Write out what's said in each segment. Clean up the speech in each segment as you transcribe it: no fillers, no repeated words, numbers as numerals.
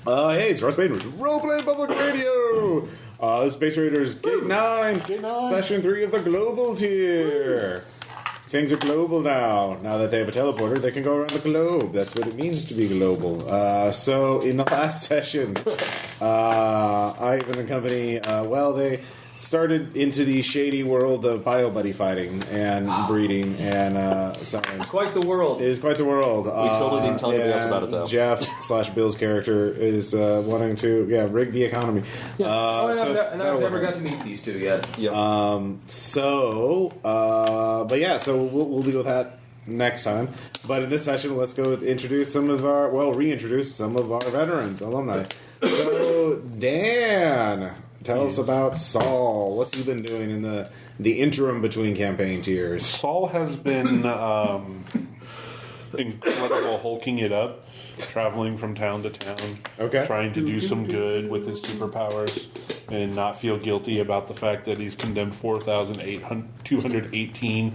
Hey, it's Russ Baden with Roleplay Public Radio. This is Space Raiders Gate 9, Session 3 of the Global Tier. Things are global now. Now that they have a teleporter, they can go around the globe. That's what it means to be global. So, in the last session, Ivan and company, they started into the shady world of bio-buddy fighting and breeding and selling. It's quite the world. It is quite the world. We totally didn't tell anybody else about it, though. Jeff/Bill's character is wanting to rig the economy. Yeah. I've never got to meet these two yet. Yep. So we'll deal with that next time. But in this session, let's go reintroduce some of our veterans, alumni. So, Dan, tell us about Saul. What's he been doing in the interim between campaign tiers? Saul has been incredible hulking it up, traveling from town to town, trying to do some good with his superpowers, and not feel guilty about the fact that he's condemned 4,218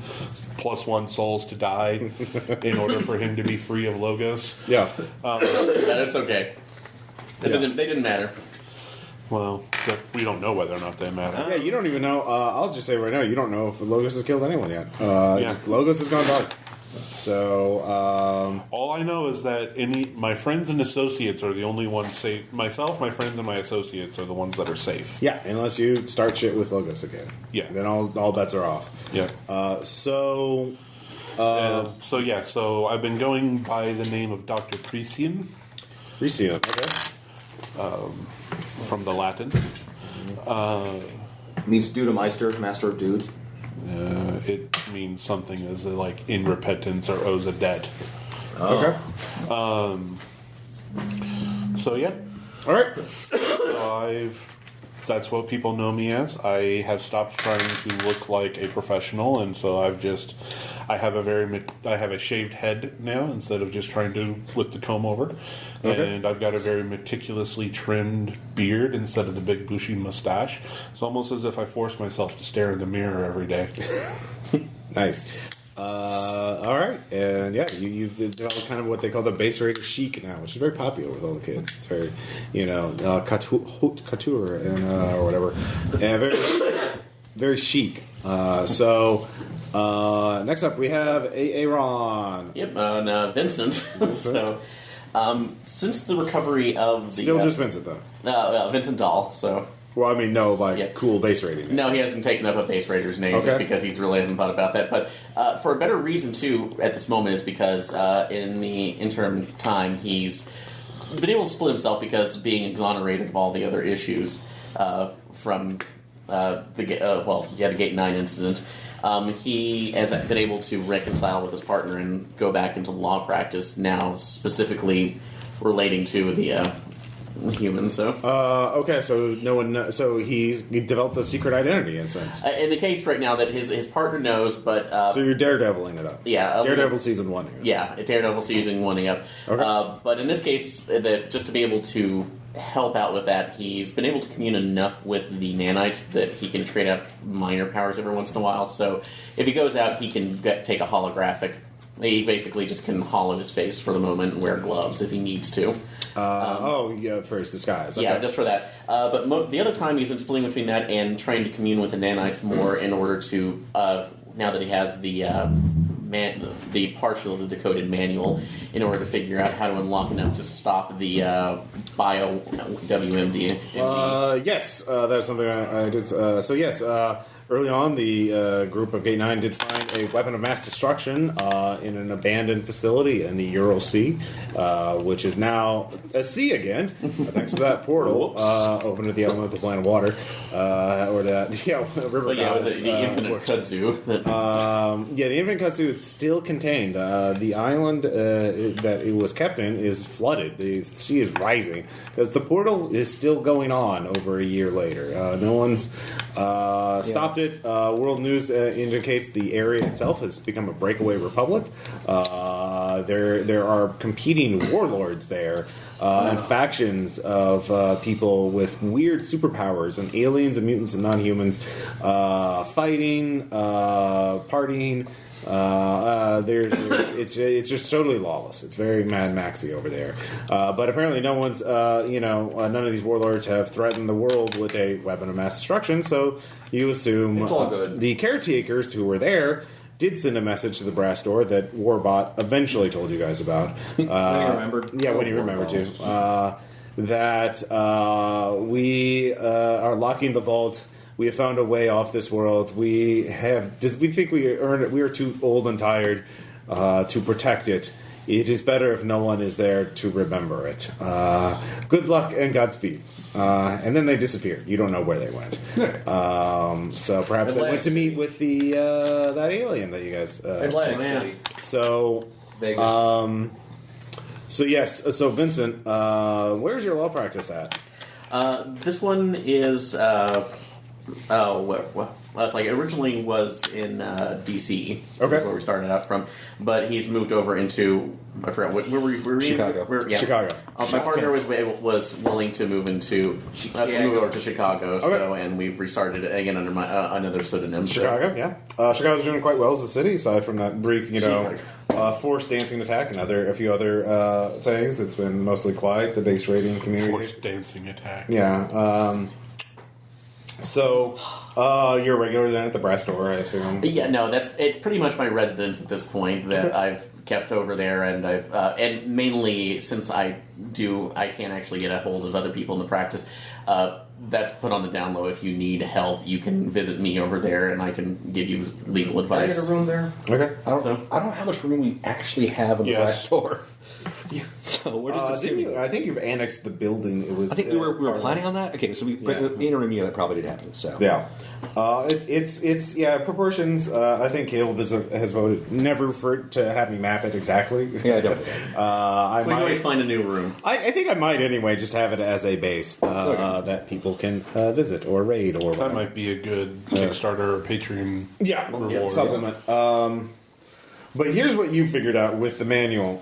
plus one souls to die in order for him to be free of Logos. Yeah. That's okay. They didn't matter. Well, we don't know whether or not they matter. Yeah, you don't even know. I'll just say right now, you don't know if Logos has killed anyone yet. Logos has gone dark. So, all I know is that my friends and associates are the only ones safe. Myself, my friends, and my associates are the ones that are safe. Yeah, unless you start shit with Logos again. Yeah. Then all bets are off. Yeah. So I've been going by the name of Dr. Precian. Precian, okay. From the Latin. Means Dudemeister, master of dudes. It means something as like in repentance or owes a debt. Okay. So yeah. All right. That's what people know me as. I have stopped trying to look like a professional, and so I have a shaved head now instead of just trying to with the comb over, and I've got a very meticulously trimmed beard instead of the big bushy mustache. It's almost as if I force myself to stare in the mirror every day. Nice. All right, and you've developed kind of what they call the base raider chic now, which is very popular with all the kids. It's very, haute couture and or whatever, and very, very chic. So next up we have Aaron. Yep, and Vincent. So since the recovery of the still just Vincent though. Vincent Dahl. So. Well, I mean, cool base rating name. No, he hasn't taken up a base raider's name just because he really hasn't thought about that. But for a better reason, too, at this moment is because in the interim time, he's been able to split himself because being exonerated of all the other issues from the Gate 9 incident. He has been able to reconcile with his partner and go back into law practice now, specifically relating to the... human, so no one. So he developed a secret identity in sense. In the case right now that his partner knows, but so you're Daredeviling it up. Yeah, Daredevil season 1. Yeah, Daredevil season 1 up. Okay. But in this case, just to be able to help out with that, he's been able to commune enough with the nanites that he can trade out minor powers every once in a while. So if he goes out, he can take a holographic. He basically just can hollow his face for the moment and wear gloves if he needs to. For his disguise. Okay. Yeah, just for that. But the other time he's been splitting between that and trying to commune with the nanites more in order to, now that he has the partial of the decoded manual, in order to figure out how to unlock enough to stop the bio WMD. Yes, that's something I did. Early on, the group of Gate 9 did find a weapon of mass destruction in an abandoned facility in the Ural Sea, which is now a sea again, thanks to that portal open to the elemental plane of water, or that river. It was the infinite kudzu. The infinite kudzu is still contained. The island that it was kept in is flooded. The sea is rising because the portal is still going on over a year later. No one's stopped it. World News indicates the area itself has become a breakaway republic. There are competing warlords there and factions of people with weird superpowers and aliens and mutants and non-humans fighting, partying, It's just totally lawless. It's very Mad Maxy over there. But apparently, no one's none of these warlords have threatened the world with a weapon of mass destruction. So you assume it's all good. The caretakers who were there did send a message to the brass door that Warbot eventually told you guys about. When he remembered. Yeah, when he remembered to. That we are locking the vault. We have found a way off this world. We think we earned it. We are too old and tired to protect it. It is better if no one is there to remember it. Good luck and Godspeed. And then they disappeared. You don't know where they went. So perhaps they went to meet with the that alien that you guys. Atlantic City. So Vegas. So yes. So Vincent, where's your law practice at? This one is. Like originally was in D.C. Okay, That's where we started out from, but he's moved over into where were we? Chicago. Chicago. My partner was willing to move into move over to Chicago, Okay. so and we've restarted it again under my another pseudonym. Chicago, yeah. Chicago's doing quite well as a city, aside from that brief, forced dancing attack and a few other things. It's been mostly quiet. The base rating community. Forced dancing attack. Yeah. So, you're regular then at the brass door, I assume. Yeah, no, it's pretty much my residence at this point that I've kept over there, and I've and mainly since I can't actually get a hold of other people in the practice. That's put on the down low. If you need help, you can visit me over there, and I can give you legal advice. Can I get a room there? Okay. I don't know how much room we actually have in the brass door. So where does the city go? I think you've annexed the building. It was. I think we were planning on that. Okay, so in the interim year that probably did happen. So yeah, it's proportions. I think Caleb has voted never for it to have me map it exactly. Yeah, I don't. I might always find a new room. I think I might anyway. Just have it as a base that people can visit or raid or whatever. That might be a good Kickstarter or Patreon reward. Supplement. But here's what you figured out with the manual.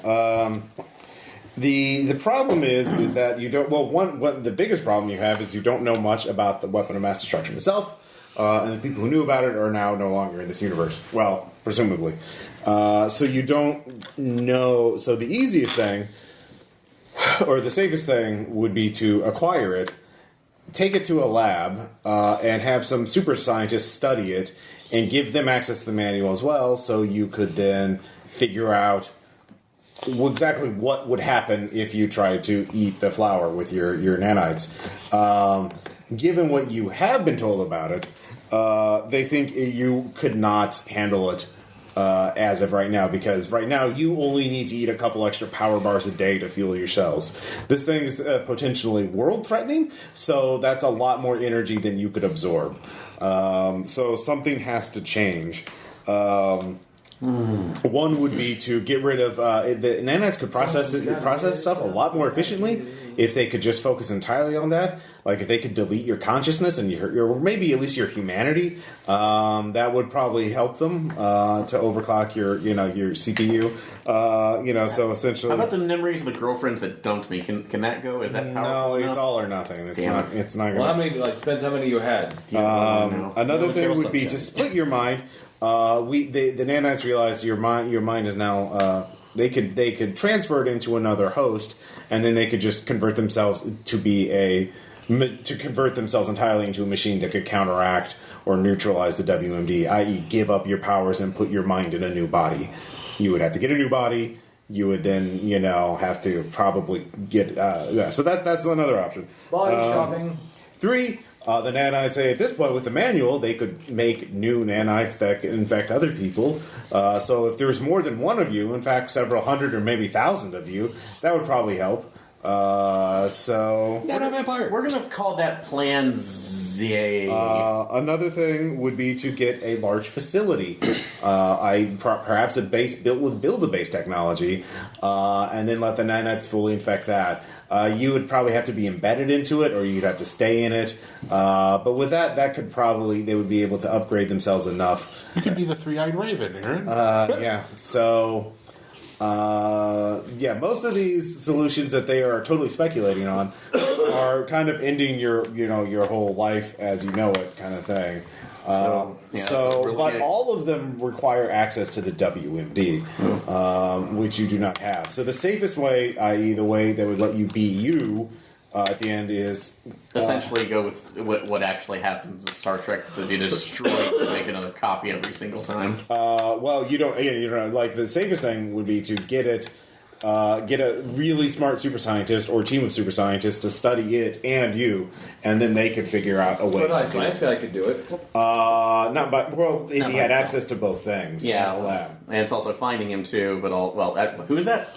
The problem is that you don't. Well, the biggest problem you have is you don't know much about the weapon of mass destruction itself, and the people who knew about it are now no longer in this universe. Well, presumably. So you don't know. So the easiest thing, or the safest thing, would be to acquire it, take it to a lab, and have some super scientists study it, and give them access to the manual as well, so you could then figure out exactly what would happen if you tried to eat the flower with your nanites. Given what you have been told about it, they think you could not handle it as of right now, because right now you only need to eat a couple extra power bars a day to fuel your cells. This thing is potentially world-threatening, so that's a lot more energy than you could absorb. So something has to change. One would be to get rid of the nanites could process stuff a lot more efficiently if they could just focus entirely on that. Like if they could delete your consciousness and your maybe at least your humanity, that would probably help them to overclock your CPU. So essentially, how about the memories of the girlfriends that dumped me? Can that go? Is that powerful? No, it's all or nothing. It's not. It's not. Well, how many? Depends how many you had. Another thing would be to split your mind. The nanites realize your mind is now. They could transfer it into another host, and then they could just convert themselves convert themselves entirely into a machine that could counteract or neutralize the WMD, i.e., give up your powers and put your mind in a new body. You would have to get a new body. You would then, have to probably get. So that's another option. Body shopping. 3. The nanites say at this point with the manual they could make new nanites that can infect other people. So if there's more than one of you, in fact several hundred or maybe 1,000 of you, that would probably help. Nano vampire. We're gonna call that Plan Z. Another thing would be to get a large facility, perhaps a base built with build-a-base technology, and then let the nanites fully infect that. You would probably have to be embedded into it, or you'd have to stay in it. But with that could probably they would be able to upgrade themselves enough. You could be the three-eyed raven, Aaron. Yeah. So. Most of these solutions that they are totally speculating on are kind of ending your whole life as you know it kind of thing. But all of them require access to the WMD, which you do not have. So the safest way, i.e. the way that would let you be you at the end, is essentially go with what actually happens in Star Trek, that you destroy to make another copy every single time. Well, you don't. Again, you don't. Like the safest thing would be to get it. Get a really smart super scientist or team of super scientists to study it and you, and then they could figure out a way. But a science guy could do it. Not by if Not he by had himself. access to both things. Yeah, in the lab. and it's also finding him too. But who is that?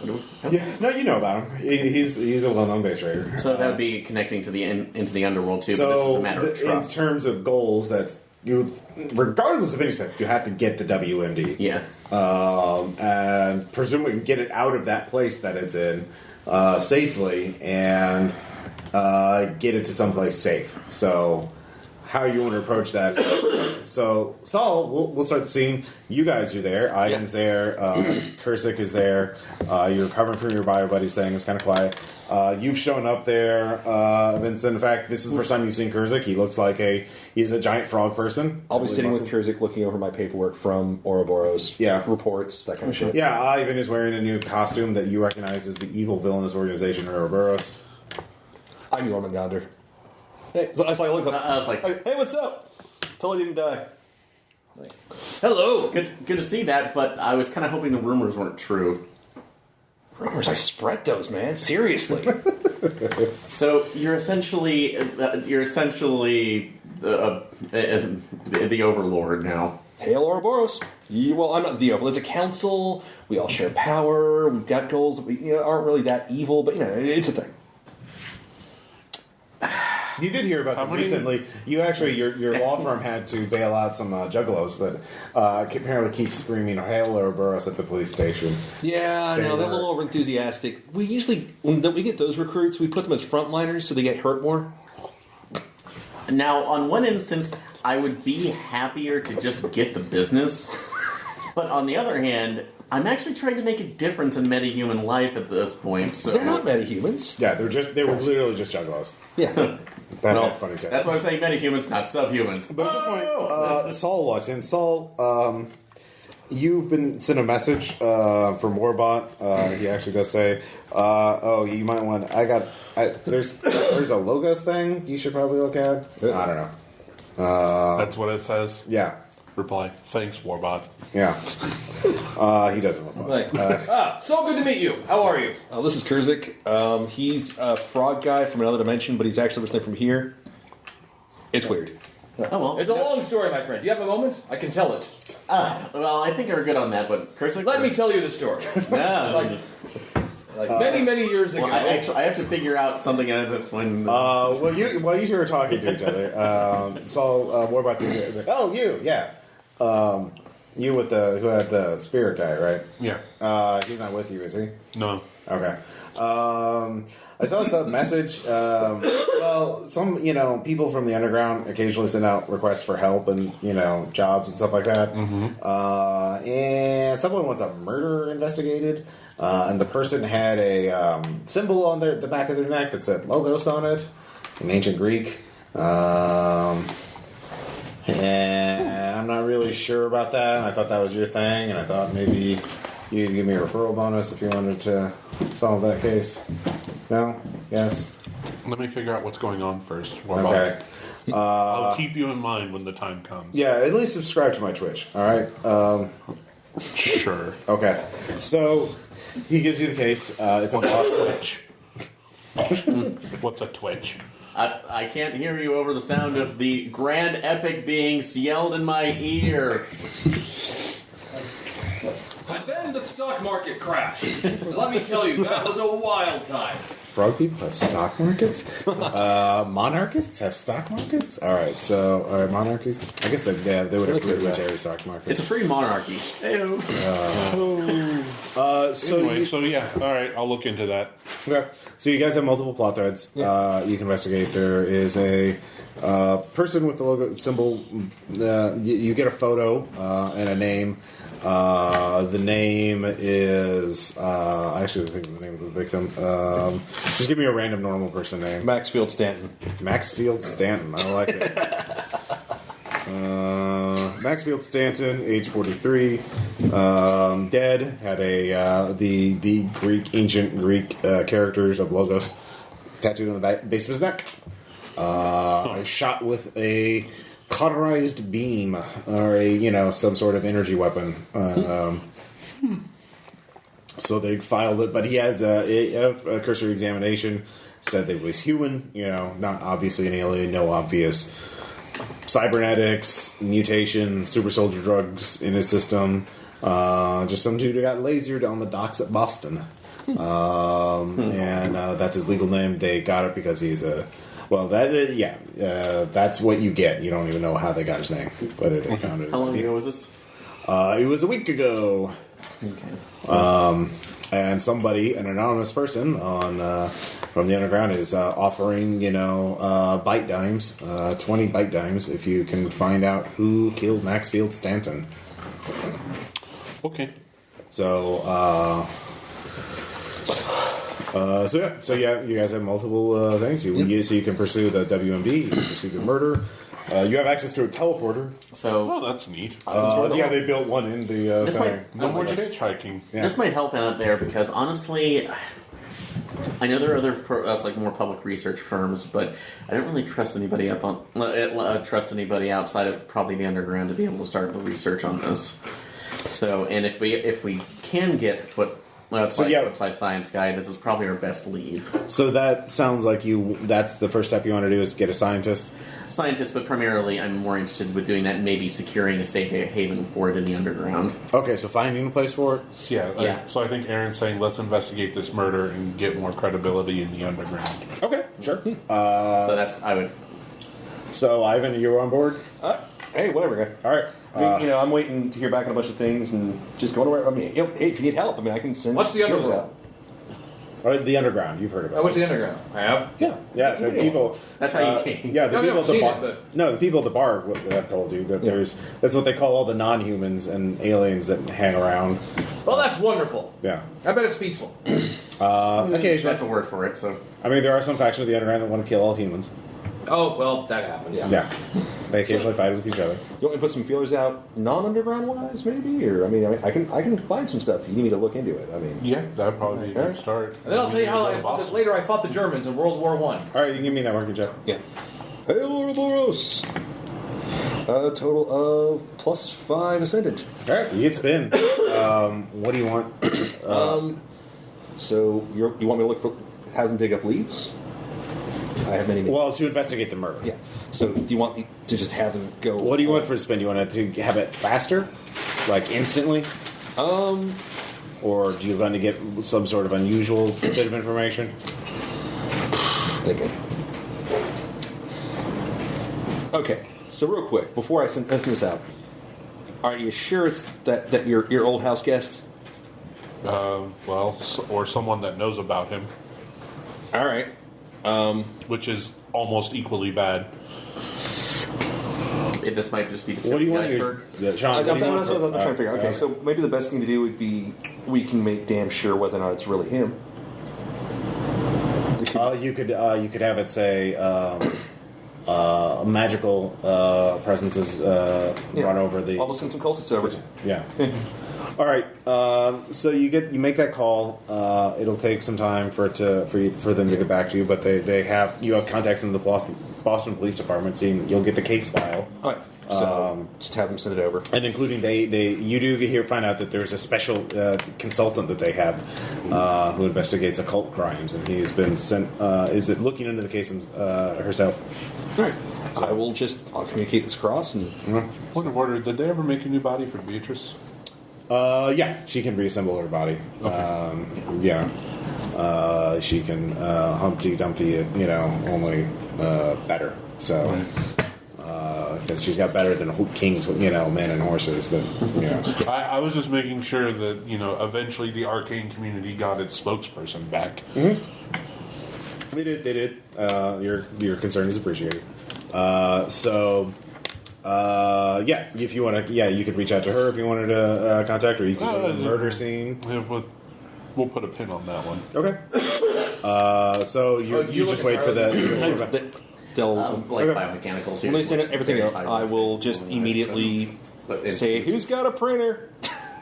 Yeah, no, you know about him. He's a well-known base raider. So that would be connecting to the into the underworld too. So but this is a matter of in trust. terms of goals, that's you. Regardless of any step, you have to get the WMD. Yeah. And presumably get it out of that place that it's in safely and get it to someplace safe. So how you want to approach that. So Saul, we'll start the scene. You guys are there. Ivan's there. Kursik is there. You're recovering from your bio buddy's thing. It's kind of quiet. You've shown up there, Vincent. In fact, this is the first time you've seen Kursik. He looks like he's a giant frog person. I'll be sitting with Kursik looking over my paperwork from Ouroboros. Yeah. Reports, that kind of shit. Yeah, Ivan is wearing a new costume that you recognize as the evil villainous organization Ouroboros. I'm Jormungandr. Hey, so I was like, hey, what's up? Totally didn't die. Hello. Good to see that. But I was kind of hoping the rumors weren't true. Rumors, I spread those, man. Seriously. So you're essentially the overlord now. Hail Ouroboros. Well, I'm not the Overlord. There's a council. We all share power. We've got goals that we aren't really that evil, but it's a thing. You did hear about them recently. You actually, your law firm had to bail out some juggalos that apparently keep screaming "Hail Ouroboros" at the police station. Yeah, I know. They're a little overenthusiastic. We usually, when we get those recruits, we put them as frontliners so they get hurt more. Now, on one instance, I would be happier to just get the business. But on the other hand, I'm actually trying to make a difference in metahuman life at this point. So They're not metahumans. Yeah, they were literally just juggalos. Yeah. That had funny text. That's why I'm saying metahumans, not subhumans. But at this point, Saul walks in. Saul, you've been sent a message from Warbot. He actually does say, you might want. There's a Logos thing you should probably look at. I don't know. That's what it says. Yeah. Reply, thanks, Warbot. Yeah. He doesn't reply. So good to meet you. How are you? This is Kursik. He's a frog guy from another dimension, but he's actually originally from here. It's weird. Oh, well. It's a long story, my friend. Do you have a moment? I can tell it. Well, I think we're good on that, but Kursik... Let me tell you the story. Yeah. Like many, many years ago. Well, I have to figure out something at this point. While you two are talking to each other, Saul Warbot's he's like, "Oh, you, yeah, you with who had the spirit guy, right? Yeah. He's not with you, is he? No. Okay. I saw some message. Well, some people from the underground occasionally send out requests for help and jobs and stuff like that. Mm-hmm. And someone wants a murder investigated, and the person had a symbol on the back of their neck that said Logos on it in ancient Greek. And I'm not really sure about that. I thought that was your thing, and I thought maybe you'd give me a referral bonus if you wanted to solve that case. No? Yes? Let me figure out what's going on first. Okay. I'll keep you in mind when the time comes. Yeah, at least subscribe to my Twitch, alright? Sure. Okay. So, he gives you the case. It's a boss Twitch. What's a Twitch? I can't hear you over the sound of the grand epic beings yelled in my ear. And then the stock market crashed. Let me tell you, that was a wild time. Frog people have stock markets? Monarchists have stock markets? Alright, so, monarchies? I guess they would have rudimentary stock markets. It's a free monarchy. So yeah. Alright, I'll look into that. Okay. So you guys have multiple plot threads. Yeah. You can investigate. There is a person with the logo symbol. You get a photo and a name. The name is I actually think the name of the victim. Just give me a random normal person name. Maxfield Stanton. Maxfield Stanton. I like it. Maxfield Stanton, age 43, dead. Had the ancient Greek characters of Logos tattooed on the base of his neck. Shot with a cauterized beam or some sort of energy weapon. So they filed it, but he has a cursory examination. Said that he was human, not obviously an alien, no obvious cybernetics, mutation, super soldier drugs in his system. Just some dude who got lasered on the docks at Boston. And that's his legal name. They got it because he's a... Well, that's what you get. You don't even know how they got his name. But they found it. How long ago was this? It was a week ago. Okay. And somebody, an anonymous person from the underground, is offering, bite dimes, 20 bite dimes, if you can find out who killed Maxfield Stanton. Okay. So you guys have multiple things. So you can pursue the WMD, you can pursue the murder. You have access to a teleporter. So, that's neat. They built one in the this thing. No more hitchhiking. Yeah. This might help out there because honestly, I know there are other more public research firms, but I don't really trust anybody outside of probably the underground to be able to start the research on this. So, and if we can get Foot Science Guy, this is probably our best lead. So that sounds like that's the first step you want to do is get a scientist? Scientist, but primarily I'm more interested with doing that and maybe securing a safe haven for it in the underground. Okay, so finding a place for it? Yeah. So I think Aaron's saying let's investigate this murder and get more credibility in the underground. Okay, sure. So Ivan, you're on board? Hey, whatever, guy. All right. I'm waiting to hear back on a bunch of things and just going to where. Hey, if you need help, I can send. What's the heroes underground? The underground, you've heard about it. What's the underground? I have. Yeah, the people. That's how you came. Yeah, the I've people never at the seen bar. it, but- No, the people at the bar have told you that that's what they call all the non-humans and aliens that hang around. Well, that's wonderful. Yeah. I bet it's peaceful. Occasionally. That's a word for it. So There are some factions of the underground that want to kill all humans. Oh, well, that happens. Yeah. They occasionally fight with each other. You want me to put some feelers out, non-underground wise, maybe, or I can find some stuff. You need me to look into it. Yeah, that'd probably be a good start. And then I'll tell you how I fought the Germans in World War I. All right, you can give me that market check. Yeah. Hey, Ouroboros. A total of +5 ascendant. All right, you get spin. What do you want? So you want me to look for, have them dig up leads? I have many. Well, to investigate the murder. Yeah. So do you want me to just have them go? What do you want for the spin? You want it to have it faster, like instantly, or do you want to get some sort of unusual bit of information? Thinking. Okay. So real quick, before I send this out, are you sure it's that your old house guest? Or someone that knows about him. All right. Which is almost equally bad. This might just be the tip What do you of want? the iceberg. Sean, I'm trying to figure out. Okay, right. so maybe the best thing to do would be we can make damn sure whether or not it's really him. You could have it say magical presences run over the. I'll just send some cultists over. Yeah. All right. So you make that call. It'll take some time for them to get back to you, but you have contacts in the Boston Police Department, so you'll get the case file. All right. So just have them send it over. And including you do find out that there's a special consultant that they have who investigates occult crimes, and he's been sent. Is it looking into the case herself? All right. So I'll communicate this across and. Point of order: did they ever make a new body for Beatrice? Yeah, she can reassemble her body. Okay. She can Humpty Dumpty it, only better. So, because she's got better than kings, men and horses. That I was just making sure that eventually the arcane community got its spokesperson back. Mm-hmm. They did. Your concern is appreciated. If you want to, you could reach out to her if you wanted to contact her. You can go to the murder scene. We'll put a pin on that one. Okay. So you just wait for They'll like biomechanical too. when they send everything out, I will just immediately But Say, who's got a printer?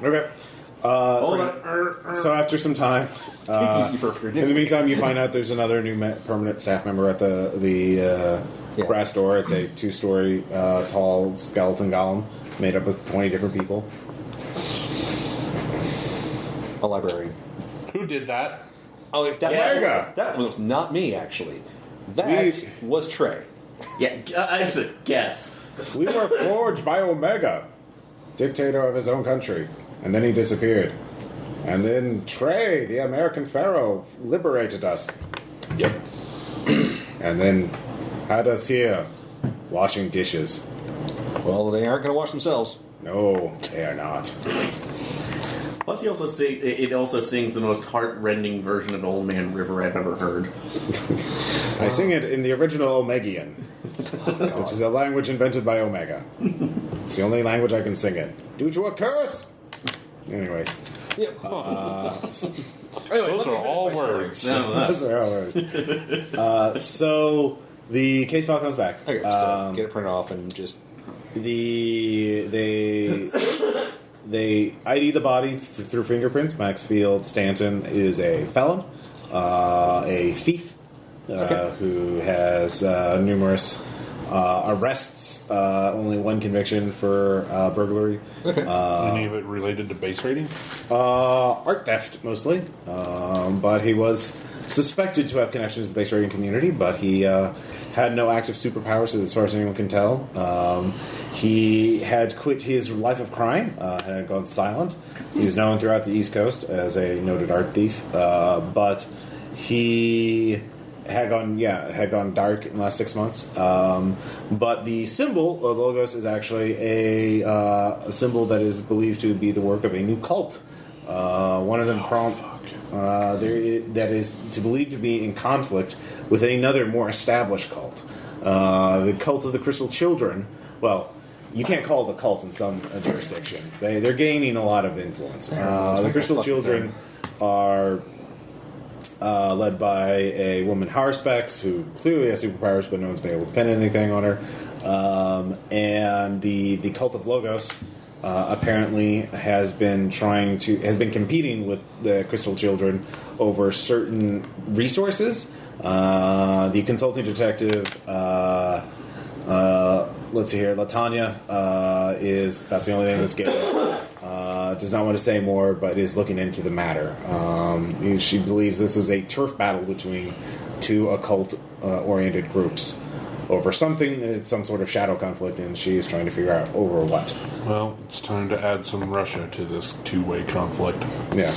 Okay. Hold on. So after some time, Easy for in the meantime, you find out there's another new permanent staff member at the brass door. It's a 2-story tall skeleton golem made up of 20 different people. A librarian. Who did that? Oh, if that Yes. that was not me, actually. That was Trey. Yeah, I said guess. We were forged by Omega, dictator of his own country, and then he disappeared. And then Trey, the American pharaoh, liberated us. Yep. And then had us here, washing dishes. Well, they aren't going to wash themselves. No, they are not. Plus, it also sings the most heart-rending version of Old Man River I've ever heard. I sing it in the original Omegian, which is a language invented by Omega. It's the only language I can sing it. Due to a curse! Anyways. Yep. Those are all words. Those are all words. So, the case file comes back. Okay, so get it printed off and just... They ID the body through fingerprints. Maxfield Stanton is a felon, a thief, who has numerous arrests, only one conviction for burglary. Okay. Any of it related to base rating? Art theft, mostly. But he was suspected to have connections to the base rating community, but he had no active superpowers as far as anyone can tell. He had quit his life of crime, had gone silent. He was known throughout the East Coast as a noted art thief, but he had gone dark in the last 6 months. But the symbol, the logos, is actually a symbol that is believed to be the work of a new cult. One of them that is believed to be in conflict with another more established cult, the cult of the Crystal Children. Well, you can't call it a cult in some jurisdictions. They're gaining a lot of influence. The Crystal Children are led by a woman, Haruspex, who clearly has superpowers, but no one's been able to pin anything on her. And the cult of Logos apparently has been competing with the Crystal Children over certain resources. The consulting detective, let's see here, Latanya, that's the only thing that's getting. Does not want to say more, but is looking into the matter. She believes this is a turf battle between two occult-oriented groups over something. It's some sort of shadow conflict, and she is trying to figure out over what. Well, it's time to add some Russia to this two-way conflict. Yeah.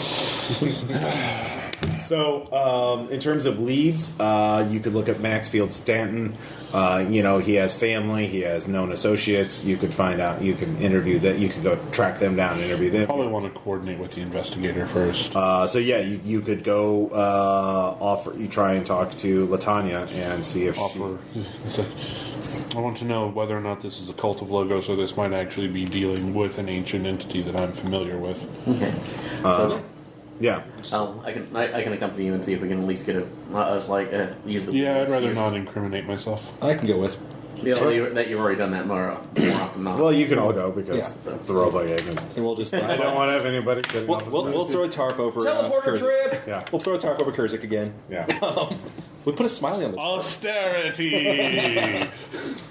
So, in terms of leads, you could look at Maxfield Stanton. He has family, he has known associates. You could find out, you can interview that, you could go track them down and interview them. Probably want to coordinate with the investigator first. You could go try and talk to Latanya and see if I want to know whether or not this is a cult of Logos, or this might actually be dealing with an ancient entity that I'm familiar with. Okay. Yeah. I can accompany you and see if we can at least get use the. Yeah, I'd rather not incriminate myself. I can go with. That you've already done that more often than not. Well, you can all go because it's a roleplay game. And we'll just. I don't want to have anybody sitting off. We'll throw a tarp over. Teleporter trip. Yeah. We'll throw a tarp over Kurzik again. Yeah. We put a smiley on the. Austerity.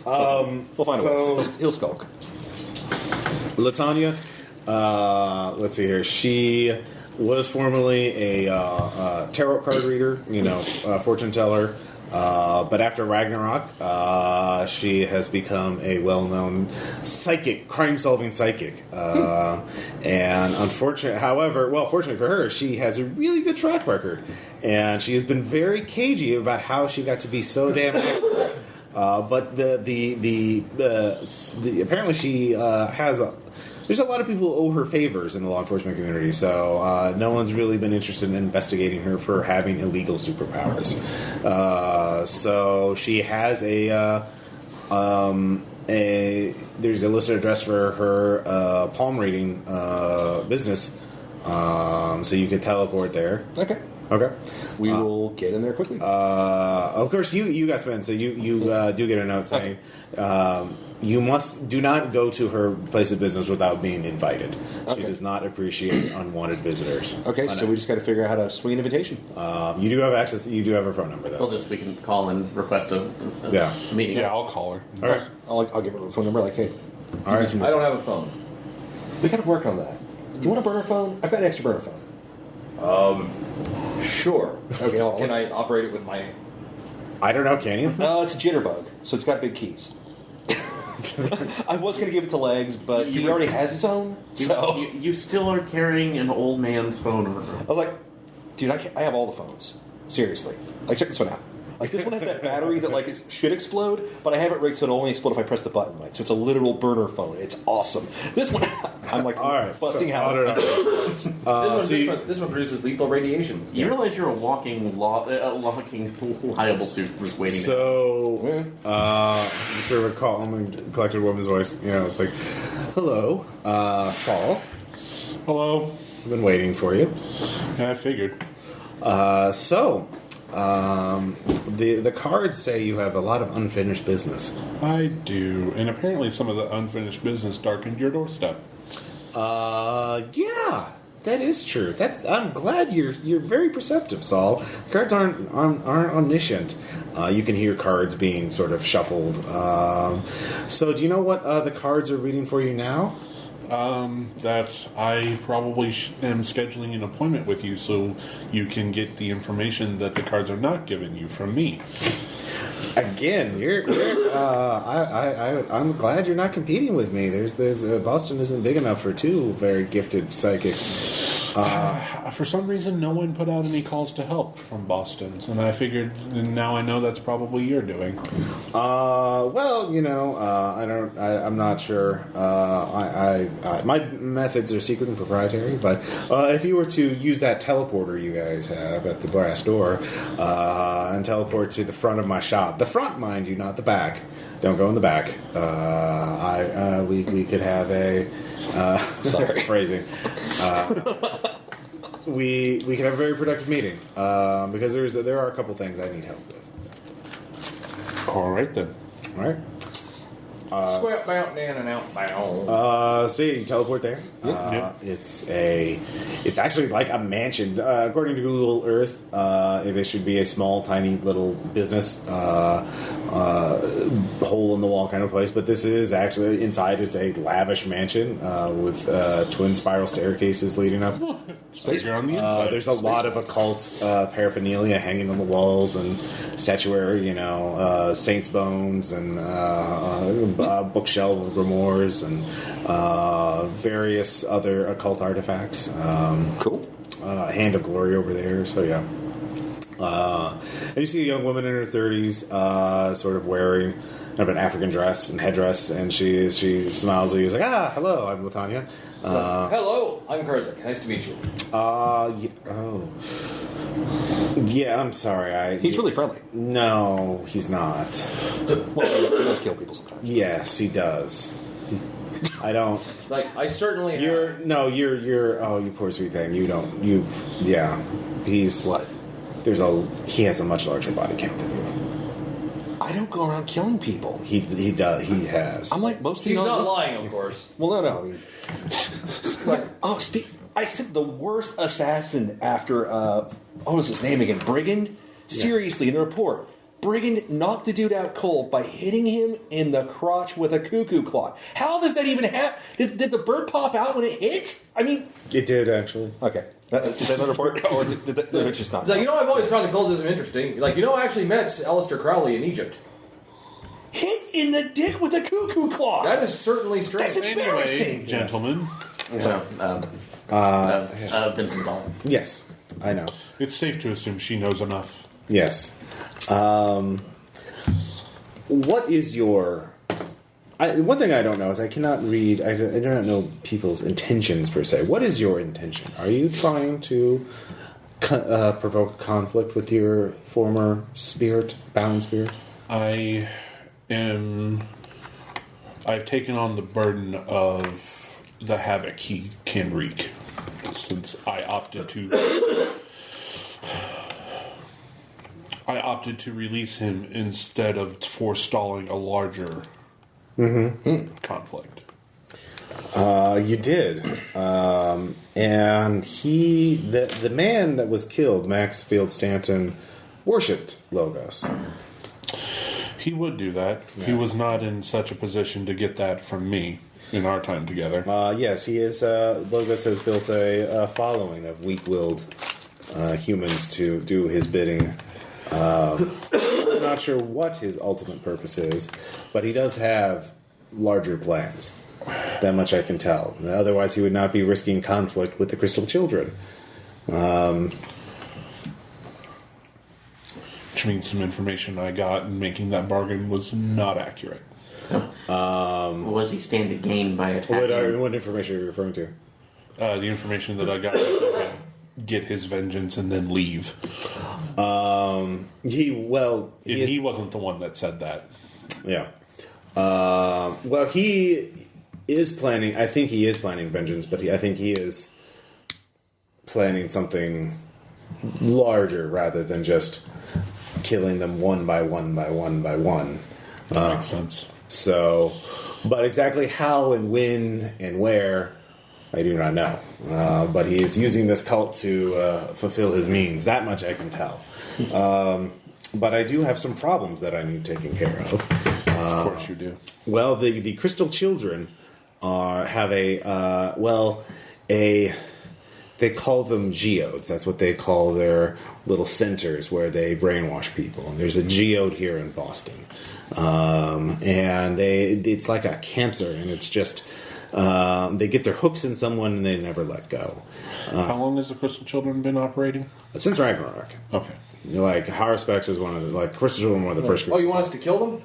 We'll find a way. He'll skulk. Latanya, let's see here. She was formerly a tarot card reader, fortune teller. But after Ragnarok, she has become a well-known psychic, crime-solving psychic. And fortunately for her, she has a really good track record. And she has been very cagey about how she got to be so damn accurate. But apparently she has there's a lot of people who owe her favors in the law enforcement community, so no one's really been interested in investigating her for having illegal superpowers. So she has there's a listed address for her palm reading business, so you could teleport there. Okay. Okay. We will get in there quickly. Of course, you got spent, so you do get a note saying you do not go to her place of business without being invited. She does not appreciate unwanted visitors. Okay, so we just got to figure out how to swing an invitation. You do have access. You do have her phone number, though. We can call and request a meeting. Yeah, I'll call her. All right. I'll give her a phone number. Like, hey, All right. I don't have a phone. we got to work on that. Do you want a burner phone? I've got an extra burner phone. Sure. Okay, hold on. Can I operate it with my... I don't know. Can you? It's a jitterbug, so it's got big keys. I was going to give it to Legs, but he already has his own. So You still are carrying an old man's phone. I was like, dude, I have all the phones. Seriously. Like, check this one out. Like, this one has that battery that, should explode, but I have it rigged so it'll only explode if I press the button, right? So it's a literal burner phone. It's awesome. This one, I'm like, All right. busting out. This one produces lethal radiation. You realize you're a walking liable suit just waiting. So, you sort of a calm and collected woman's voice. It's like, hello, Saul. Hello. I've been waiting for you. Yeah, I figured. The cards say you have a lot of unfinished business. I do, and apparently some of the unfinished business darkened your doorstep. Yeah, that is true. I'm glad you're very perceptive, Saul. Cards aren't omniscient. You can hear cards being sort of shuffled. So, do you know what the cards are reading for you now? That I probably am scheduling an appointment with you so you can get the information that the cards are not giving you from me. Again, I'm glad you're not competing with me. There's Boston isn't big enough for two very gifted psychics. For some reason, no one put out any calls to help from Boston's, and I figured, and now I know that's probably you're doing. I'm not sure. My methods are secret and proprietary, but if you were to use that teleporter you guys have at the brass door and teleport to the front of my shop, the front, mind you, not the back. Don't go in the back. We could have a sorry phrasing. We could have a very productive meeting because there are a couple things I need help with. All right then. All right. Square bound in and out bound. See, you teleport there. It's actually like a mansion. According to Google Earth, it should be a small, tiny little business, hole in the wall kind of place. But this is actually inside. It's a lavish mansion with twin spiral staircases leading up. You're on the inside. There's a lot of occult paraphernalia hanging on the walls and statuary. Saints' bones and bookshelf of grimoires and various other occult artifacts. Cool. Hand of Glory over there. So yeah. And you see a young woman in her 30s, sort of wearing kind of an African dress and headdress, and she smiles at you. She's like, hello, I'm Latanya. Hello, I'm Kurzak. Nice to meet you. Yeah, I'm sorry. He's really friendly. No, he's not. Well, he does kill people sometimes. Yes, he does. I don't. I certainly have. You're. Oh, you poor sweet thing. Yeah. He's. What? He has a much larger body count than you. I don't go around killing people. He does. He has. I'm like most of She's not lying, of course. Well, no. I mean, I said the worst assassin after. What was his name again? Brigand. Yeah. Seriously, in the report, Brigand knocked the dude out cold by hitting him in the crotch with a cuckoo clock. How does that even happen? Did the bird pop out when it hit? I mean, it did actually. Okay, is that another report, or did it just not? So I've always found occultism interesting. I actually met Aleister Crowley in Egypt. Hit in the dick with a cuckoo clock. That is certainly strange. That's embarrassing, anyway, gentlemen. So, Vincent Dahl. Yes, I know. It's safe to assume she knows enough. Yes. What is your... one thing I don't know is I cannot read... I do not know people's intentions, per se. What is your intention? Are you trying to provoke conflict with your former bound spirit? I've taken on the burden of the havoc he can wreak, since I opted to I opted to release him instead of forestalling a larger conflict. You did. And the man that was killed, Maxfield Stanton, worshipped Logos. He would do that. Yes. He was not in such a position to get that from me in our time together. Yes, he is. Logos has built a following of weak-willed humans to do his bidding. I'm not sure what his ultimate purpose is, but he does have larger plans. That much I can tell. Otherwise, he would not be risking conflict with the Crystal Children. Which means some information I got in making that bargain was not accurate. What does he stand to gain by attacking? What information are you referring to? The information that I got to get his vengeance and then leave. He wasn't the one that said that. Yeah. Well, he is planning. I think he is planning vengeance, but I think he is planning something larger rather than just killing them one by one by one by one. That makes sense. So, but exactly how and when and where, I do not know. But he is using this cult to fulfill his means. That much I can tell. But I do have some problems that I need taken care of. Of course you do. Well, the Crystal Children have they call them geodes. That's what they call their little centers where they brainwash people. And there's a geode here in Boston. And it's like a cancer, and it's just they get their hooks in someone and they never let go. How long has the Crystal Children been operating? Since Ragnarok. Okay. Like Haruspex was one of the Crystal Children were one of the first. Oh, you want us to kill them?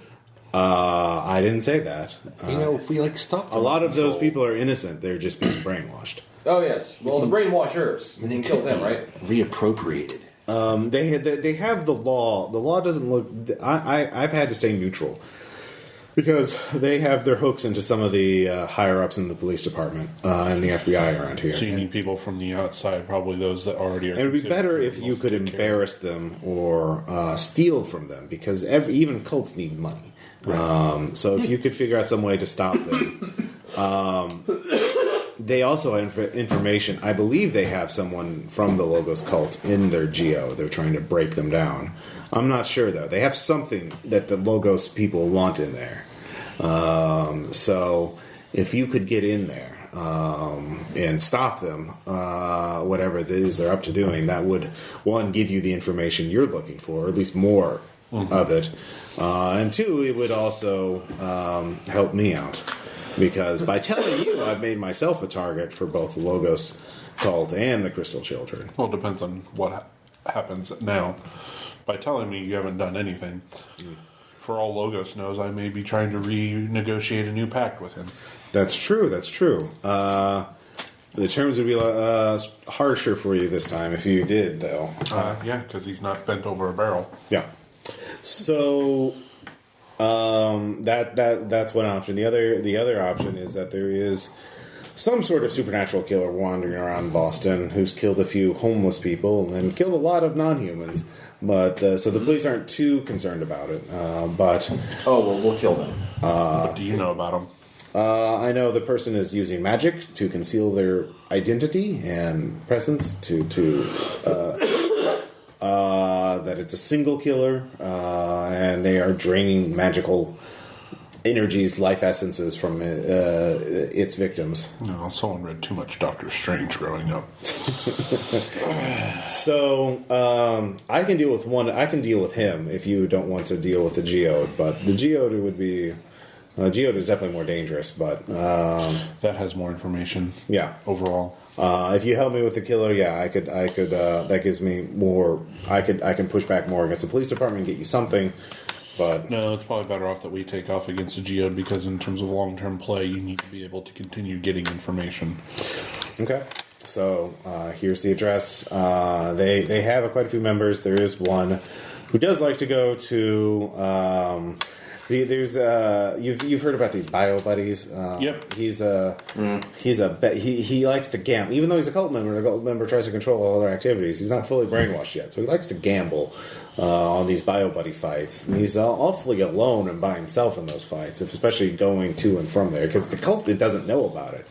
I didn't say that. If we stop them, a lot of those people are innocent. They're just being brainwashed. Oh yes. Well, the brainwashers. And they kill them, right? Reappropriated. They have the law. The law doesn't look. I've had to stay neutral because they have their hooks into some of the higher ups in the police department and the FBI around here. So you need people from the outside, probably those that already are. And it would be better if you could embarrass them or steal from them because even cults need money. Right. So if you could figure out some way to stop them. They also have information. I believe they have someone from the Logos cult in their geo. They're trying to break them down. I'm not sure, though. They have something that the Logos people want in there. So if you could get in there and stop them, whatever it is they're up to doing, that would, one, give you the information you're looking for, or at least more of it. And two, it would also help me out. Because by telling you, I've made myself a target for both the Logos cult and the Crystal Children. Well, it depends on what happens now. By telling me you haven't done anything, for all Logos knows, I may be trying to renegotiate a new pact with him. That's true. The terms would be harsher for you this time if you did, though. Yeah, because he's not bent over a barrel. Yeah. So... that's one option. The other option is that there is some sort of supernatural killer wandering around Boston who's killed a few homeless people and killed a lot of non-humans. But so the police aren't too concerned about it. We'll kill them. What do you know about them? I know the person is using magic to conceal their identity and presence that it's a single killer, and they are draining magical energies, life essences from its victims. No, someone read too much Doctor Strange growing up. So I can deal with one. I can deal with him if you don't want to deal with the geode. But the geode would be. Geode is definitely more dangerous, but that has more information. Yeah, overall. If you help me with the killer, yeah, I could. That gives me more. I can push back more against the police department and get you something. But no, it's probably better off that we take off against the geode because, in terms of long-term play, you need to be able to continue getting information. Okay. So here's the address. They have quite a few members. There is one who does like to go to There's you've heard about these bio buddies. Yep. He likes to gamble. Even though he's a cult member, the cult member tries to control all their activities. He's not fully brainwashed yet, so he likes to gamble on these bio buddy fights. And he's awfully alone and by himself in those fights, especially going to and from there because the cult doesn't know about it.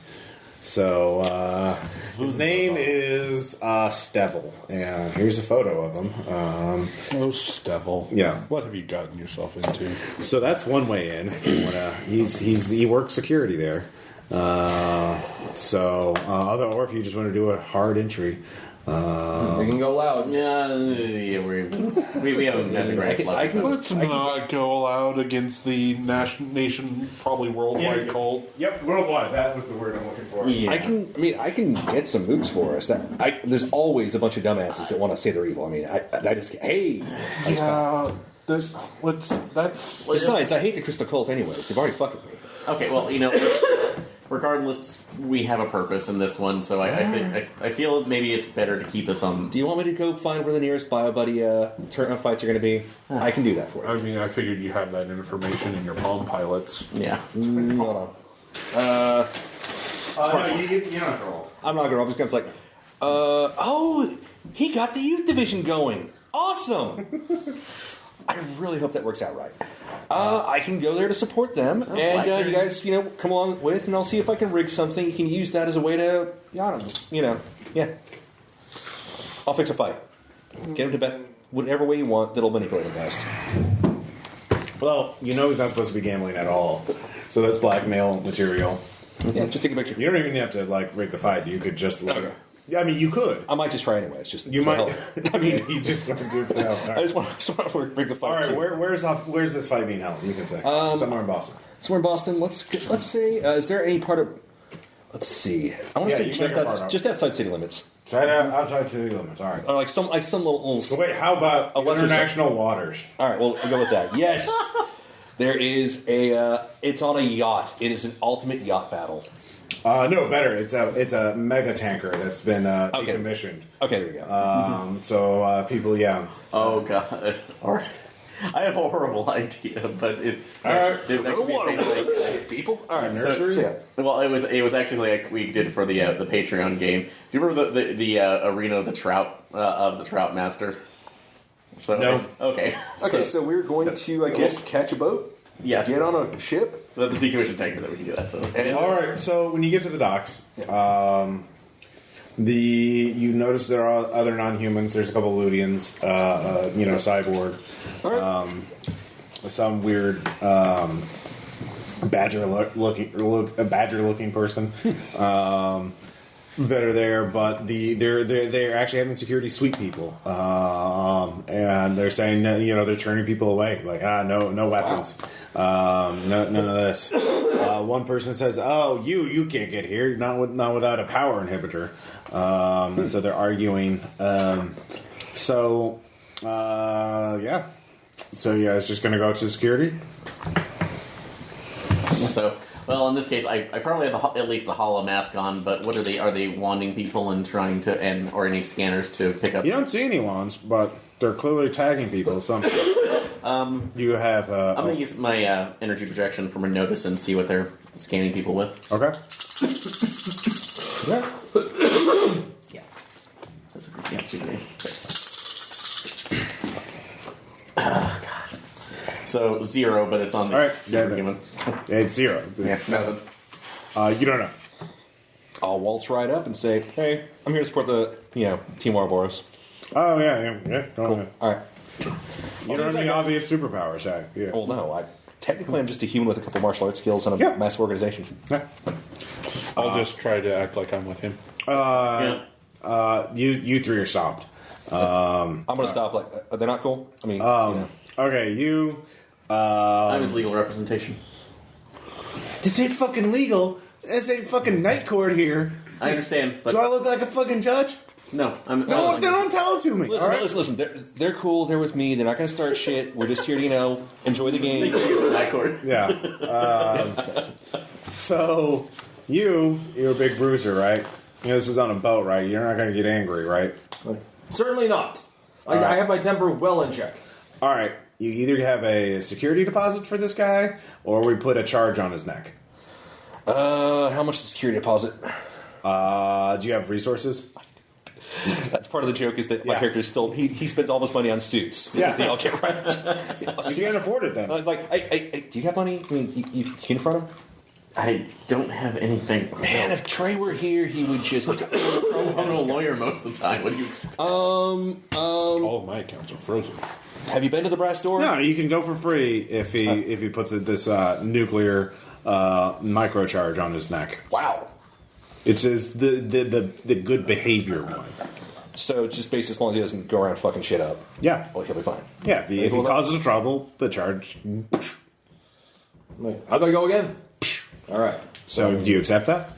So his name is Stevel, and here's a photo of him. Stevel. Yeah. What have you gotten yourself into? So that's one way in. If you wanna, he works security there. Or if you just want to do a hard entry. We can go loud. Yeah, we haven't had the greatest luck. Let's not go out against the nation, probably worldwide cult. Yep, worldwide. That was the word I'm looking for. Yeah. I can get some mooks for us. There's always a bunch of dumbasses that want to say they're evil. I mean, I just hey. Yeah, that's. Besides, I hate the Crystal Cult anyways. They've already fucked with me. Okay, well, regardless, we have a purpose in this one, so I feel maybe it's better to keep this on. Do you want me to go find where the nearest bio buddy tournament fights are going to be? I can do that for you. I mean, I figured you have that information in your Palm Pilots. Yeah. Hold on. No, you're not going to roll. I'm not going to roll. I'm just like, he got the youth division going. Awesome. I really hope that works out right. I can go there to support them, and you guys, come along with, and I'll see if I can rig something. You can use that as a way to, yeah. I'll fix a fight. Get him to bet whatever way you want that'll manipulate him best. Well, he's not supposed to be gambling at all, so that's blackmail material. Yeah, just take a picture. You don't even have to rig the fight. You could just Yeah, I mean, you could. I might just try anyways. Just you might. I mean, you just want to do it for the hell. I just want to break the fight. All right, where's this fight being held? You can say somewhere in Boston. Somewhere in Boston. Let's say. Is there any part of? Let's see. I want to say just outside city limits. Outside city limits. All right. Or like some little. So wait, how about international waters? All right, we'll go with that. Yes, there is a. It's on a yacht. It is an ultimate yacht battle. No, better. It's a mega tanker that's been decommissioned. Okay, there we go. So people, yeah. Oh god. All right. I have a horrible idea, but it actually people. All right, nursery. Well, it was actually like we did for the Patreon game. Do you remember the arena of the trout master? So no. Okay. So we're going to, I guess, catch a boat. Yeah. Get on a ship. The decommissioned tanker that we can do that. So. All right. So when you get to the docks, you notice there are other non-humans. There's a couple of Ludians, cyborg, some weird badger looking person that are there, but they're actually having security sweep people, and they're saying they're turning people away, like no weapons, none of this. One person says, "Oh, you can't get here, not without a power inhibitor," and so they're arguing. So it's just gonna go to security. So. Well, in this case, I probably have at least the hollow mask on, but what are they? Are they wanding people and trying to, or any scanners to pick up? You don't see any wands, but they're clearly tagging people. Something. You have. I'm going to use my energy projection from a notice and see what they're scanning people with. Okay. Yeah. Oh, God. So 0, but it's on the superhuman. It's 0. Yes, nothing. You don't know. I'll waltz right up and say, "Hey, I'm here to support the Team Ouroboros." Oh yeah. Go Cool. on. All right. You don't have any obvious superpowers, Shaq. Yeah. Well, no. Technically, I'm just a human with a couple martial arts skills and a massive organization. Yeah. I'll just try to act like I'm with him. You three are stopped. I'm gonna stop. Like, are they not cool? I mean, Okay, you. I'm his legal representation. This ain't fucking legal. This ain't fucking night court here. I understand, but do I look like a fucking judge? No, Then don't tell it to me. listen, all right? listen. They're cool. They're with me. They're not gonna start shit. We're just here to enjoy the game. Night court. Yeah. So you're a big bruiser, right? This is on a boat, right? You're not gonna get angry, right? Certainly not. All right. I have my temper well in check. All right. You either have a security deposit for this guy, or we put a charge on his neck. How much is the security deposit? Do you have resources? That's part of the joke is that my character is still he spends all his money on suits because they all get right. You can't afford it then. I was like, hey, do you have money? I mean, you can front him. I don't have anything. Man, if Trey were here, he would just. I'm a lawyer most of the time. What do you expect? All of my accounts are frozen. Have you been to the brass door? No, you can go for free if he puts this nuclear microcharge on his neck. Wow. It says the good behavior one. So just basically as long as he doesn't go around fucking shit up. Yeah. Well, he'll be fine. Yeah, if he causes trouble, the charge. How do I go again? All right. So, do you accept that?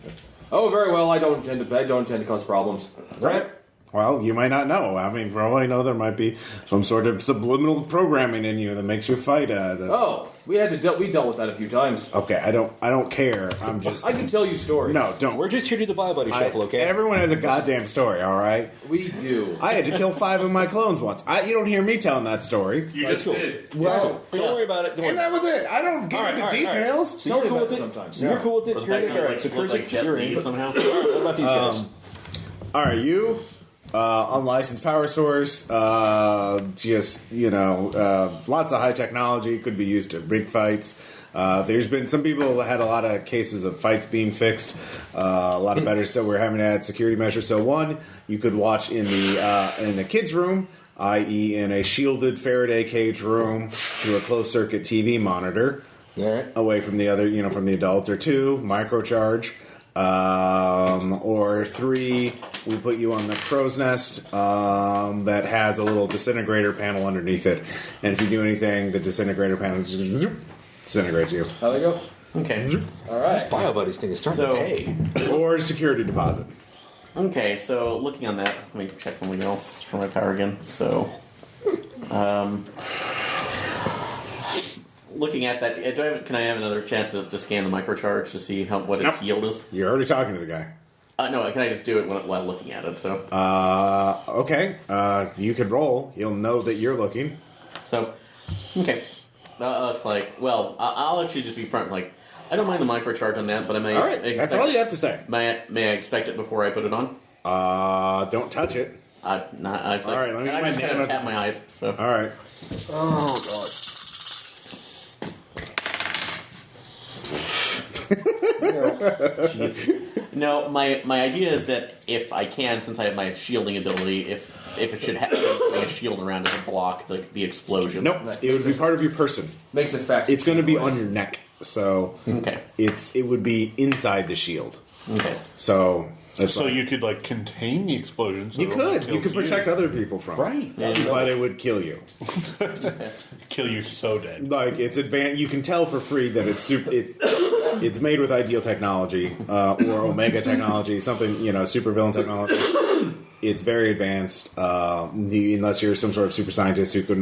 Oh, very well. I don't intend to cause problems. Right. Well, you might not know. I mean, for all I know, there might be some sort of subliminal programming in you that makes you fight. We dealt with that a few times. Okay, I don't care. I'm just. I can tell you stories. No, don't. We're just here to do the Bio Buddy Shuffle, okay? Everyone has a goddamn story, all right? We do. I had to kill 5 of my clones once. You don't hear me telling that story. You just did. Well, Don't worry about it. Don't and worry. that was it. I don't get into details. So you're cool with it? Sometimes. So you're cool with it? Was that All guy right, so look like Jet you're Li in. somehow? What about these guys? All right, you unlicensed power source. Just lots of high technology could be used to rig fights. There's been some people that had a lot of cases of fights being fixed. A lot of better, so we're having to add security measures. So one, you could watch in the kids' room, i.e., in a shielded Faraday cage room through a closed circuit TV monitor, All right. away from the other, from the adults. Or 2, microcharge. Or 3, we put you on the crow's nest that has a little disintegrator panel underneath it, and if you do anything, the disintegrator panel just disintegrates you. How they go? Okay. All right. Bio Buddies thing is starting to pay. Or security deposit. Okay, so looking on that, let me check something else for my power again. So, looking at that, can I have another chance to scan the microcharge to see what its yield is? You're already talking to the guy. No, can I just do it while looking at it? So, Okay. You could roll. You'll know that you're looking. So, okay. It's like, well, I'll actually just be front. Like, I don't mind the microcharge on that, but I may. All right. That's all you have to say. May I expect it before I put it on? Don't touch it. All right, let me get I my just kind nano- of tap my eyes. So, All right. Oh, God. no, my idea is that if I can, since I have my shielding ability, if it should have a shield around it to block the explosion. Nope. It would be part of your person. Makes it fast. It's going to be on your neck, so Okay. it would be inside the shield. Okay. So You could contain the explosion. So you it won't could kill you could protect other people from it. But it would kill you. kill you so dead. Like it's advanced. You can tell for free that it's made with ideal technology or Omega technology, something super villain technology. It's very advanced. Unless you're some sort of super scientist who could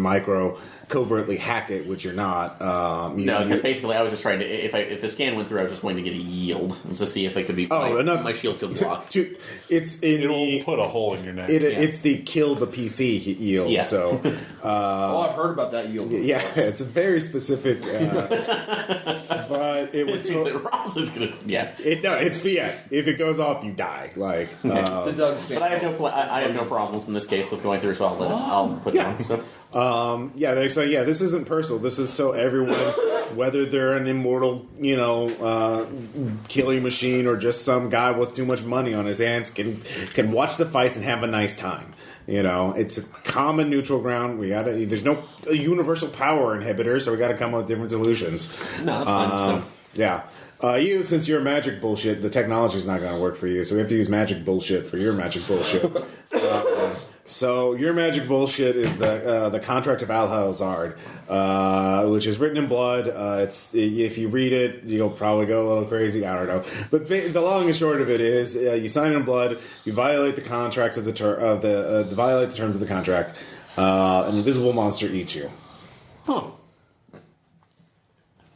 covertly hack it, which you're not. No, because basically I was just trying to. If the scan went through, I was just going to get a yield to see if it could be. My shield could block. It'll put a hole in your neck. It's the kill the PC yield. Yeah. So. I've heard about that yield. Yeah, it's a very specific. But it would. Ross is gonna. Yeah. It's fiat. If it goes off, you die. Like The Doug stand. But I have no problems in this case with going through, so I'll put it on. So. This isn't personal. This is so everyone, whether they're an immortal, killing machine or just some guy with too much money on his hands, can watch the fights and have a nice time. It's a common neutral ground. There's no universal power inhibitor, so we got to come up with different solutions. No, that's fine. So. Yeah. Since you're magic bullshit, the technology's not going to work for you, so we have to use magic bullshit for your magic bullshit. So your magic bullshit is the contract of Al-Hazard, which is written in blood. If you read it, you'll probably go a little crazy. I don't know, but the long and short of it is, you sign in blood, you violate the contracts violate the terms of the contract, an invisible monster eats you. Huh.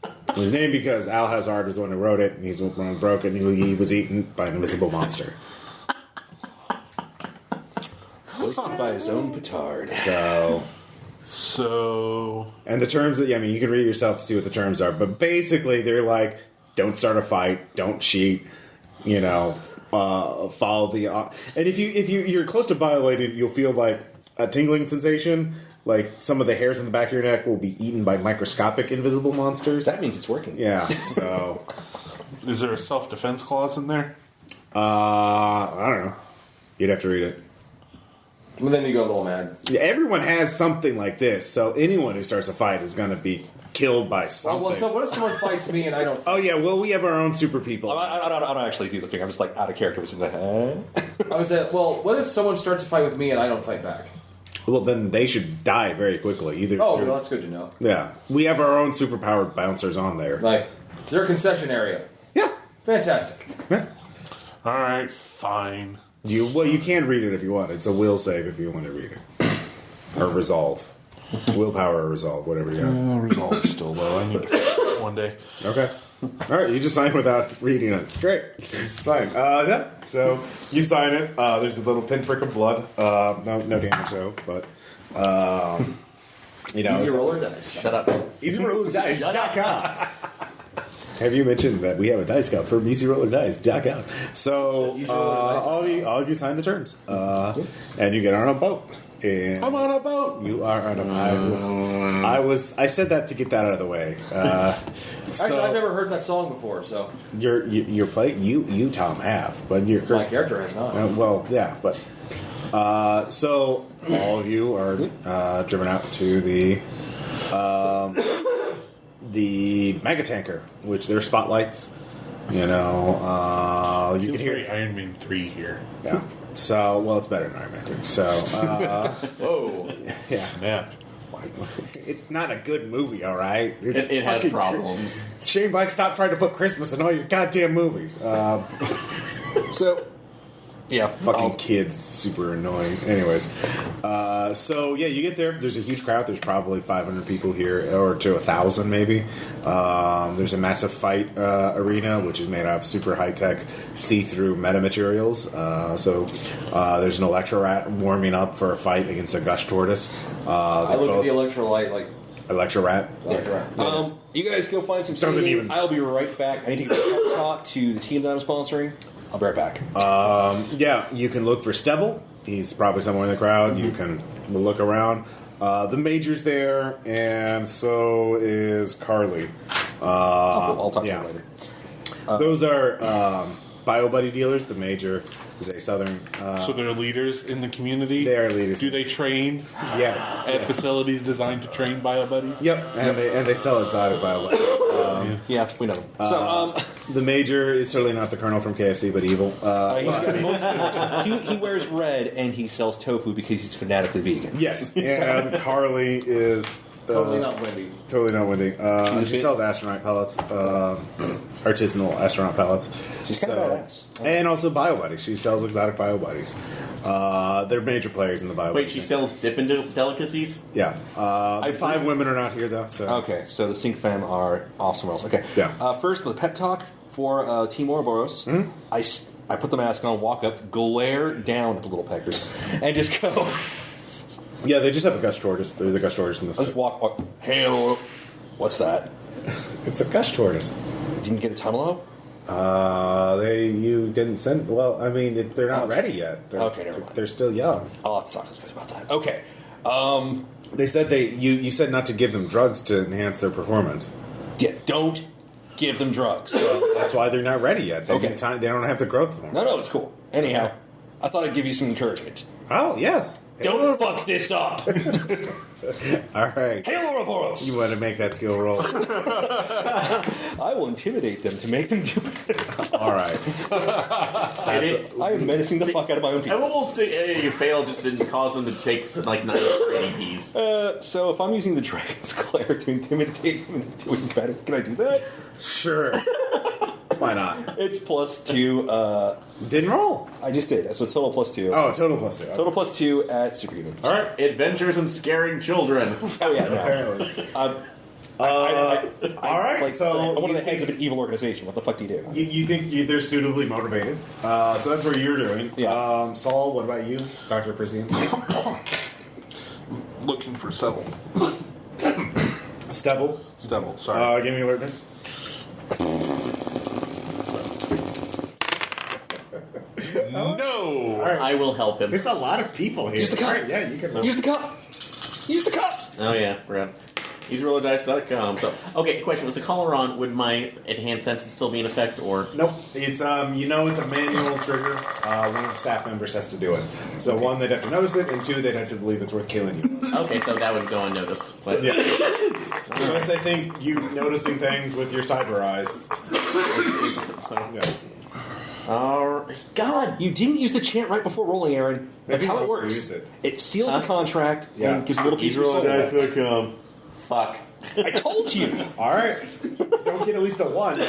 It was named because Al-Hazard was the one who wrote it, and he's the one who broke it, and he was eaten by an invisible monster. Roasted by his own petard. So So... And the terms, you can read it yourself to see what the terms are, but basically they're like, don't start a fight, don't cheat, follow the... and if you're close to violating, you'll feel like a tingling sensation, like some of the hairs on the back of your neck will be eaten by microscopic invisible monsters. That means it's working. Yeah, so... Is there a self-defense clause in there? I don't know. You'd have to read it. Well, then you go a little mad. Yeah, everyone has something like this, so anyone who starts a fight is going to be killed by something. Well, so what if someone fights me and I don't... Oh, yeah, well, we have our own super people. I don't actually do the thing. I'm just like out of character. Was in the I was at, well, what if someone starts a fight with me and I don't fight back? Well, then they should die very quickly. Oh, well, that's good to know. Yeah. We have our own superpowered bouncers on there. Like, is there a concession area? Yeah. Fantastic. Yeah. All right, fine. You can read it if you want. It's a will save if you want to read it. Or resolve. Willpower or resolve, whatever you have. Resolve still low. I need to fix it one day. Okay. All right, you just sign without reading it. Great. Fine. Yeah. So you sign it. There's a little pinprick of blood. No damage though, but Easy roller dice. Shut up. EasyRollerDice.com. Have you mentioned that we have a dice cup from EasyRollerDice.com? So all of you sign the terms, and you get on a boat. And I'm on a boat. You are on a boat. I said that to get that out of the way. Actually, I've never heard that song before, so... Your play, you Tom have, but your My character has not. well, yeah, but so all of you are driven out to the mega tanker, which there are spotlights. You can hear Iron Man 3 here. Yeah. So, well, it's better than Iron Man 3. So, Whoa. yeah. Snap. It's not a good movie, all right? It has problems. Shane Black, stop trying to put Christmas in all your goddamn movies. So, yeah, fucking kids, super annoying. Anyways, so yeah, you get there. There's a huge crowd. There's probably 500 people here, or to 1,000 maybe. There's a massive fight arena, which is made out of super high tech, see-through metamaterials. So there's an Electro-Rat warming up for a fight against a Gush Tortoise. I look at the electrolyte like... Electro-Rat. Electro-Rat. you guys go find some Doesn't seating. even- I'll be right back. I need to give a pep talk to the team that I'm sponsoring. I'll be right back. Yeah, you can look for Stebble. He's probably somewhere in the crowd. You can look around. The Major's there, and so is Carly. I'll talk to you later. Those are BioBuddy dealers. The Major is a southern... So they're leaders in the community? They are leaders. Do they train Yeah. at facilities designed to train BioBuddies? Yep, and they sell exotic BioBuddy. Yeah, we know. So, The Major is certainly not the Colonel from KFC, but evil. he wears red and he sells tofu because he's fanatically vegan. Yes, and Carly is... Totally not Wendy. Totally not Wendy. She sells astronaut pellets, artisanal astronaut pellets. She's kind of badass. And also BioBuddies. She sells exotic BioBuddies. They're major players in the BioBuddies. Wait, she sells dipping delicacies? Yeah. 5 women are not here, though. So. Okay, so the Sync Fam are off somewhere else. Okay. Yeah. First, the pep talk for Team Ouroboros. Mm-hmm. I put the mask on, walk up, glare down at the little peckers, and just go... Yeah, they just have a Gush Tortoise. They're the Gush Tortoise in this. I just walk. Hey, Oro. What's that? It's a Gush Tortoise. Didn't get a tunnel? You didn't send... Well, I mean, they're not ready yet. Okay, never mind. They're still young. I'll have to talk to those guys about that. Okay. They said you said not to give them drugs to enhance their performance. Yeah, don't give them drugs. That's why they're not ready yet. They Okay. need time. They don't have the growth hormone. No, it's cool. Anyhow, I thought I'd give you some encouragement. Oh, yes. Don't fuck this up! All right. Hail Ouroboros! You want to make that skill roll? I will intimidate them to make them do better. All right. I am menacing the fuck out of my own I people. almost you fail just didn't cause them to take like 9 ADPs. So if I'm using the Dragon's Glare to intimidate them into doing better, can I do that? Sure. Why not? It's +2. Didn't roll. I just did. So total +2. Oh, total +2. Okay. Total +2 at Superhuman. All right. Adventures in Scaring Children. Oh yeah, no. Apparently. All right. So I'm one of you the heads of an evil organization. What the fuck do you do? You think they're suitably motivated. So that's what you're doing. Yeah. Saul, what about you, Dr. Perseus? looking for Seville. Stubble. Stubble, sorry. Give me alertness. No! I will help him. There's a lot of people here. Use the cup. Alright, yeah, you can. Use the cup. Use the cup. Oh yeah, forgot. EasyRollerDice.com. So, okay, question: with the collar on, would my enhanced senses still be in effect, or Nope. It's it's a manual trigger. One of the staff members has to do it. So one, they'd have to notice it, and two, they'd have to believe it's worth killing you. okay, so that would go unnoticed. But Yeah. Unless they think you noticing things with your cyber eyes. Yeah. God, you didn't use the chant right before rolling, Aaron. That's how it works. Used it. It seals the contract Yeah. and gives a little piece of your soul. EasyRollerDice.com. fuck. I told you. All right. Don't get at least a 1.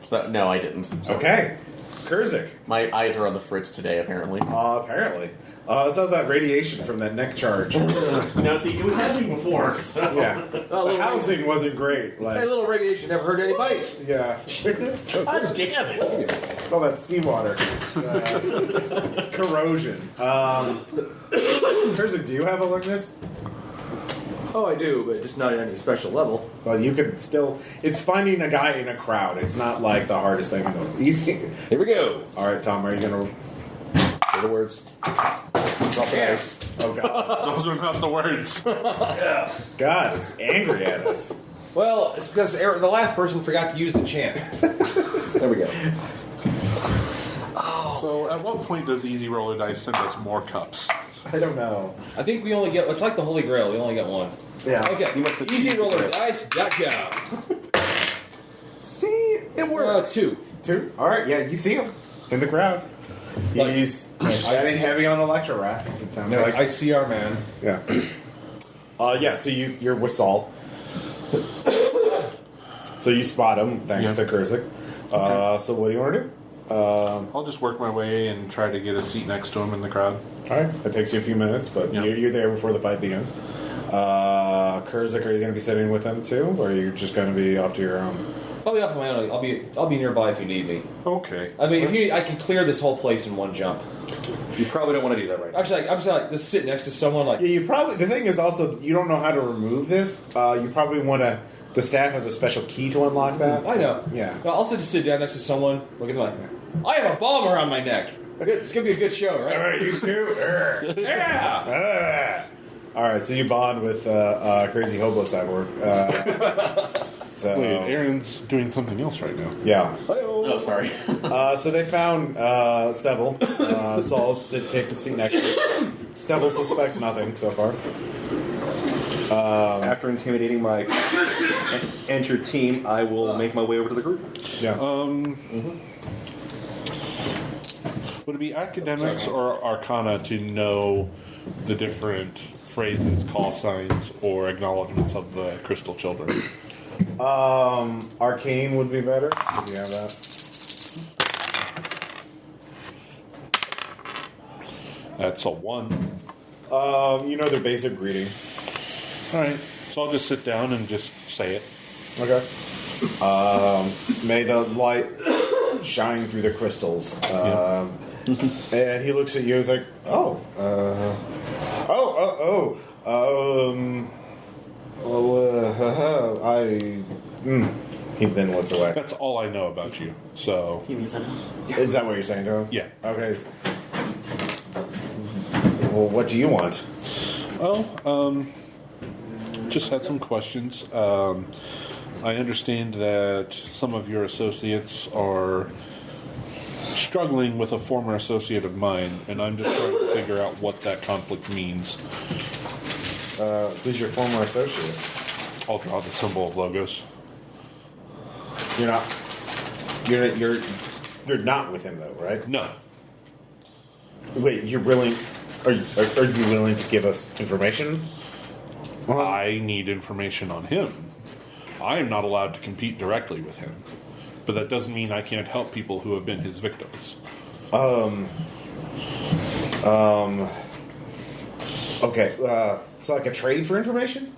So no, I didn't. So Okay. Kurzik. my eyes are on the fritz today, apparently. Apparently. It's all that radiation from that neck charge. No, see, it was happening before. So. Yeah. The housing wasn't great. Hey, Like, little radiation never hurt anybody. yeah. God damn it! All that seawater. Corrosion. Kurzik, do you have alertness? Oh, I do, but just not at any special level. Well, you could still. It's finding a guy in a crowd. It's not like the hardest thing in the world. Easy. Here we go. All right, Tom, are you going to. Say the words. Drop the dice. Oh, God. Those are not the words. God, it's angry at us. Well, it's because the last person forgot to use the chant. There we go. So, at what point does Easy Roller Dice send us more cups? I don't know. I think we only get. It's like the Holy Grail. We only get one. Yeah. Okay. You must have cheated the EasyRollerDice.com. See, it works. 2. 2. All right, yeah, you see him in the crowd. Like, He's heavy, heavy on the electro rack. It sounds like. I see our man. Yeah. Yeah. So you're with Saul. So you spot him thanks to Kurzik. So what do you want to do? I'll just work my way and try to get a seat next to him in the crowd. All right. That takes you a few minutes, but Yeah. you're there before the fight begins. Kurzik, are you going to be sitting with them too, or are you just going to be off to your own? I'll be off on my own. I'll be nearby if you need me. Okay. I mean, I can clear this whole place in one jump. You probably don't want to do that right now. Actually, I'm just just sit next to someone like. Yeah, you probably. The thing is also you don't know how to remove this. You probably want to. The staff have a special key to unlock that. I know. Yeah. I'll also just sit down next to someone. Look at my. I have a bomb around my neck. It's gonna be a good show, All right? right, you two. Yeah. All right, so you bond with crazy hobo cyborg. So Wait, Aaron's doing something else right now. yeah. Oh, sorry. So they found Stebble. Saul's taking a seat next to him. Stebble suspects nothing so far. After intimidating my entered team, I will make my way over to the group. Yeah. Would it be academics or arcana to know the different phrases, call signs, or acknowledgments of the crystal children? Arcane would be better. If you have that. That's a 1. You know their basic greeting. Alright, so I'll just sit down and just say it. Okay. May the light shine through the crystals. And he looks at you and is like, he then looks away. That's all I know about you. So, Is that what you're saying to him? yeah. Okay. Well, what do you want? Well, just had some questions. I understand that some of your associates are struggling with a former associate of mine, and I'm just trying to figure out what that conflict means. Who's your former associate? I'll draw the symbol of Logos. You're not with him though, right? No. Wait, you're willing? Are you willing to give us information? I need information on him. I am not allowed to compete directly with him, but that doesn't mean I can't help people who have been his victims. Okay, so like a trade for information?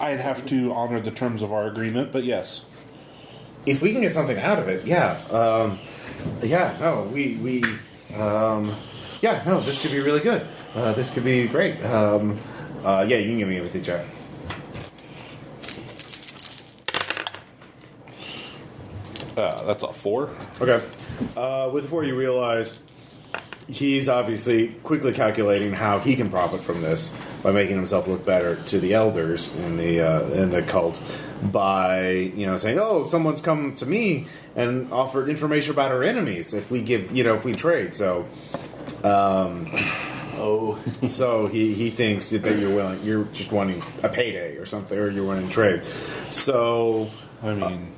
I'd have to honor the terms of our agreement, but yes. If we can get something out of it, yeah. Yeah, yeah, no, this could be really good. This could be great. Yeah, you can give me everything, check. That's a 4. Okay. With the 4, you realize he's obviously quickly calculating how he can profit from this by making himself look better to the elders in the cult by saying, "Oh, someone's come to me and offered information about our enemies if we if we trade." So, so he thinks that you're just wanting a payday or something, or you're wanting to trade. So, I mean.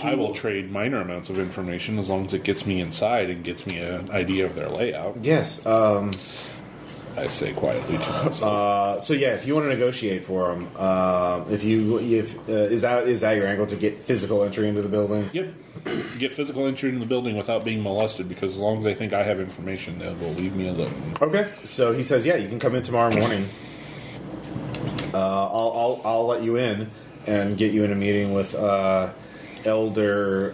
I will trade minor amounts of information as long as it gets me inside and gets me an idea of their layout. Yes. I say quietly to myself. So yeah, if you want to negotiate for him, is that your angle to get physical entry into the building? Yep. Get physical entry into the building without being molested, because as long as they think I have information, they will leave me alone. Okay. So he says, yeah, you can come in tomorrow morning. I'll let you in and get you in a meeting with Elder,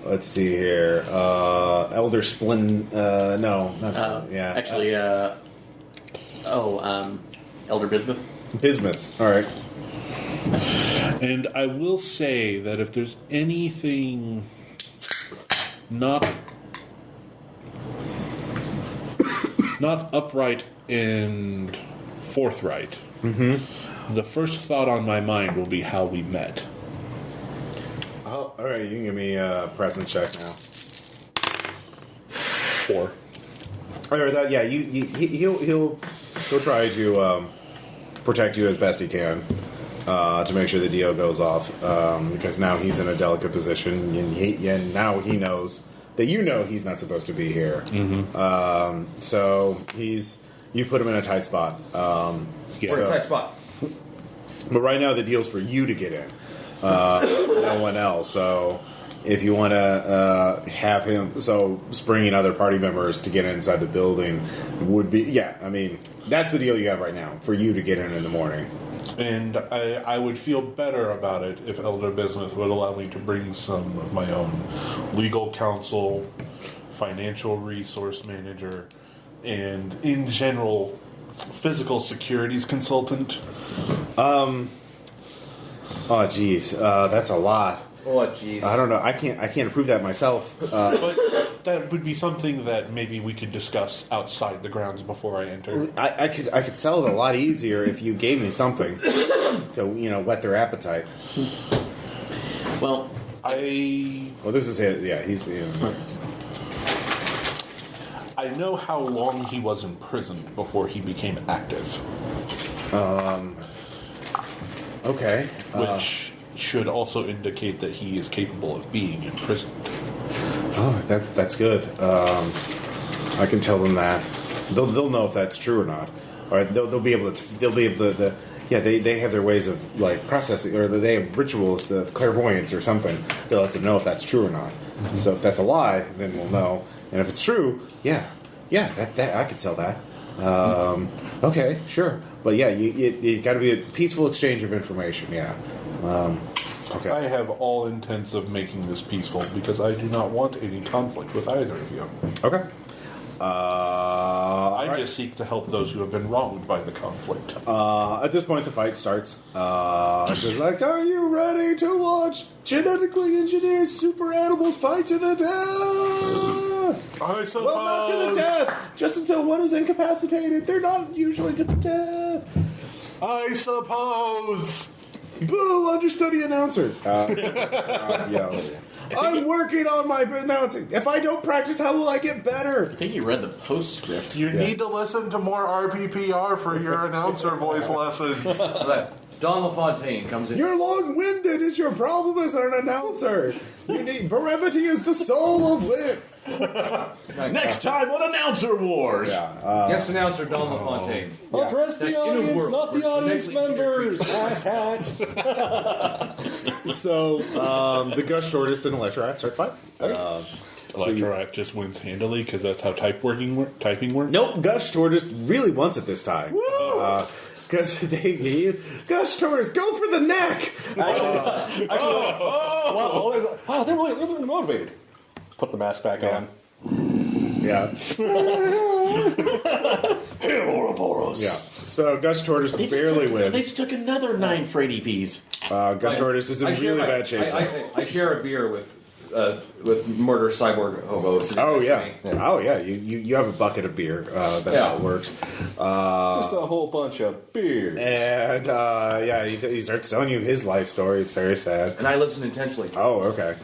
let's see here. Elder Splin. No, not Splin. Yeah. Actually, Elder Bismuth. Bismuth. All right. And I will say that if there's anything not upright and forthright, the first thought on my mind will be how we met. Oh, all right. You can give me a presence check now. 4. Or that, yeah. He'll try to protect you as best he can to make sure the deal goes off because now he's in a delicate position and now he knows that he's not supposed to be here. So you put him in a tight spot. We're in a tight spot. But right now the deal's for you to get in. No one else. So if you want to have him, bringing other party members to get inside the building would be, that's the deal you have right now for you to get in the morning. And I would feel better about it if Elder Business would allow me to bring some of my own legal counsel, financial resource manager, and in general physical securities consultant. Oh, geez, that's a lot. Oh, jeez. I don't know. I can't approve that myself. But that would be something that maybe we could discuss outside the grounds before I enter. I could sell it a lot easier if you gave me something to whet their appetite. Well, this is it. Yeah, he's the. I know how long he was in prison before he became active. Okay. Which should also indicate that he is capable of being imprisoned. Oh, that's good. I can tell them that. They'll know if that's true or not. All right, they'll be able to. They have their ways of like processing, or they have rituals, the clairvoyance or something. That lets them know if that's true or not. Mm-hmm. So if that's a lie, then we'll know. And if it's true, that I could sell that. Okay, sure. But yeah, you got to be a peaceful exchange of information. Yeah. Okay. I have all intents of making this peaceful because I do not want any conflict with either of you. Okay. I just seek to help those who have been wronged by the conflict. At this point, the fight starts. Just like, are you ready to watch genetically engineered super animals fight to the death? I suppose. Well, not to the death. Just until one is incapacitated. They're not usually to the death. I suppose. Boo! Understudy announcer. I'm working on my announcing. If I don't practice, how will I get better? I think you read the postscript. You need to listen to more RPPR for your announcer voice lessons. Don LaFontaine comes in. You're long-winded is your problem as an announcer. You need brevity is the soul of wit. Next time on Announcer Wars. Guest announcer Don LaFontaine. Address the audience, not the audience members. Ass hat. So the Gus Shortest and Electrorat start fighting. Electrorat just wins handily because that's how typing works. Nope, Gus Shortest really wants it this time. Because Gus Shortest, go for the neck. Wow, they're really motivated. Put the mask back on. Yeah. Hey, Ouroboros. Yeah. So Gus Tortoise barely They wins. just took another 9 freight EPs. Gus Tortoise is in really bad shape. I share a beer with murder cyborg hobos. sitting Oh next to yeah. me. Oh yeah. You have a bucket of beer. That's how it works. Just a whole bunch of beers. And he starts telling you his life story. It's very sad. And I listen intentionally. Oh, okay.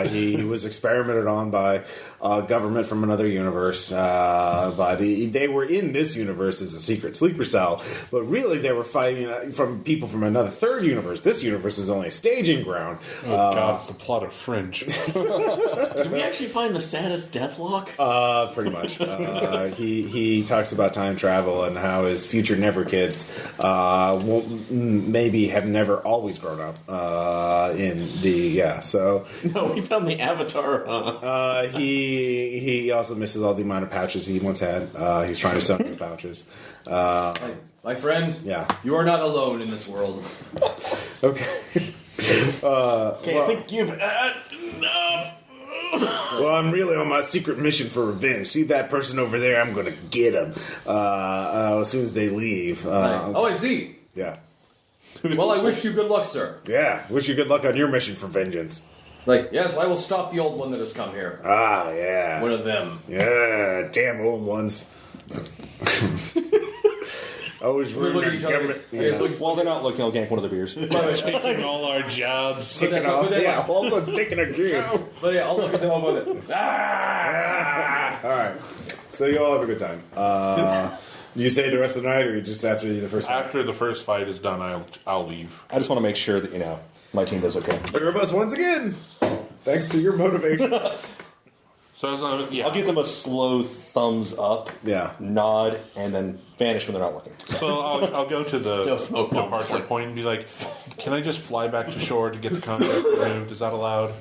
He was experimented on by government from another universe. They were in this universe as a secret sleeper cell, but really they were fighting from people from another third universe. This universe is only a staging ground. Oh God, it's the plot of Fringe. Did we actually find the saddest deathlock? Pretty much. He talks about time travel and how his future never kids maybe have never always grown up. So No, we found the Avatar. he also misses all the amount of pouches he once had. He's trying to sell new pouches. My friend, Yeah. you are not alone in this world. Okay. I think you've had enough. Well, I'm really on my secret mission for revenge. See that person over there? I'm going to get him as soon as they leave. I see. Yeah. Well, I wish you good luck, sir. Yeah. Wish you good luck on your mission for vengeance. Yes, I will stop the old one that has come here. Ah, yeah. One of them. Yeah, damn old ones. Always We look at each other. government. It's like, Well, they're not looking. I'll gank one of the beers. Taking all our jobs. Taking off. Yeah, old ones taking our dreams. but yeah, I'll look at them all with it. All right. So you all have a good time. Do you stay the rest of the night, or just after the first fight? After the first fight is done, I'll leave. I just want to make sure that my team does okay. Erebus once again. Thanks to your motivation. So I'll give them a slow thumbs up, Yeah. nod, and then vanish when they're not looking. So I'll go to the Don't smoke bombs. departure point and be like, "Can I just fly back to shore to get the contract removed? Is that allowed?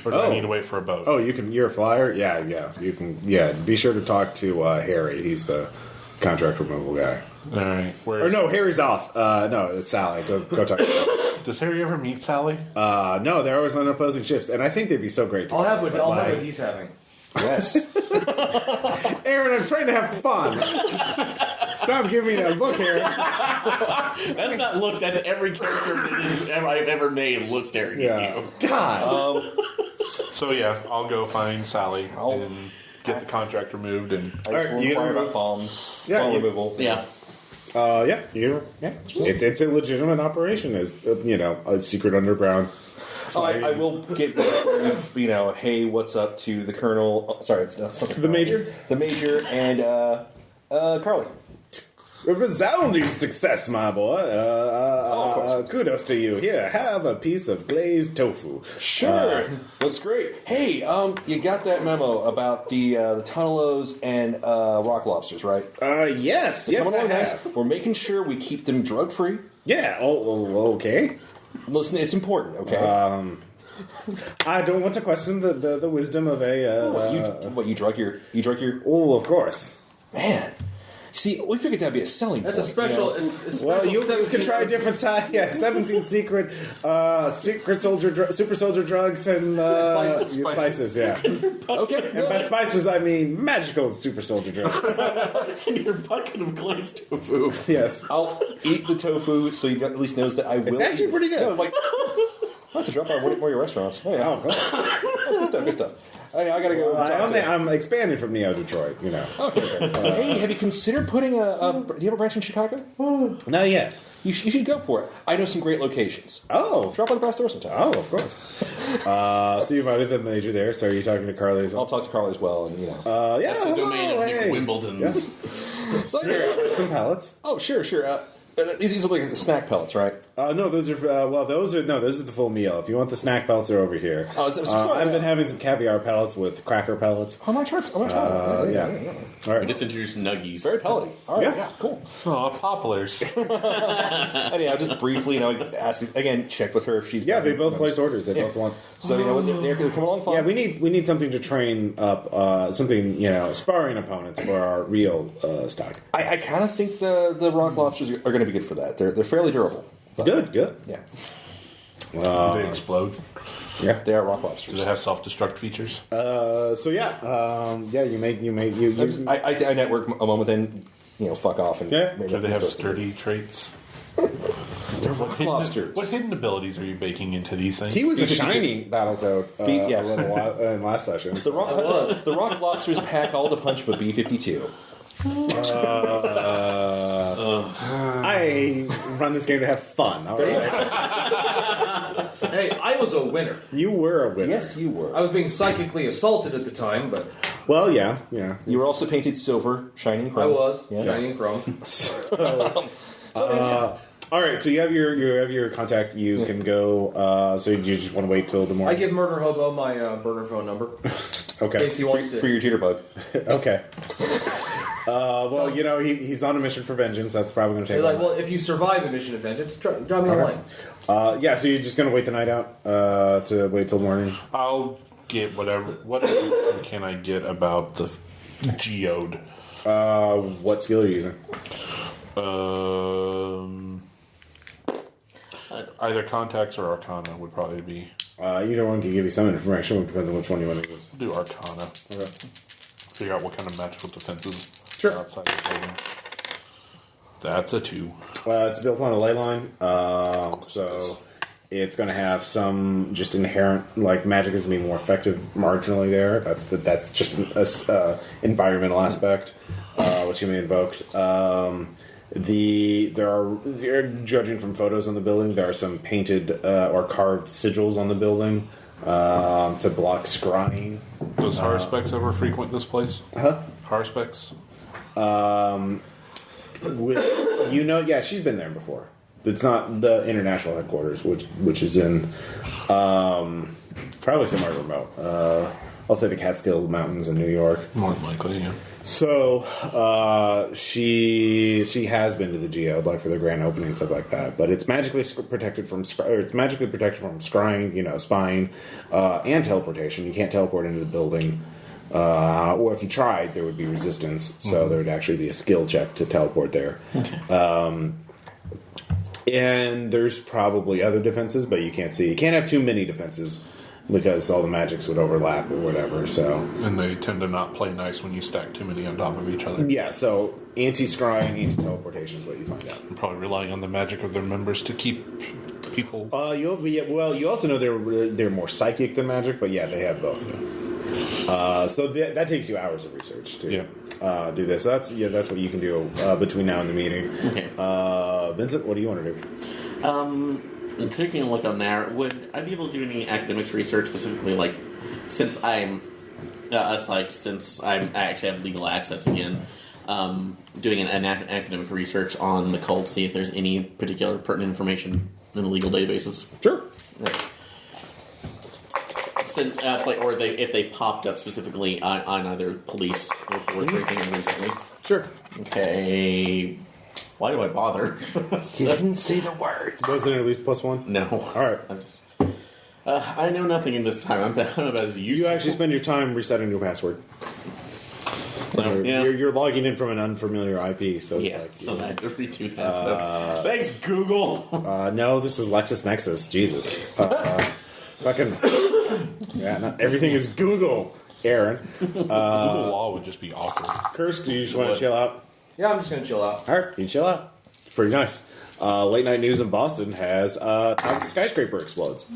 Or do I need to wait for a boat?" Oh, you can. You're a flyer. Yeah. You can. Yeah. Be sure to talk to Harry. He's the contract removal guy. All right. Or no, Harry's off. No, it's Sally. Go talk to her. Does Harry ever meet Sally? No, they're always on opposing shifts, and I think they'd be so great. I'll have together, what but, he's having. Yes. Aaron, I'm trying to have fun. Stop giving me that look here. That's not look. That's every character I've ever made look staring at you. God. So yeah, I'll go find Sally and get the contract removed. And Alright, you inquire can about remove- bombs, Yeah, bomb you- removal. Yeah. Yeah. It's a legitimate operation, as a secret underground. I will give hey, what's up to the colonel? Sorry, it's not The major? The major and Carly. A resounding success, my boy. Kudos to you. Here, have a piece of glazed tofu. Sure, looks great. Hey, you got that memo about the tunnelos and rock lobsters, right? Yes, Coming I along nice. have. We're making sure we keep them drug free. Yeah. Oh, okay. Listen, it's important. Okay. I don't want to question the wisdom of a. You drug your Oh, of course. man. See, we figured that'd be a selling. That's a point, special. you know? It's Well, you special can try different size. Yeah, 17 secret super soldier drugs and Spices. spices. Yeah, Okay. and by spices I mean magical super soldier drugs. And your bucket of glazed tofu. Yes. I'll eat the tofu so he at least knows that I will. It's actually pretty good. No, like, I'll have to drop by one of your restaurants. Oh, yeah. Oh, cool. That's good stuff. Good stuff. I gotta go. talk to them. I'm expanding from Neo Detroit. Hey, have you considered putting do you have a branch in Chicago? Not yet. You should go for it. I know some great locations. Oh. Drop by the brass door sometime. Oh, of course. So you invited the major there. So are you talking to Carly as I'll well? talk to Carly as well, and Yeah. That's the hello, domain of hey. Wimbledon's. Yeah. So, Here, some pallets. oh, sure. These are like the snack pellets, right? No, those are those are the full meal. If you want the snack pellets, they're over here. Oh, sorry, I've been having some caviar pellets with cracker pellets. I'm gonna try. Yeah. All We right. just introduced Nuggies. Very pellety. All right, Yeah. yeah, cool. oh, poplars. Anyhow, just briefly, ask again. Check with her if she's. Yeah, they both place orders. They both want. So they're coming along fine. Yeah, we need something to train up sparring opponents for our real stock. I kind of think the rock lobsters are going to be good for that. They're fairly durable. But, Good. Yeah. Do they explode? Yeah. They are rock Do lobsters. they have self-destruct features? You make I network a moment, then fuck off. And Yeah. Do they have sturdy traits? They're rock lobsters. What hidden abilities are you baking into these things? He was a shiny Battletoad Yeah. a little while in last session. The rock lobsters pack all the punch of a B-52. I run this game to have fun. All right? Hey, I was a winner. You were a winner. Yes, you were. I was being psychically assaulted at the time, but Well, yeah. You were also painted silver, shining chrome. I was Yeah. shining chrome. All right, so you have your contact. You can go. So you just want to wait till the I morning. give Murder Hobo my burner phone number in Okay. case he wants For to. your jitterbug. Okay. Well, he's on a mission for vengeance. That's probably going to take. They're a like, while. well, if you survive a mission of vengeance, drop me a line. Yeah. So you're just going to wait the night out to wait till morning. I'll get whatever can I get about the geode. What skill are you using? Either contacts or arcana would probably be. Either one can give you some information. It depends on which one you want to use. Do arcana. Okay. Figure out what kind of magical defenses Sure. are outside the building. That's a 2. It's built on a ley line, so it's going to have some just inherent magic is going to be more effective marginally there. That's just an environmental aspect which can be invoked. Judging from photos on the building, there are some painted or carved sigils on the building to block scrying. Does Haruspex ever frequent this place? Huh? Haruspex? She's been there before. It's not the international headquarters, which is in probably somewhere remote. I'll say the Catskill Mountains in New York. More than likely, yeah. So she has been to the Geode, for the grand opening and stuff like that. But it's magically protected from scrying, spying, and teleportation. You can't teleport into the building. Or if you tried, there would be resistance, so there would actually be a skill check to teleport there. Okay. And there's probably other defenses, but you can't have too many defenses because all the magics would overlap or whatever. So And they tend to not play nice when you stack too many on top of each other. yeah, so anti-scrying, anti-teleportation is what you find out. I'm probably relying on the magic of their members to keep people. You also know they're more psychic than magic, but yeah, they have both. So that takes you hours of research to do this. That's what you can do between now and the meeting. Okay. Vincent, what do you want to do? Taking a look on there, would I be able to do any academics research specifically, since I actually have legal access again, doing an academic research on the cult, see if there's any particular pertinent information in the legal databases. Sure. Right. Since, if they popped up specifically on either police reports or anything recently. Sure. Okay. Why do I bother? You didn't say the words. Was it at least +1? No. All right. I know nothing in this time. I'm about as useful. You actually spend your time resetting your password. You're logging in from an unfamiliar IP, so Yeah, so I have to redo that. So. Thanks, Google. no, this is LexisNexis. Jesus, fucking not everything is Google. Aaron, Google Law would just be awkward. Kursk, do you just want to chill out? Yeah, I'm just gonna chill out. All right, you can chill out. It's pretty nice. Late night news in Boston has top of the skyscraper explodes.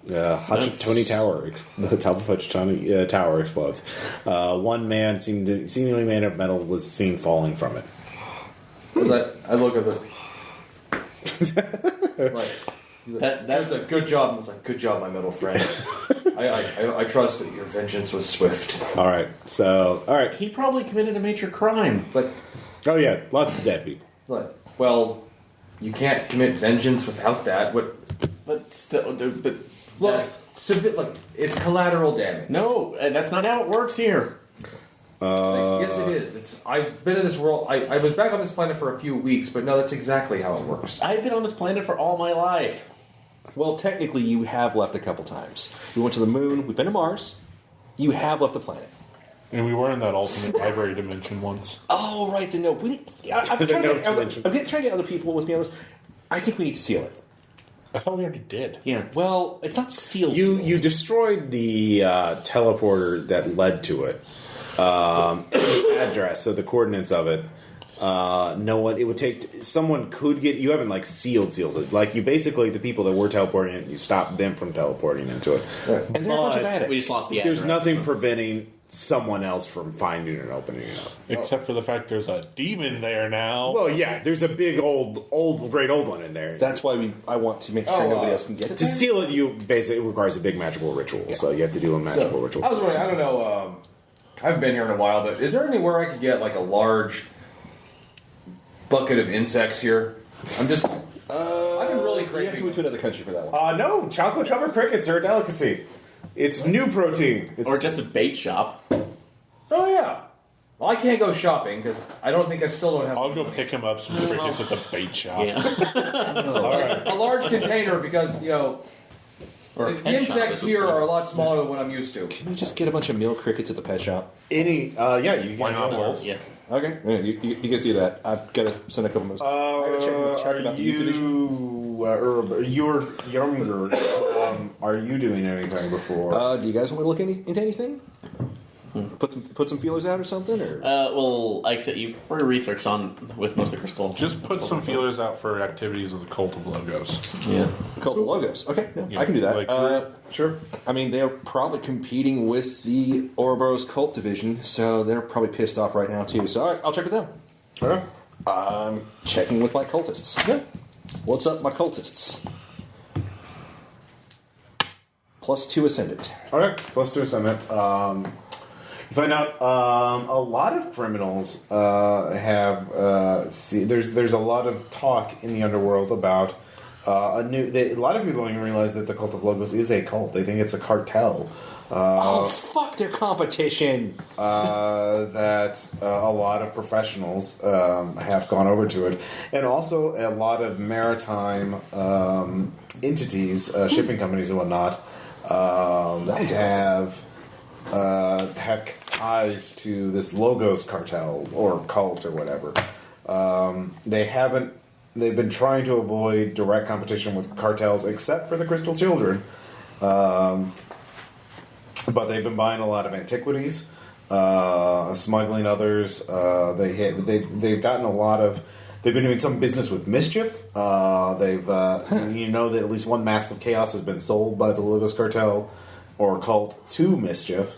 Hutchitoni Tower. The top of Hutchitoni Tower explodes. One man, seemingly made of metal, was seen falling from it. I look at this. That's a good job. It's good job, my middle friend. I trust that your vengeance was swift. All right. He probably committed a major crime. It's Oh yeah, lots of dead people. Well, you can't commit vengeance without that. But still, Look, it's collateral damage. no, that's not how it works here. Yes, it is. I've been in this world. I was back on this planet for a few weeks, but no, that's exactly how it works. I've been on this planet for all my life. Well, technically, you have left a couple times. We went to the moon. We've been to Mars. You have left the planet. And we were in that alternate library dimension once. Oh, right. The note. I'm trying to get other people with me on this. I think we need to seal it. I thought we already did. Yeah. Well, it's not sealed. You destroyed the teleporter that led to it. Address, so the coordinates of it. No one. It would take. Someone could get. You haven't like sealed it. Like you basically the people that were teleporting it. You stopped them from teleporting into it. Right. And there are a bunch of addicts. We just lost the There's address. nothing preventing someone else from finding and opening it up. Except for the fact there's a demon there now. Well, yeah, there's a big great old one in there. That's why I want to make sure nobody else can get it. To seal it, it requires a big magical ritual. Yeah. So you have to do a magical ritual. I was wondering, I don't know, I haven't been here in a while, but is there anywhere I could get like a large bucket of insects here? I'm just, I've been really You have to craving. move to another country for that one. No, chocolate covered crickets are a delicacy. It's new protein. Or just a bait shop. Oh yeah. Well, I can't go shopping because I don't have. I'll go pick him up some crickets at the bait shop. Yeah. a large container because Or a the pet shop, insects this is here good. are a lot smaller than what I'm used to. Can you just get a bunch of male crickets at the pet shop? You can. Why not both? Yeah. Okay, yeah, you guys do that. I've got to send a couple moves. I gotta check about the youth division. You're younger. Are you doing anything before? Do you guys want to look into anything? Put some feelers out or something? Or Well, like I said, you've already researched on with most of the crystal. Just put some feelers out for activities of the Cult of Logos. Yeah. cult the logos? Okay, yeah, Yeah, I can do that. like, Sure. I mean, they're probably competing with the Ouroboros cult division, so they're probably pissed off right now too. So, all right, I'll check with them. Okay. I'm checking with my cultists. Yeah. What's up, my cultists? +2 ascendant. Okay. Plus 2 ascendant. You find out a lot of criminals have. There's a lot of talk in the underworld about a lot of people don't even realize that the Cult of Logos is a cult. They think it's a cartel. Fuck their competition! That a lot of professionals have gone over to it, and also a lot of maritime entities, shipping companies and whatnot, have ties to this Logos cartel or cult or whatever. They've been trying to avoid direct competition with cartels, except for the Crystal Children. But they've been buying a lot of antiquities, smuggling others. They've gotten a lot of. They've been doing some business with mischief. You know that at least one Mask of Chaos has been sold by the Logos cartel or cult to mischief.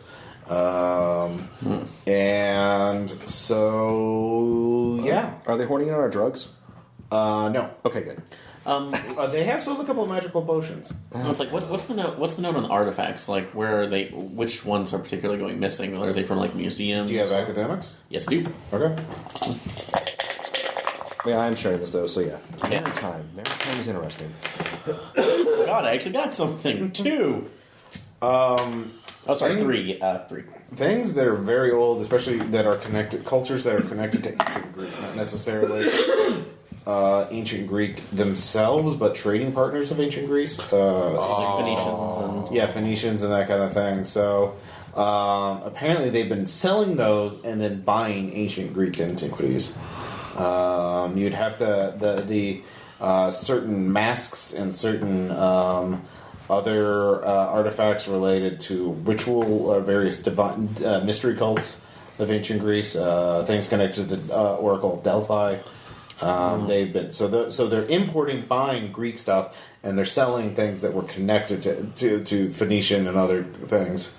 And so yeah. Are they hoarding out our drugs? No. Okay, good. They have sold a couple of magical potions. It's like what's the note? What's the note on the artifacts? Like where are they? Which ones are particularly going missing? Are they from like museums? Do you have academics? Yes, I do. Okay. Yeah, I'm sharing this though, so yeah. Maritime. Maritime is interesting. God, I actually got something. 2. Oh, sorry, 3. 3. Things that are very old, especially that are connected, cultures that are connected to ancient Greeks, not necessarily ancient Greek themselves, but trading partners of ancient Greece. Like Phoenicians and Yeah, Phoenicians and that kind of thing. So apparently they've been selling those and then buying ancient Greek antiquities. You'd have to certain masks and certain other artifacts related to ritual, various divine mystery cults of ancient Greece, things connected to the Oracle of Delphi. They've been so they're importing, buying Greek stuff, and they're selling things that were connected to Phoenician and other things.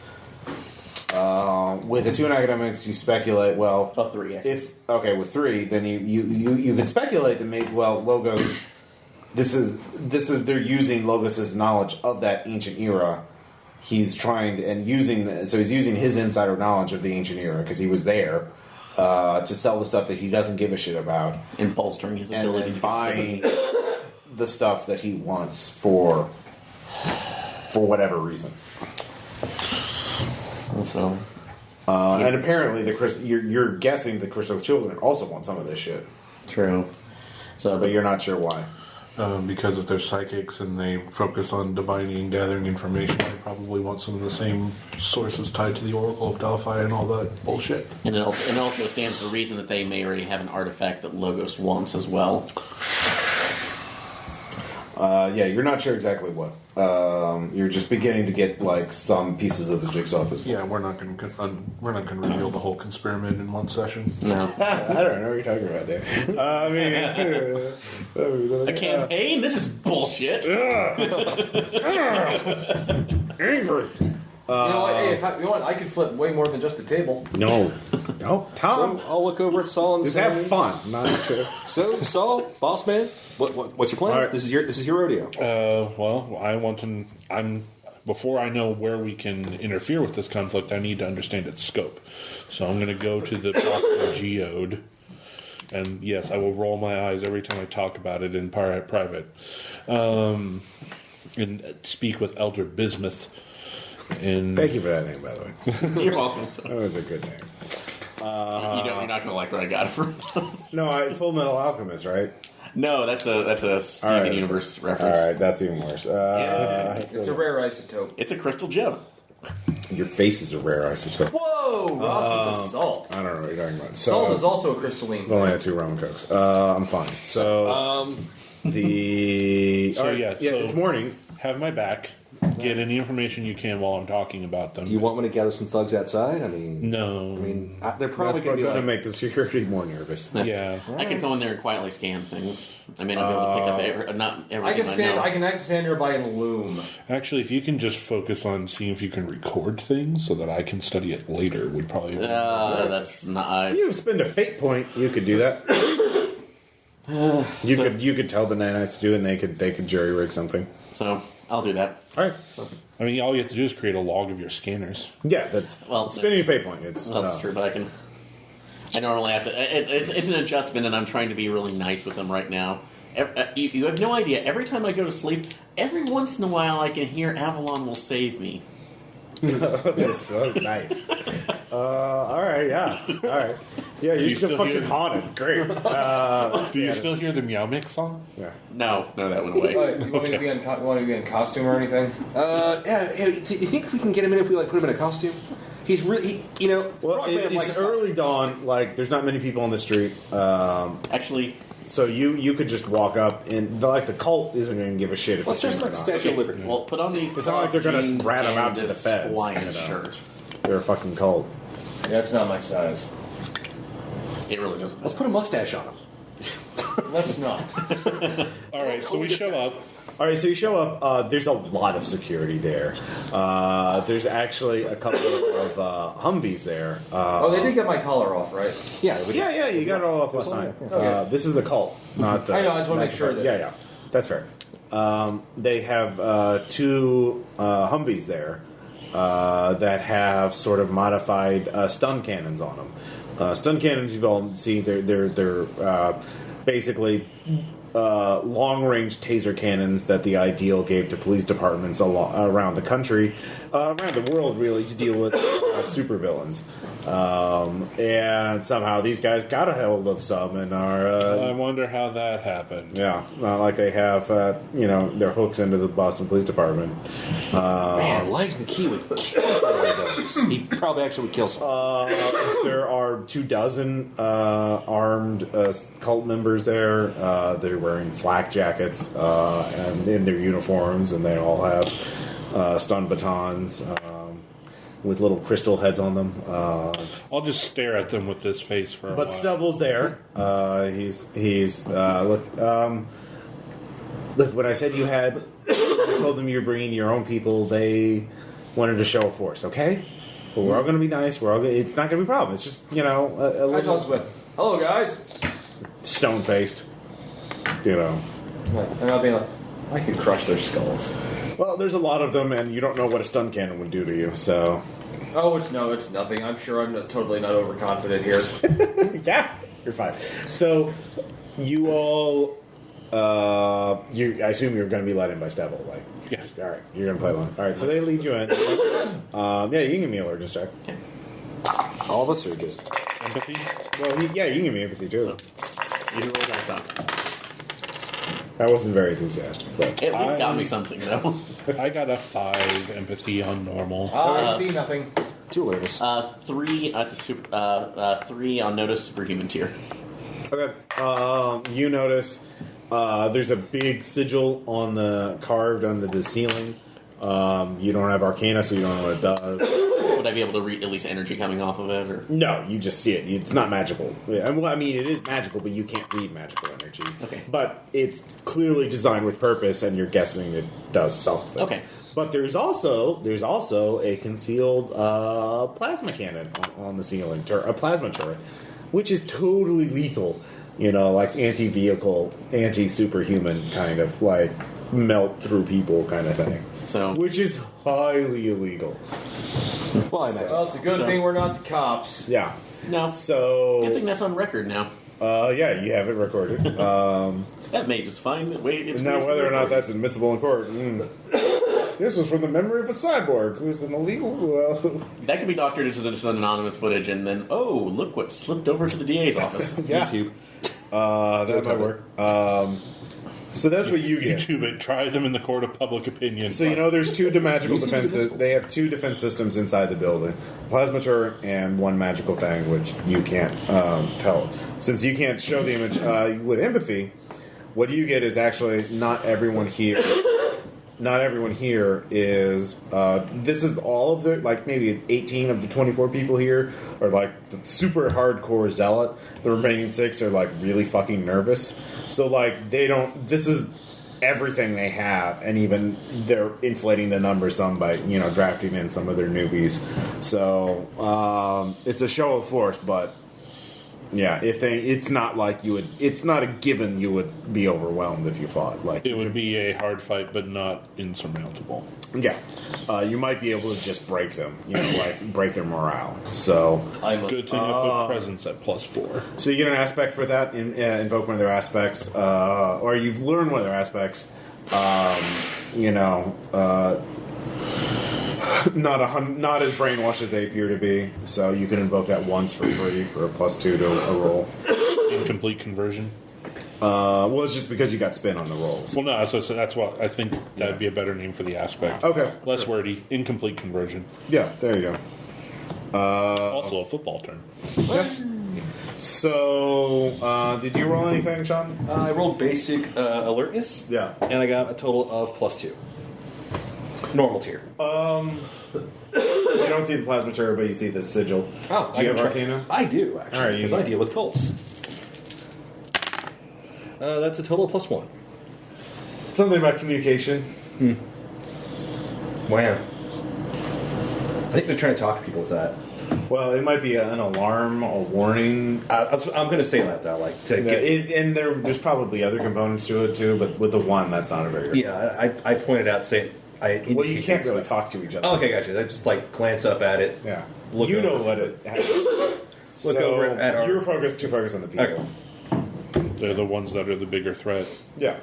With the 2 in academics, you speculate. Well, 3. Actually. With 3, then you can speculate that maybe Logos. This is they're using Logos's knowledge of that ancient era. He's trying he's using his insider knowledge of the ancient era because he was there to sell the stuff that he doesn't give a shit about, And bolstering his ability and to buying the stuff that he wants for whatever reason. So, And apparently, you're guessing the Crystal Children also want some of this shit, true. So, but you're not sure why. Because if they're psychics and they focus on divining and gathering information, they probably want some of the same sources tied to the Oracle of Delphi and all that bullshit. And it also stands to reason that they may already have an artifact that Logos wants as well. Yeah, you're not sure exactly what. You're just beginning to get like some pieces of the jigsaw at this point. Yeah, we're not going to reveal the whole experiment in one session. No. I don't know what you're talking about there. I mean, A campaign? This is bullshit. angry. You know what? Hey, if you want, I could flip way more than just a table. No, Tom. So I'll look over at Saul and Just say, have fun. Not So, Saul, boss man, what's your plan? All right. This is your rodeo. Well, I want to. Before I know where we can interfere with this conflict, I need to understand its scope. So I'm going to go to the Proctor Geode, and yes, I will roll my eyes every time I talk about it in private, and speak with Elder Bismuth. Thank you for that name, by the way. You're welcome. That was a good name. You're not going to like what I got from. No, Full Metal Alchemist, right? No, that's a Steven All right. Universe reference. All right, that's even worse. It's a rare isotope. It's a crystal gem. Your face is a rare isotope. Whoa! Ross with the salt. I don't know what you're talking about. Salt is also a crystalline. I've only had 2 rum and cokes. I'm fine. So, all right, it's morning. Have my back. Get any information you can while I'm talking about them. Do you want me to gather some thugs outside? I mean, No. they're probably going That's to going to make the security more nervous. Yeah. I could go in there and quietly scan things. I may not be able to pick up not everything know. I can stand nearby and loom. Actually, if you can just focus on seeing if you can record things so that I can study it later, would probably be that's not. If you spend a fate point, you could do that. You could tell the nanites to do it, and they could jury rig something. So I'll do that. All right. So, I mean, all you have to do is create a log of your scanners. Yeah, spending a fate point. that's true, but I can. I normally have to. It's an adjustment, and I'm trying to be really nice with them right now. You have no idea. Every time I go to sleep, every once in a while, I can hear Avalon will save me. That's nice. All right, yeah. All right. Yeah, you're still fucking hear haunted. Great. Do you still hear the Meow Mix song? Yeah. No, that went away. You want me to be in costume or anything? yeah. You think we can get him in if we put him in a costume? He's really, Well, it's early dawn. Like, there's not many people on the street. Actually, so you could just walk up, and the cult isn't going to give a shit if Let's it's just him or let not. Statue of Liberty. well, put on these. It's not like they're going to jeans rat him out and to the this feds. Hawaiian shirt. They're a fucking cult. That's not my size. It really doesn't. Let's put a mustache on him. Let's not. All right, so we show up. All right, so you show up. There's a lot of security there. There's actually a couple of Humvees there. They did get my collar off, right? Yeah. Yeah, you got it all off last night. Okay. This is the cult, not the... I know, I just want to make sure that... Yeah, that's fair. They have 2 Humvees there that have sort of modified stun cannons on them. Stun cannons, you've all seen, they're basically long-range taser cannons that the Ideal gave to police departments around the country, around the world, really, to deal with supervillains. And somehow these guys got a hold of some and are... I wonder how that happened. Yeah, not like they have, their hooks into the Boston Police Department. Man, Lies McKee would kill one of those. He probably actually would kill someone. There are 24 armed cult members there. They're wearing flak jackets and in their uniforms, and they all have stun batons with little crystal heads on them. I'll just stare at them with this face for a while. But Stubbles there. He's look. Look, when I said I told them you were bringing your own people. They wanted to show a force. Okay, but we're all going to be nice. It's not going to be a problem. It's just a little Hello, guys. stone faced. And I'll be like, I could crush their skulls. Well, there's a lot of them, and you don't know what a stun cannon would do to you. So. Oh, it's nothing. I'm sure I'm totally not overconfident here. Yeah, you're fine. So, you all, I assume you're going to be let in by Stubble, right? Yeah. All right, you're going to play along. All right, so they lead you in. Yeah, you can give me a alertness check. All of us are just... Empathy? Well, you can give me empathy too. You really got that. I wasn't very enthusiastic, but At least got me something though. I got a 5 empathy on normal. I see nothing. 2 alertness. 3 at the 3 on notice superhuman tier. okay. You notice There's a big sigil on the carved under the ceiling. You don't have Arcana, so you don't know what it does. Would I be able to read at least energy coming off of it? Or? No, you just see it. It's not magical. Yeah, I mean, it is magical, but you can't read magical energy. Okay. But it's clearly designed with purpose, and you're guessing it does something. Okay. But there's also a concealed plasma cannon on the ceiling, a plasma turret, which is totally lethal. You know, like anti-vehicle, anti-superhuman kind of like melt through people kind of thing. So, which is highly illegal. Well, I imagine. Well, it's a good thing we're not the cops. Yeah. no. So Good thing that's on record now. yeah, you have it recorded. That may just find that way. It's Now, whether or not that's admissible in court. This was from the memory of a cyborg who's an illegal. That could be doctored into just anonymous footage, and then look what slipped over to the DA's office. Yeah. YouTube. That might work. So that's what you get. YouTube it. Try them in the court of public opinion. So there's two magical defenses. They have two defense systems inside the building: plasma turret and one magical thing, which you can't tell. Since you can't show the image with empathy, what you get is actually not everyone here. Not everyone here is. This is all of the maybe 18 of the 24 people here are like the super hardcore zealot. The remaining 6 are like really fucking nervous. So they don't. This is everything they have, and even they're inflating the numbers some by drafting in some of their newbies. So it's a show of force, but. Yeah, it's not like you would. It's not a given you would be overwhelmed if you fought. It would be a hard fight, but not insurmountable. Yeah, you might be able to just break them. Break their morale. So Good thing I put presence at +4. So you get an aspect for that. Invoke one of their aspects, or you've learned one of their aspects. Not as brainwashed as they appear to be, so you can invoke that once for free for a +2 to a roll. Incomplete conversion. Well, it's just because you got spin on the rolls. Well, no, so that's what I think that would be a better name for the aspect. Okay. Less wordy. Incomplete conversion. Yeah, there you go. Also a football term. Yeah. So, did you roll anything, Sean? I rolled basic alertness. Yeah. And I got a total of +2. Normal tier. You don't see the plasma turret, but you see the sigil. Oh, do you have Arcana? I do, actually, All right, because I deal with cults. That's a total of +1. Something about communication. Wow. I think they're trying to talk to people with that. Well, it might be an alarm, a warning. I'm going to say that, though. There's probably other components to it, too, but with the one, that's not a very good Yeah, I pointed out, saying... Well, you can't really talk to each other. Oh, okay, gotcha. I just, glance up at it. Yeah. Look you over. know what it has. Look over at our... You're too focused on the people. Okay. They're the ones that are the bigger threat. Yeah.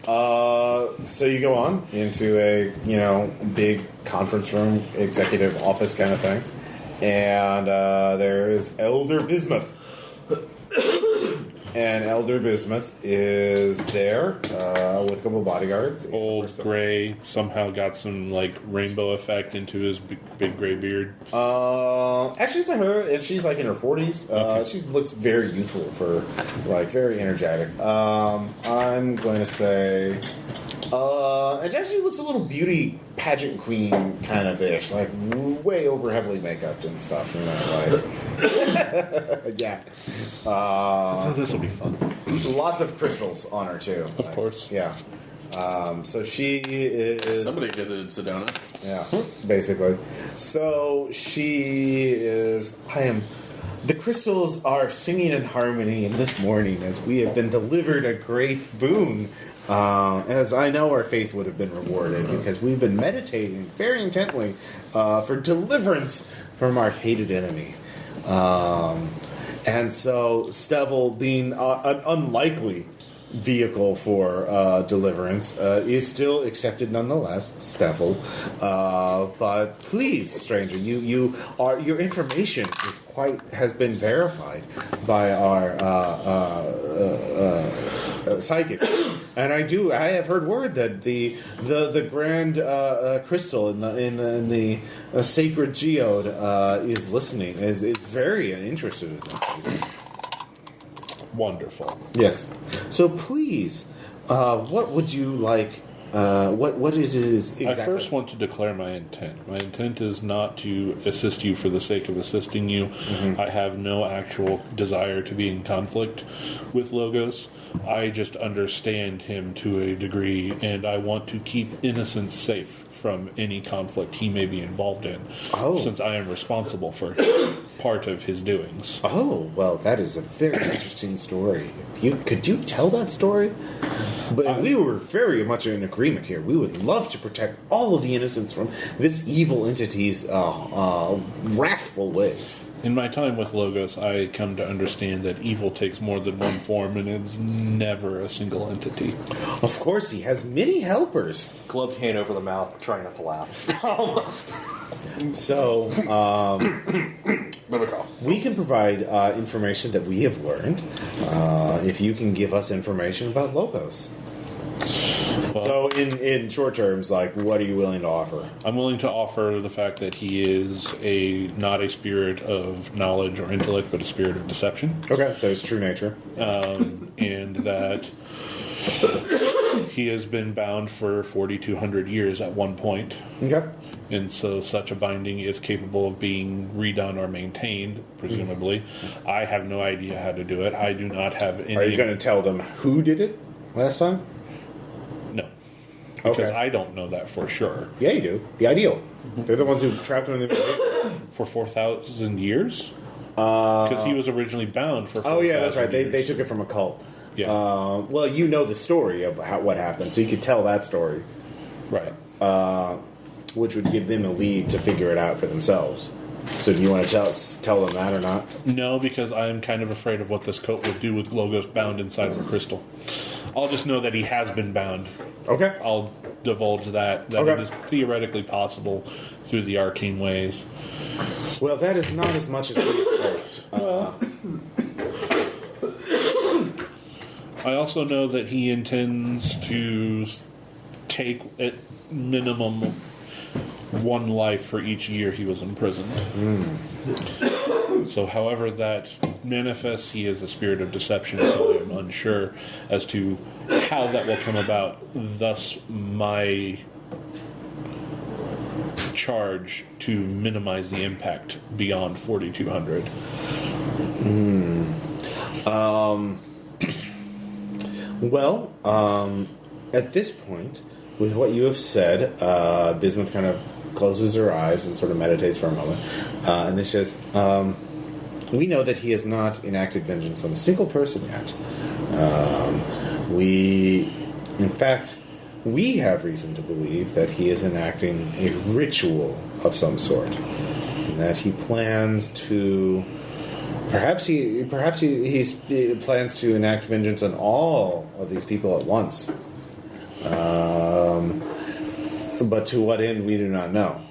So you go on into a, big conference room, executive office kind of thing. And there is Elder Bismuth. And Elder Bismuth is there with a couple of bodyguards. Old gray, somehow got some rainbow effect into his big gray beard. Actually, it's her, and she's in her 40s. Okay. She looks very youthful for very energetic. I'm going to say, and actually looks a little beauty pageant queen kind of ish, way over heavily makeuped and stuff. Yeah. This will be fun. Lots of crystals on her too. Of course. Yeah. So she is. Somebody visited Sedona. Yeah, basically. So she is. The crystals are singing in harmony in this morning as we have been delivered a great boon. As I know our faith would have been rewarded because we've been meditating very intently for deliverance from our hated enemy. And so Stevel, being an unlikely vehicle for deliverance, is still accepted nonetheless, Stevel. But please, stranger, your information has been verified by our psychic, and I have heard word that the grand crystal in the sacred geode is listening, is very interested in this. Wonderful. Yes. So please, what would you like? What it is exactly? I first want to declare my intent. My intent is not to assist you for the sake of assisting you. Mm-hmm. I have no actual desire to be in conflict with Logos. I just understand him to a degree, and I want to keep innocence safe from any conflict he may be involved in, since I am responsible for part of his doings. Oh, well, that is a very interesting story. Could you tell that story? But we were very much in agreement here. We would love to protect all of the innocents from this evil entity's wrathful ways. In my time with Logos, I come to understand that evil takes more than one form, and it's never a single entity. Of course, he has many helpers. Gloved hand over the mouth, trying not to laugh. So, we can provide information that we have learned if you can give us information about Logos. So, in short terms, like, what are you willing to offer? I'm willing to offer the fact that he is not a spirit of knowledge or intellect, but a spirit of deception. Okay, so his true nature. And that he has been bound for 4,200 years at one point. Okay. And so such a binding is capable of being redone or maintained, presumably. Mm-hmm. I have no idea how to do it. I do not have any... Are you going to tell them who did it last time? No. Because I don't know that for sure. Yeah, you do. The ideal. Mm-hmm. They're the ones who trapped him in the... For 4,000 years? Because he was originally bound for 4,000 years. Oh, yeah, that's right. Years. They took it from a cult. Yeah. Well, you know the story of what happened, so you could tell that story. Right. Which would give them a lead to figure it out for themselves. So do you want to tell them that or not? No, because I'm kind of afraid of what this coat would do with Logos bound inside of a crystal. I'll just know that he has been bound. Okay. I'll divulge that it is theoretically possible through the arcane ways. Well, that is not as much as we hoped. I also know that he intends to take at minimum one life for each year he was imprisoned. So however that manifests, he is a spirit of deception, so I'm unsure as to how that will come about. Thus my charge to minimize the impact beyond 4,200. Well, at this point, with what you have said, Bismuth kind of closes her eyes and sort of meditates for a moment. And then she says, we know that he has not enacted vengeance on a single person yet. In fact, we have reason to believe that he is enacting a ritual of some sort. And that he plans to... Perhaps he plans to enact vengeance on all of these people at once. But to what end, we do not know.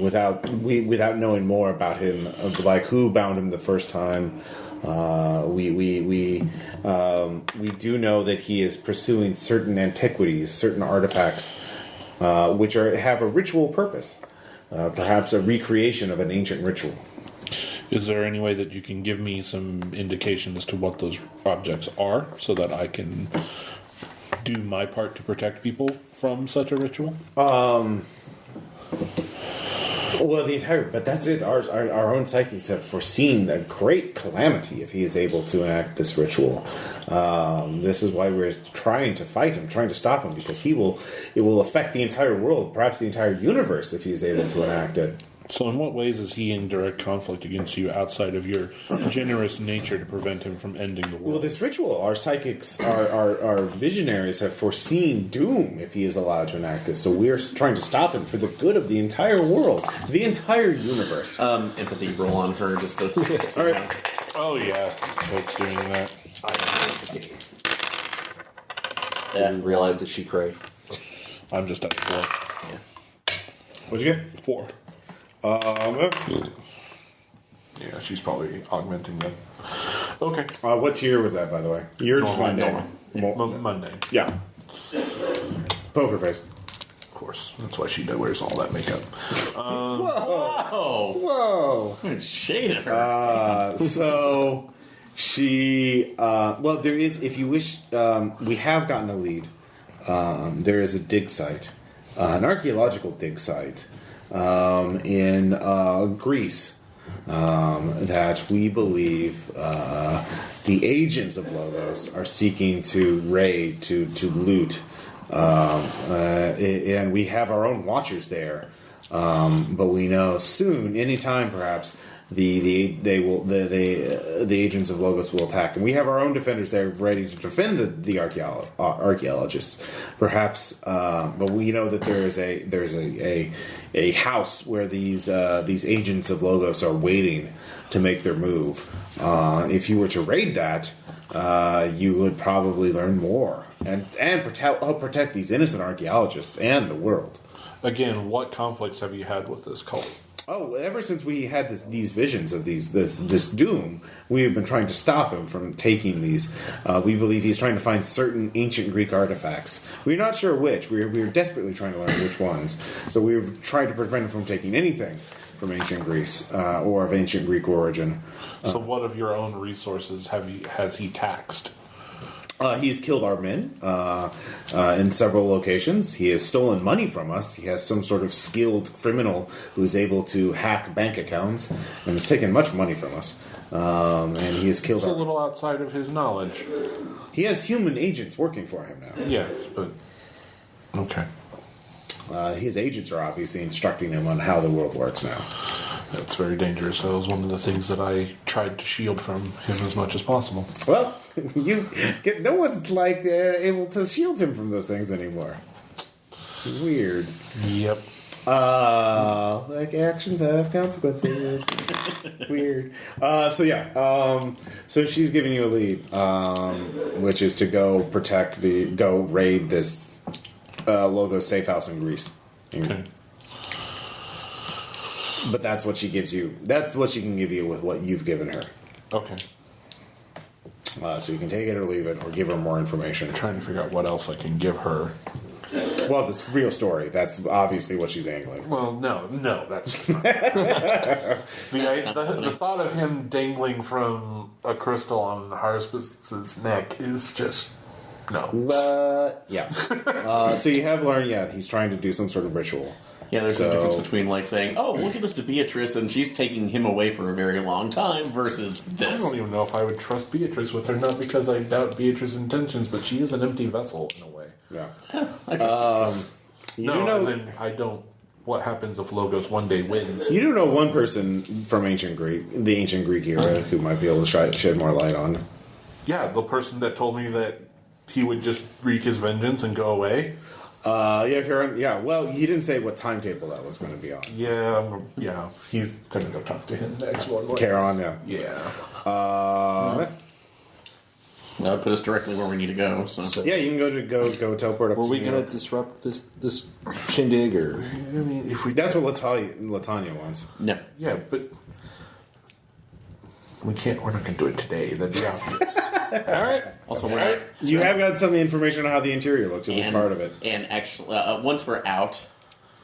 Without knowing more about him, like who bound him the first time, we do know that he is pursuing certain antiquities, certain artifacts, which have a ritual purpose, perhaps a recreation of an ancient ritual. Is there any way that you can give me some indication as to what those objects are, so that I can do my part to protect people from such a ritual? Well, but that's it. Our own psychics have foreseen a great calamity if he is able to enact this ritual. This is why we're trying to fight him, trying to stop him, because it will affect the entire world, perhaps the entire universe, if he is able to enact it. So in what ways is he in direct conflict against you outside of your generous nature to prevent him from ending the world? Well, this ritual, our psychics, our visionaries have foreseen doom if he is allowed to enact this. So we're trying to stop him for the good of the entire world, the entire universe. Empathy roll on her just to... All right. Oh, yeah. That's doing that. I have empathy. Yeah. Didn't realize that she cried. I'm just at 4. Yeah. What'd you get? 4. Yeah, she's probably augmenting them. Okay. What tier was that, by the way? You're just mundane. Mundane. Yeah. Poker face. Of course. That's why she wears all that makeup. Whoa! Whoa! Shade of her. So Well, there is, if you wish, we have gotten a lead. There is a dig site, an archaeological dig site in Greece that we believe the agents of Logos are seeking to raid, to loot. And we have our own watchers there. But we know soon, anytime perhaps, the agents of Logos will attack, and we have our own defenders there ready to defend the archaeologists. Perhaps, but we know that there's a house where these agents of Logos are waiting to make their move. If you were to raid that, you would probably learn more and help protect these innocent archaeologists and the world. Again, what conflicts have you had with this cult? Oh, ever since we had these visions of this doom, we have been trying to stop him from taking these. We believe he's trying to find certain ancient Greek artifacts. We're not sure which. We're desperately trying to learn which ones. So we've tried to prevent him from taking anything from ancient Greece or of ancient Greek origin. So what of your own resources has he taxed? He's killed our men in several locations. He has stolen money from us. He has some sort of skilled criminal who is able to hack bank accounts and has taken much money from us. And he has killed It's a little outside of his knowledge. He has human agents working for him now. Yes, but... Okay. His agents are obviously instructing him on how the world works now. That's very dangerous. That was one of the things that I tried to shield from him as much as possible. Well, no one's able to shield him from those things anymore. Weird. Yep. Actions have consequences. Weird. So she's giving you a lead, which is to go raid this Logos safe house in Greece. Okay. But that's what she gives you. That's what she can give you with what you've given her. Okay. So you can take it or leave it, or give her more information. I'm trying to figure out what else I can give her. Well, this real story. That's obviously what she's angling. Well, no, that's not. The thought of him dangling from a crystal on Haruspex's neck is just no. But yeah. So you have learned. He's trying to do some sort of ritual. Yeah, there's a difference between saying, "Oh, we'll give this to Beatrice," and she's taking him away for a very long time, versus this. I don't even know if I would trust Beatrice with her, not because I doubt Beatrice's intentions, but she is an empty vessel in a way. Yeah. I trust As in, I don't. What happens if Logos one day wins? You do know one person from the ancient Greek era, who might be able to shed more light on. Yeah, the person that told me that he would just wreak his vengeance and go away. Karen. Yeah, well, he didn't say what timetable that was going to be on. Yeah, he's going to go talk to him next one. Karen, yeah. Yeah. That would put us directly where we need to go. So. Yeah, you can go teleport up. Were we to going to disrupt this shindig, or? I mean, if we That's what Latanya wants. No. Yeah, but we can't. We're not going to do it today. That'd be obvious. All right. Also, we're not, You have got some information on how the interior looks, at least part of it. And actually, once we're out,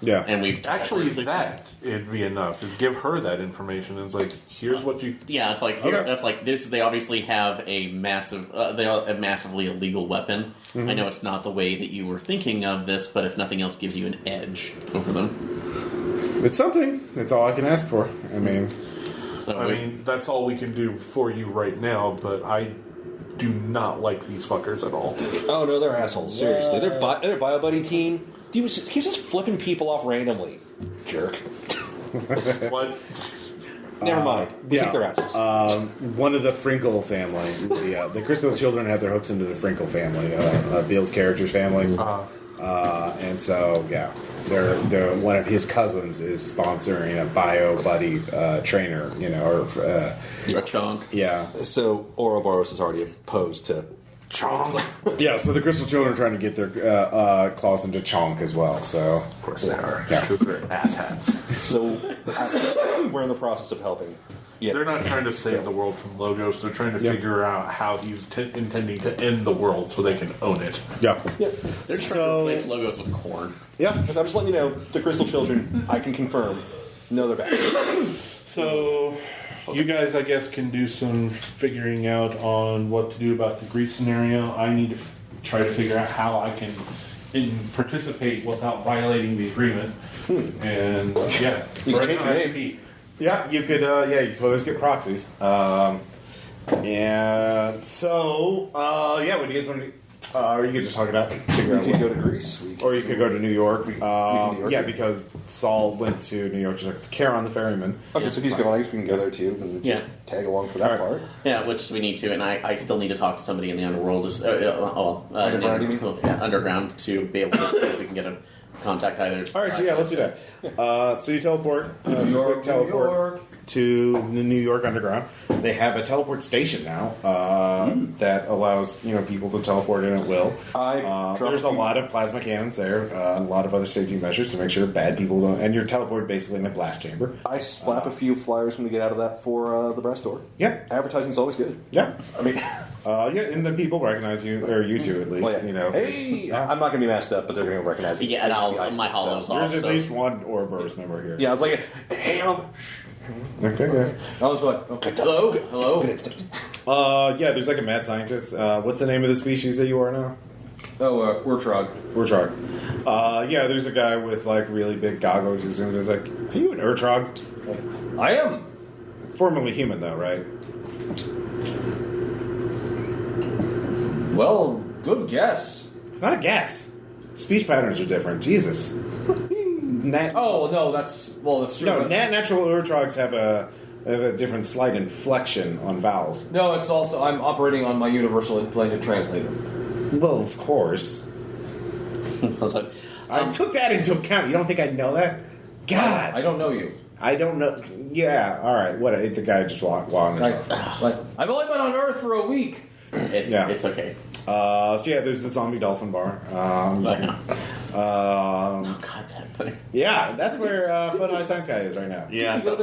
Yeah. and we've Actually, it'd be enough. Is give her that information. It's like, here's what you. Yeah, it's like Okay. that's like this. They obviously have a massive, a massively illegal weapon. Mm-hmm. I know it's not the way that you were thinking of this, but if nothing else, gives you an edge over them. It's something. That's all I can ask for. I mean, That's all we can do for you right now. But I do not like these fuckers at all. Oh no, they're assholes. Seriously, their bio buddy team. He's just flipping people off randomly. Jerk. What? Never mind. We think they're assholes. one of the Frinkle family, the Crystal Children have their hooks into the Frinkle family, Bill's character's family, and so they're one of his cousins is sponsoring a bio buddy trainer, a chunk. Yeah. So Ouroboros is already opposed to. Yeah, so the Crystal Children are trying to get their claws into Chonk as well. So Of course they are. Yeah. Because they're asshats. So we're in the process of helping. Yeah. They're not trying to save the world from Logos. They're trying to figure out how he's intending to end the world so they can own it. yeah. They're trying to replace logos with corn. Yeah. I'm just letting you know, the Crystal Children, I can confirm, no, they're bad. So, You guys, I guess, can do some figuring out on what to do about the Greece scenario. I need to try to figure out how I can participate without violating the agreement. And yeah, You can change your name. Yeah, you could. You could always get proxies. And so, what do you guys want to do? Or you could just talk it out. Figure out We could what- go to Greece. Or you could go to New York. New York. Yeah, because Saul went to New York to care on the ferryman. Okay, so if he's going, I guess we can go there too and just tag along for that part. Yeah, which we need to, and I still need to talk to somebody in the underworld, Underground, you mean? underground, to be able to see if we can get a contact either. All right, so let's do that. So you teleport. New York, teleport New York. to the New York Underground. They have a teleport station now that allows people to teleport in at will. There's a lot of plasma cannons there, a lot of other safety measures to make sure bad people don't. And you're teleported basically in a blast chamber. I slap a few flyers when we get out of that for the brass door. Yeah, Advertising's always good. yeah. I mean, And then people recognize you, or you two at least. well, yeah. Hey, I'm not going to be masked up, but they're going to recognize me. Yeah, and my hollows off. There's at least one Ouroboros member here. Yeah, I was like, hey, Okay, good. I was like, okay, hello. There's like a mad scientist. What's the name of the species that you are now? Oh, we're Trog. Urtrog. There's a guy with like really big goggles. He's like, are you an Urtrog? I am. Formerly human, though, right? Well, good guess. It's not a guess. Speech patterns are different. Jesus. Oh no, that's true. No, but- natural Urtrogs have a different slight inflection on vowels. No, it's also I'm operating on my universal implanted translator. Well, of course. I took that into account. You don't think I know that? God, I don't know you. I don't know. Yeah, all right. What? The guy just wanders off. I've only been on Earth for a week. It's okay. There's the zombie dolphin bar. Oh God, that thing. Yeah, that's where Foot High Science Guy is right now. Yeah, so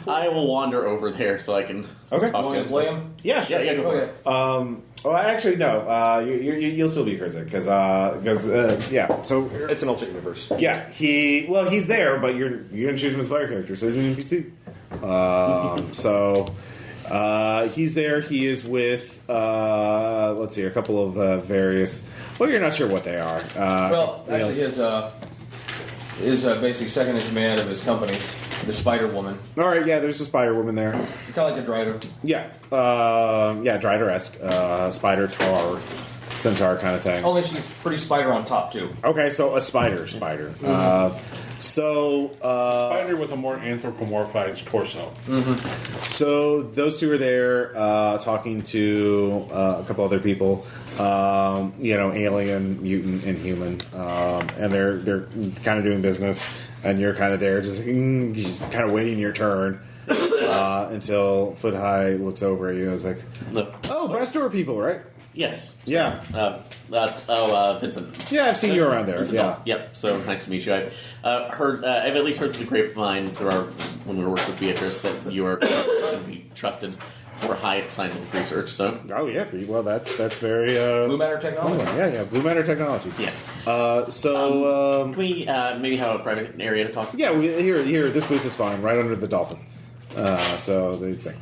I will wander over there so I can Okay. talk to Want to him. play him? Yeah, sure. Yeah, go for it. Okay. Actually, no. You'll still be Kurzik because So it's an alternate universe. yeah, he's there, but you're gonna choose him as player character, so he's an NPC. He's there. He is with let's see, a couple of various. Well, you're not sure what they are. His basic second in command of his company, the Spider Woman. All right, yeah. There's a spider woman there. Kind of like a Drider. Yeah, Drider-esque, spider tar, centaur kind of thing. Only she's pretty spider on top too. Okay, so a spider. Spider with a more anthropomorphized torso. So those two are there talking to a couple other people, alien, mutant, and human, and they're kind of doing business, and you're kind of there, just kind of waiting your turn until Foot High looks over at you and is like, Look. "Oh, brass door people, right? Yes. Yeah, Vincent. yeah, I've seen you around there. Vincent Yeah, Dahl. Yep. So nice to meet you. I've heard. I've at least heard through the grapevine when we were working with Beatrice that you are going to be trusted for high scientific research. So. Oh yeah, well that's very Blue Matter Technology. Yeah, Blue Matter Technologies. Yeah. Can we maybe have a private area to talk? Yeah, here. This booth is fine, right under the dolphin. So it's like,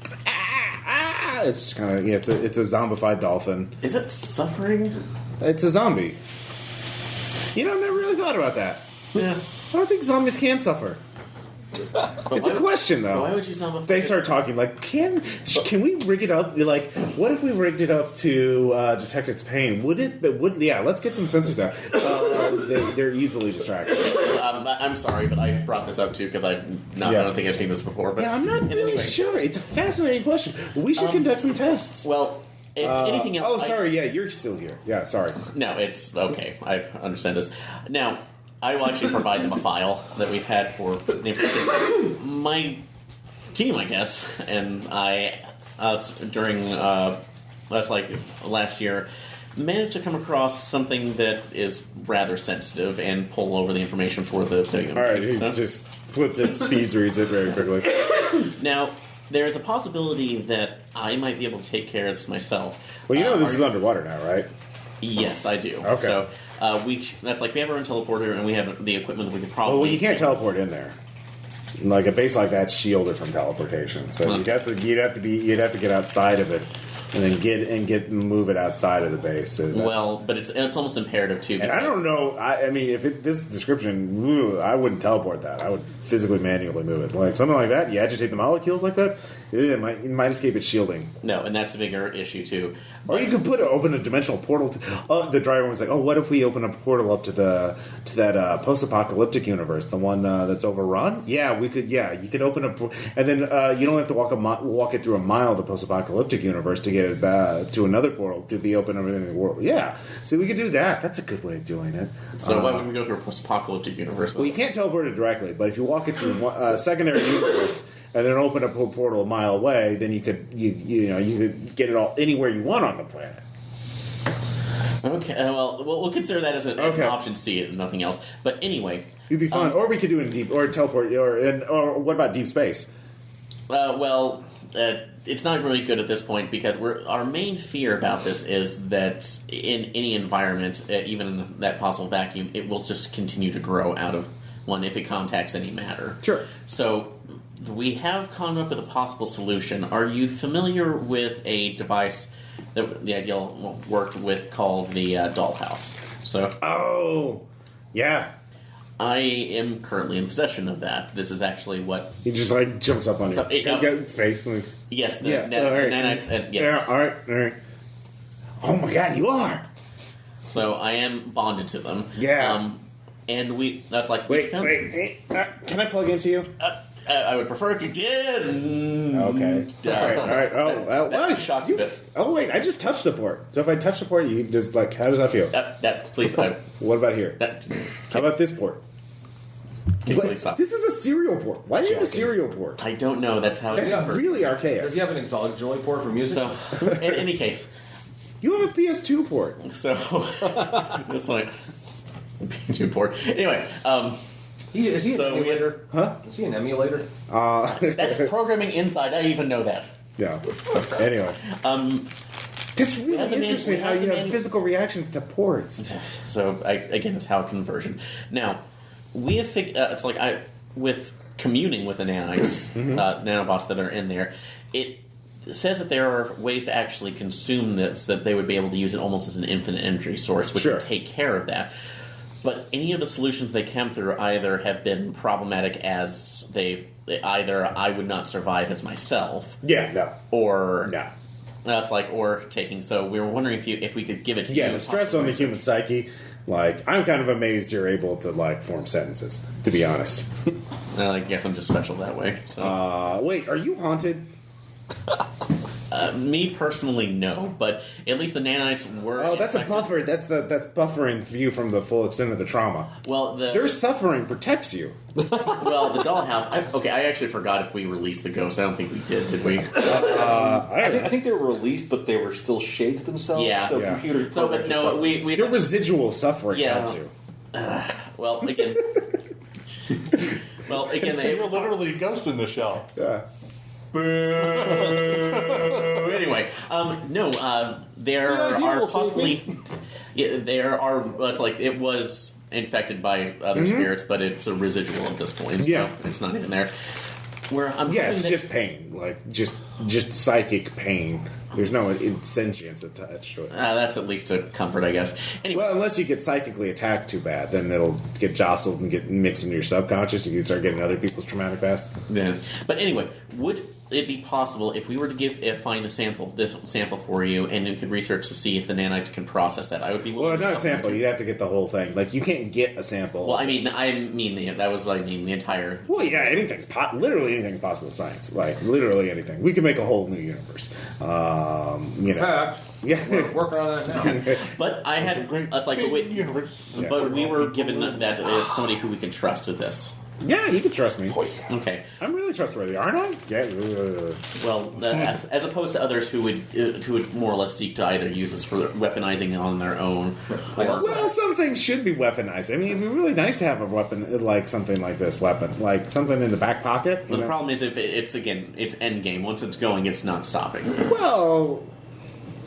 it's kind of it's a zombified dolphin. Is it suffering? It's a zombie. I've never really thought about that. Yeah. I don't think zombies can suffer. It's a question, though. Why would you zombify? They start talking like, can we rig it up? Like, what if we rigged it up to detect its pain? Would it? Yeah. Let's get some sensors out. They're easily distracted. I'm sorry, but I brought this up too because I don't think I've seen this before. But Yeah, I'm not really anyway. sure. It's a fascinating question. We should conduct some tests. Well, if anything else. Oh, sorry. Yeah, you're still here. Yeah, sorry. No, it's okay. I understand this. Now, I will actually provide them a file that we've had for my team, I guess, and I during last year managed to come across something that is rather sensitive and pull over the information for the thing. All right, he just flips it, speeds reads it very quickly. Now, there's a possibility that I might be able to take care of this myself. Well, this is underwater now, right? Yes, I do. Okay. So we have our own teleporter, and we have the equipment that we could probably. Well, you can't teleport in there. Like a base like that's shielded from teleportation, so you'd have to get outside of it, and then move it outside of the base. So but it's almost imperative too. And I don't know. I mean, if this description, I wouldn't teleport that. I would physically manually move it, like something like that. You agitate the molecules like that, it might escape its shielding. No, and that's a bigger issue too. Or you could open a dimensional portal. The driver was like, "Oh, what if we open a portal up to that post-apocalyptic universe, the one that's overrun? Yeah, we could. Yeah, you could open up, and then you don't have to walk it through a mile of the post-apocalyptic universe to get it back to another portal to be open over in the world. Yeah, so we could do that. That's a good way of doing it. So why wouldn't we go through a post-apocalyptic universe? Well, you can't teleport it directly, but if you walk it through a secondary universe and then open up a portal a mile away, then you could get it all anywhere you want on the planet. Okay, well, we'll consider that as an option C and nothing else. But anyway, it'd be fun. Or we could do it in deep, or teleport, or what about deep space? It's not really good at this point because our main fear about this is that in any environment, even in that possible vacuum, it will just continue to grow out of one if it contacts any matter. Sure. So we have come up with a possible solution. Are you familiar with a device that the Ideal worked with called the dollhouse? Yeah. I am currently in possession of that. This is actually what... He just, jumps up on your face. Yes, the right. nanites... yes. Yeah, all right. Oh, my God, you are! So I am bonded to them. Yeah. And that's like... Wait. Can I plug into you? I would prefer if you did. Okay. All right. Oh, well, shocked you. Oh, wait, I just touched the port. So if I touch the port, you just, how does that feel? Please. What about here? How about this port? Please stop. This is a serial port. Why do you have a serial port? I don't know. That's how it's really archaic. Does he have an auxiliary port for music? So, in any case, you have a PS2 port. So it's like PS2 port. Anyway, is he an emulator? Huh? Is he an emulator? That's programming inside. I even know that. Yeah. Anyway. That's really interesting how you have physical reaction to ports. So again, it's how conversion. Now we have figured. It's like with commuting with the nanites, nanobots that are in there. It says that there are ways to actually consume this, that they would be able to use it almost as an infinite energy source, which would take care of that. But any of the solutions they come through either have been problematic as either I would not survive as myself. Yeah, no. Or... No. That's or taking. So we were wondering if we could give it to you. Yeah, the stress on the human psyche. I'm kind of amazed you're able to form sentences. To be honest. Well, I guess I'm just special that way. So. Wait, are you haunted? Me personally, no. But at least the nanites were. Oh, that's a buffer. That's buffering you from the full extent of the trauma. Well, their suffering protects you. Well, the dollhouse. I actually forgot if we released the ghost. I don't think we did we? I think they were released, but they were still shades themselves. Yeah. So computer. So, but no, we your residual suffering helps you. Well, again. They were literally a ghost in the shell. Yeah. Anyway, there are possibly. There are. It's it was infected by other spirits, but it's a residual at this point. So it's not even there. It's just pain, just psychic pain. There's no sentience attached to it. That's at least a comfort, I guess. Anyway. Well, unless you get psychically attacked too bad, then it'll get jostled and get mixed into your subconscious. You can start getting other people's traumatic past. Yeah. But anyway, would it be possible if we were to find this sample for you, and you could research to see if the nanites can process that? I would be willing. Well, not a sample. You'd have to get the whole thing. You can't get a sample. Well, that was what I mean. The entire. Well, yeah, literally anything's possible with science. Literally anything. We can make a whole new universe. In fact, we're working on that now. But I had but we were given that as somebody who we can trust with this. Yeah, you can trust me. Okay, I'm really trustworthy, aren't I? Yeah. Well, as opposed to others who would more or less seek to either use this for weaponizing on their own. Well, some things should be weaponized. I mean, it'd be really nice to have a weapon like something like this weapon, like something in the back pocket. But the problem is if it's end game. Once it's going, it's not stopping. Well,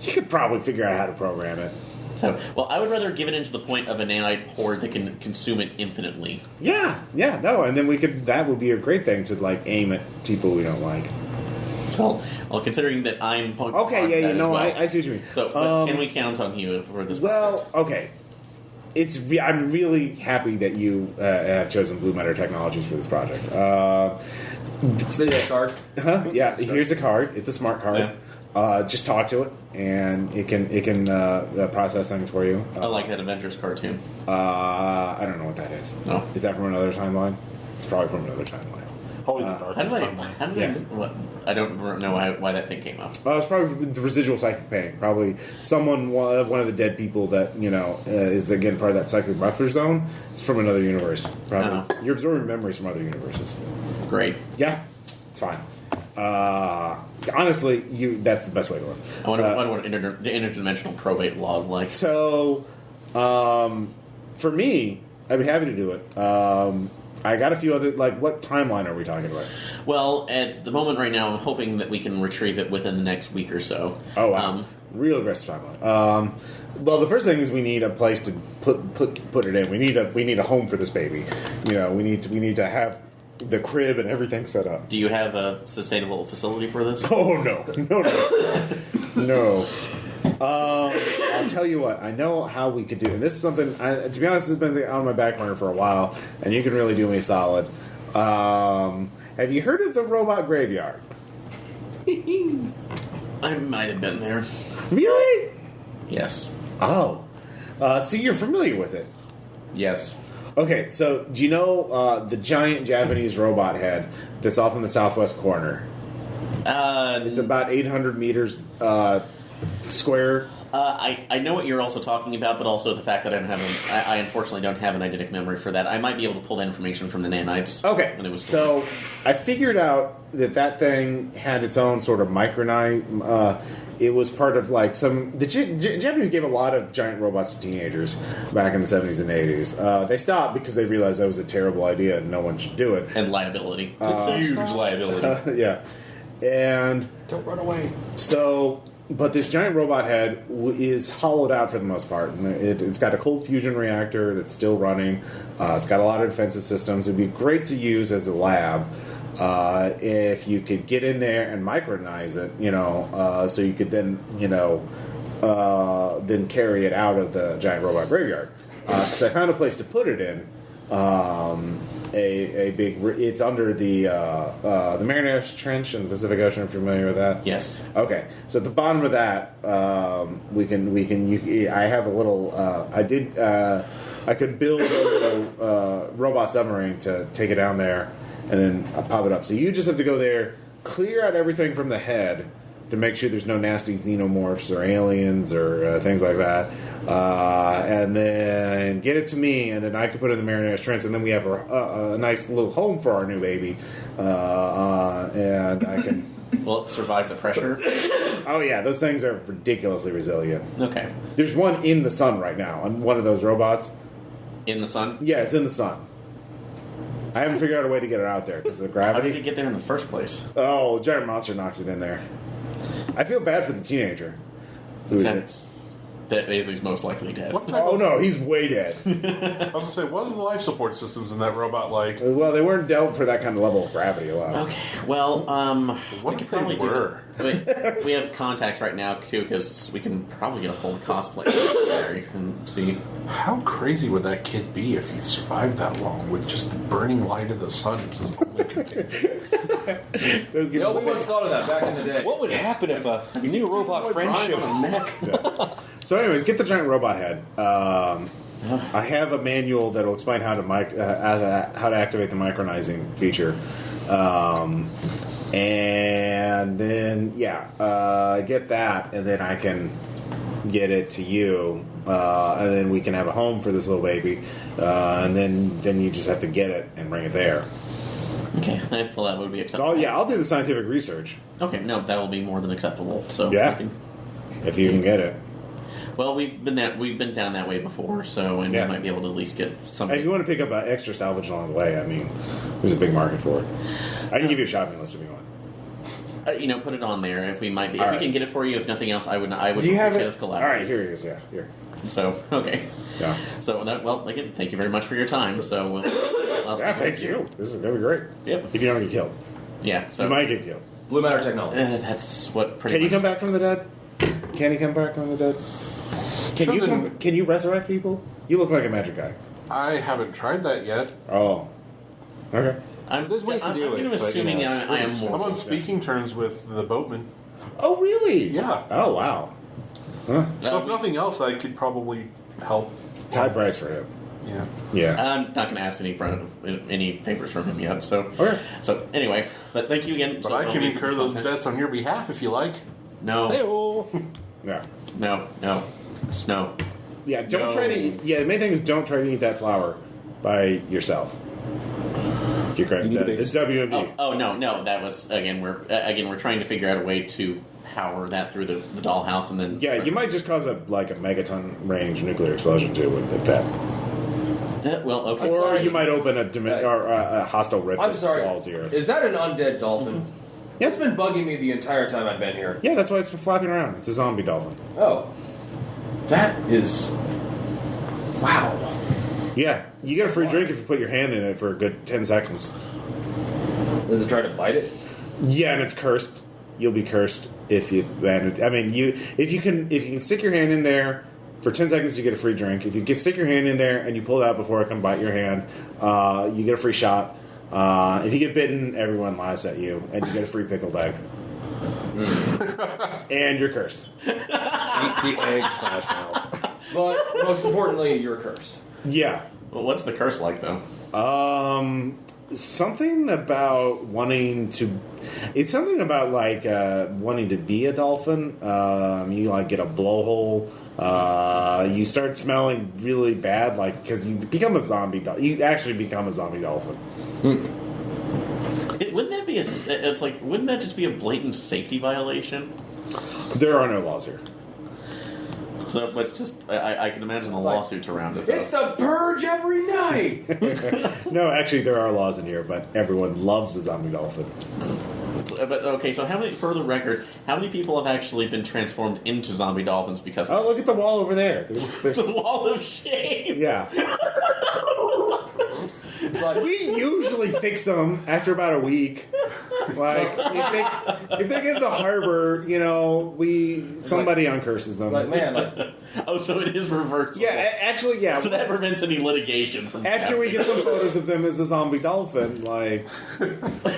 you could probably figure out how to program it. So, well, I would rather give it into the point of a nanite horde that can consume it infinitely. Yeah, no, and then that would be a great thing to, like, aim at people we don't like. So, well, considering that I'm... Okay, yeah, no, I see what you mean. So, but can we count on you for this Well, okay. I'm really happy that you have chosen Blue Matter Technologies for this project. See that card? Yeah, here's a card. It's a smart card. Yeah. Just talk to it, and it can process things for you. I like that Avengers cartoon. I don't know what that is. No. Is that from another timeline? It's probably from another timeline. Probably the darkest timeline. I don't know why that thing came up. It's probably the residual psychic pain. Probably one of the dead people that is again part of that psychic buffer zone. It's from another universe. Probably you're absorbing memories from other universes. Great. Yeah, it's fine. Honestly, that's the best way to work. I wonder what the interdimensional probate law is like. So, for me, I'd be happy to do it. I got a few other, what timeline are we talking about? Well, at the moment right now, I'm hoping that we can retrieve it within the next week or so. Oh, wow. Real aggressive timeline. Well, the first thing is we need a place to put it in. We need a home for this baby. We need to have the crib and everything set up. Do you have a sustainable facility for this? Oh, no. I'll tell you what. I know how we could do it. And this is something, to be honest, has been on my back burner for a while, and you can really do me a solid. Have you heard of the robot graveyard? I might have been there. Really? Yes. Oh. So you're familiar with it? Yes. Okay, so do you know the giant Japanese robot head that's off in the southwest corner? It's about 800 meters square. I know what you're also talking about, but also the fact that I unfortunately don't have an eidetic memory for that. I might be able to pull the information from the nanites. Okay, when it was so I figured out that thing had its own sort of micronite. It was part of the Japanese gave a lot of giant robots to teenagers back in the 70s and 80s. They stopped because they realized that was a terrible idea and no one should do it. And liability. Huge liability. Yeah. And don't run away. So, but this giant robot head is hollowed out for the most part. It's got a cold fusion reactor that's still running. It's got a lot of defensive systems. It'd be great to use as a lab if you could get in there and micronize it, so you could then, then carry it out of the giant robot graveyard. Because I found a place to put it in. It's under the Marianas Trench in the Pacific Ocean. If you're familiar with that, yes. Okay, so at the bottom of that, I have a little. I could build a little robot submarine to take it down there, and then I'll pop it up. So you just have to go there, clear out everything from the head to make sure there's no nasty xenomorphs or aliens or things like that. And then get it to me, and then I can put it in the Marianas Trench, and then we have a nice little home for our new baby. And I can... Will it survive the pressure? Oh, yeah. Those things are ridiculously resilient. Okay. There's one in the sun right now, on one of those robots. In the sun? Yeah, it's in the sun. I haven't figured out a way to get it out there because of the gravity. How did it get there in the first place? Oh, a giant monster knocked it in there. I feel bad for the teenager. That Baisley's most likely dead. Oh no, he's way dead. I was going to say, what are the life support systems in that robot like? Well, they weren't dealt for that kind of level of gravity a lot. Okay, well, what if they were? We have contacts right now too, because we can probably get a hold of cosplay and see. How crazy would that kid be if he survived that long with just the burning light of the sun as his only companion? We once thought of that back in the day. What would happen if a new robot friend showed up? Yeah. So, anyways, get the giant robot head. I have a manual that will explain how to activate the micronizing feature, and then get that, and then I can get it to you, and then we can have a home for this little baby, and then you just have to get it and bring it there. Okay, I feel that would be acceptable. So I'll do the scientific research. Okay, no, that will be more than acceptable. So if you can get it. Well, we've been down that way before, so we might be able to at least get something. If you want to pick up extra salvage along the way, I mean, there's a big market for it. I can give you a shopping list if you want. Put it on there if we might be. All If right. we can get it for you, if nothing else, I would Do you have appreciate it? us All collaborating. right, here it is. Yeah, here. So, okay. Yeah. So, again, thank you very much for your time. So, I'll Yeah, thank you. This is gonna be great. Yep. If you don't get killed, Yeah. So, you might get killed. Blue Matter Technology. that's what pretty Can you much. come back from the dead? Can he come back from the dead? Can you resurrect people? You look like a magic guy. I haven't tried that yet. Oh. Okay. There's ways to do I'm it, kind of but, assuming it's I pretty am expensive. I'm on speaking terms with the boatman. Oh, really? Yeah. Oh, wow. Huh. So if nothing else, I could probably help. It's high price for him. Yeah. Yeah. I'm not going to ask any favors from him yet. So, Okay. So anyway, but thank you again. But So I I'll can be incur in those contact. debts on your behalf if you like. No, Hey-oh. Yeah. no. Snow. Yeah. Don't No. try to eat. Yeah. The main thing is don't try to eat that flour by yourself. You're correct. You need The to WMD. Oh no. That was we're trying to figure out a way to power that through the dollhouse, and then Yeah, you might just cause a megaton range nuclear explosion too with that. Well, okay. Or sorry. you might open a hostile rift I'm that sorry. swallows the earth. Is that an undead dolphin? Yeah. It's been bugging me the entire time I've been here. Yeah, that's why it's flapping around. It's a zombie dolphin. Oh. That is... Wow. Yeah, you get a free drink if you put your hand in it for a good 10 seconds. Does it try to bite it? Yeah, and it's cursed. You'll be cursed if you land it. I mean, if you can stick your hand in there for 10 seconds, you get a free drink. If you can stick your hand in there and you pull it out before it can bite your hand, you get a free shot. If you get bitten, everyone laughs at you, and you get a free pickled egg. And you're cursed. Eat the egg, Smash Mouth. But most importantly, you're cursed. Yeah. Well, what's the curse like though? Something about wanting to. It's something about like wanting to be a dolphin. You like get a blowhole. You start smelling really bad, like because you become a zombie. You actually become a zombie dolphin. Wouldn't that be wouldn't that just be a blatant safety violation? There are no laws here. So, but just I can imagine the lawsuits around it. It's the purge every night! No, actually, there are laws in here, but everyone loves the zombie dolphin. But okay, so for the record, how many people have actually been transformed into zombie dolphins because Oh, look at the wall over there. There's the wall of shame? yeah. It's like, We usually fix them after about a week. Like if they get to the harbor, somebody uncurses them. like, man, like, Oh, so it is reversible. Yeah, actually, yeah. So that prevents any litigation from After we get some photos of them as a zombie dolphin, like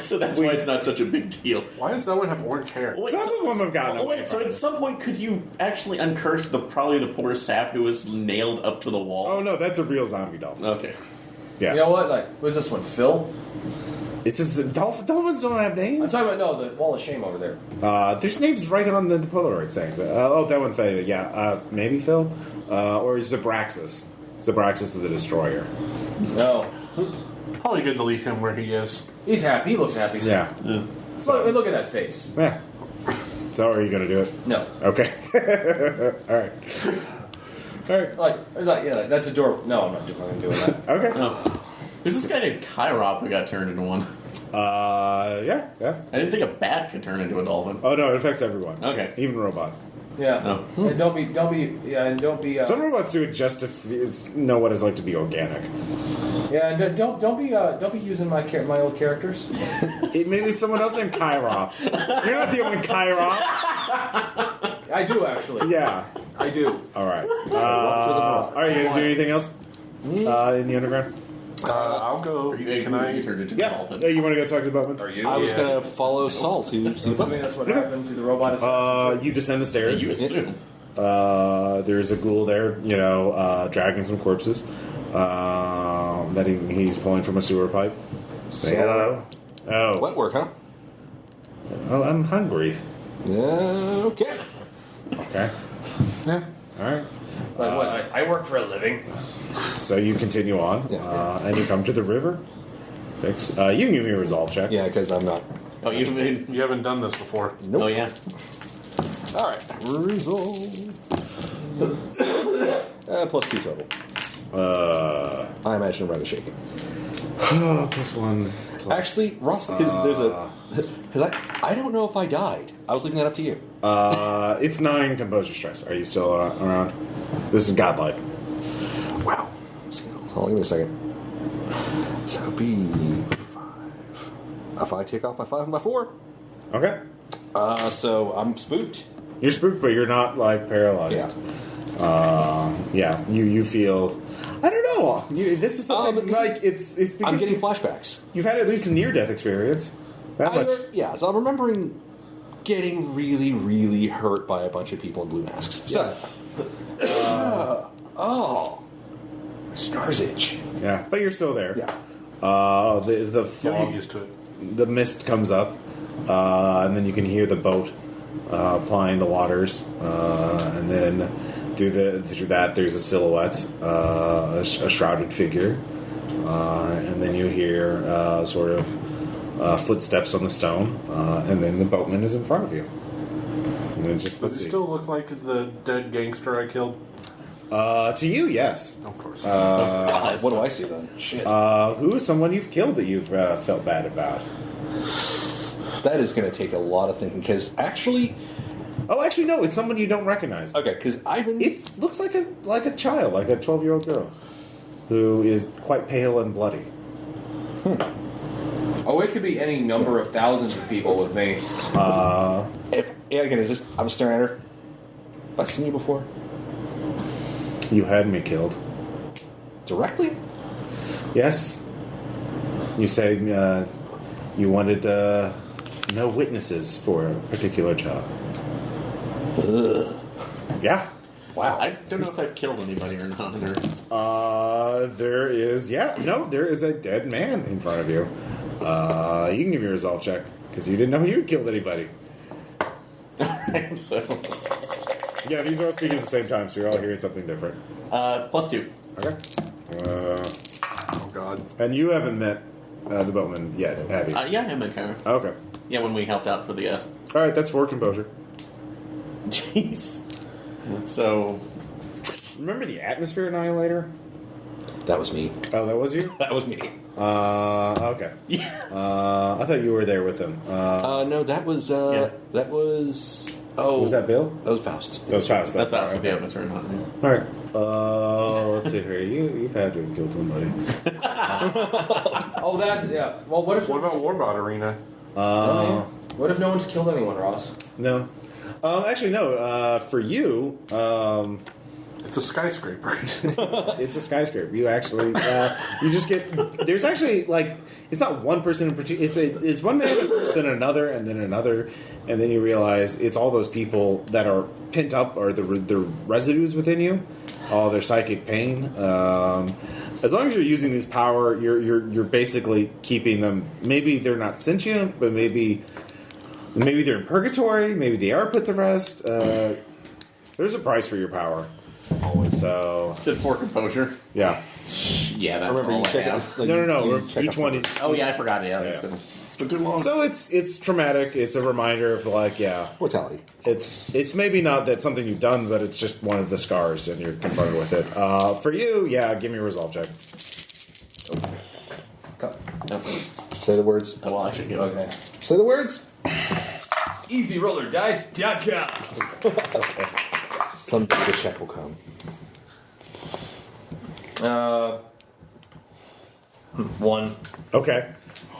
so that's why it's not such a big deal. Why does that one have orange hair? Wait, some of them have gotten away Wait, so from at it. some point, could you actually uncurse probably the poor sap who was nailed up to the wall? Oh no, that's a real zombie dolphin. Okay. Yeah, you know what? Like, who's this one? Phil? it's just the dolphins don't have I'm names. talking about, no, the wall of shame over there. There's names right on the Polaroid thing. That one faded. Yeah, maybe Phil or Zabraxis. Zabraxis the Destroyer. No. Probably good to leave him where he is. He's happy. He looks happy. Yeah. Look at that face. Yeah. So are you going to do it? No. Okay. All right. All right. Like, that's adorable. No, I'm not doing that. Okay. Oh. There's this guy named Kyrop who got turned into one. Yeah. I didn't think a bat could turn into a dolphin. Oh no, it affects everyone. Okay. Even robots. Yeah. No. And don't be. Some robots do it just to know what it's like to be organic. Yeah, and don't be using my old characters. Maybe someone else named Kyrop. You're not the only Kyrop. I do actually. Yeah. I do. All right. All right. You guys do anything else in the underground? I'll go. Can I turn into a Yeah. dolphin? You want to go talk to the boatman? Are you? I was going to follow Saul to see the Assuming book. that's what happened to the robot assassin. You descend the stairs. You assume. There's a ghoul there, dragging some corpses that he's pulling from a sewer pipe. Say hello. Oh. Wet work, huh? Well, I'm hungry. Okay. Okay. Yeah. All right. Like what? I work for a living. So you continue on, Yeah. and you come to the river. You can give me a resolve check. Yeah, because I'm not. Oh, you made. You haven't done this before. Nope. Oh, yeah. All right. Resolve. +2 total. I imagine I'm rather shaky. +1. Actually, Ross, because I don't know if I died. I was leaving that up to you. It's 9 composure stress. Are you still around? This is godlike. Wow. So give me a second. So it'll be 5. If I take off my 5 and my 4. Okay. So I'm spooked. You're spooked, but you're not like paralyzed. Yeah. You feel. I don't know. This is something it's. I'm getting flashbacks. You've had at least a near-death experience. That much. So I'm remembering getting really, really hurt by a bunch of people in blue masks. So, Star's Itch. Yeah, but you're still there. Yeah. The You'll fog, get used to it. the mist comes up, and then you can hear the boat plying the waters, and then through that there's a silhouette, a shrouded figure, and then you hear sort of footsteps on the stone, and then the boatman is in front of you. And then just Does he still look like the dead gangster I killed? To you, yes. Of course. What do I see then? Shit. Who is someone you've killed that you've felt bad about? That is going to take a lot of thinking, because actually... Oh, actually, no. It's someone you don't recognize. Okay, because Ivan... It looks like a child, like a 12-year-old girl, who is quite pale and bloody. Oh, it could be any number of thousands of people with me. Again, it's just... I'm staring at her. Have I seen you before? You had me killed. Directly? Yes. You say you wanted no witnesses for a particular job. Ugh. Yeah. Wow. I don't know if I've killed anybody or not. There is a dead man in front of you. You can give me a resolve check, because you didn't know you had killed anybody. Alright, so... Yeah, these are all speaking at the same time, so you're all hearing something different. +2. Okay. Oh, God. And you haven't met the boatman yet, have you? Yeah, I met Kyra. Okay. Yeah, when we helped out for the... Alright, that's 4 composure. Jeez. So... Remember the atmosphere annihilator? That was me. Oh, that was you? That was me. Okay. Yeah. I thought you were there with him. No, that was... Yeah. That was... Oh. Was that Bill? That was Faust. That was Faust. That's right. fast. Yeah, that's very not. Alright. Let's see here. You've had to have killed somebody. Oh, that, yeah. Well, what if... What about Warbot Arena? What if no one's killed anyone, Ross? No. Actually, no. For you, It's a skyscraper. it's a skyscraper. You actually, you just get. There's actually it's not one person in particular. It's one man first, then another, and then you realize it's all those people that are pent up, or the residues within you, all their psychic pain. As long as you're using this power, you're basically keeping them. Maybe they're not sentient, but maybe they're in purgatory. Maybe they are put to rest. There's a price for your power. Always. So Said 4 composure. yeah. Yeah, that's Remember, all you I check have. it. No. Check Each up one. on it. Oh, yeah, I forgot. Yeah, Yeah. it's been too long. So it's traumatic. It's a reminder of Mortality. It's maybe not that something you've done, but it's just one of the scars, and you're confronted with it. For you, give me a resolve check. Okay. Say the words. Oh, well, I should go. Okay. Say the words. EasyRollerDice.com. Okay. Someday the check will come. 1. Okay.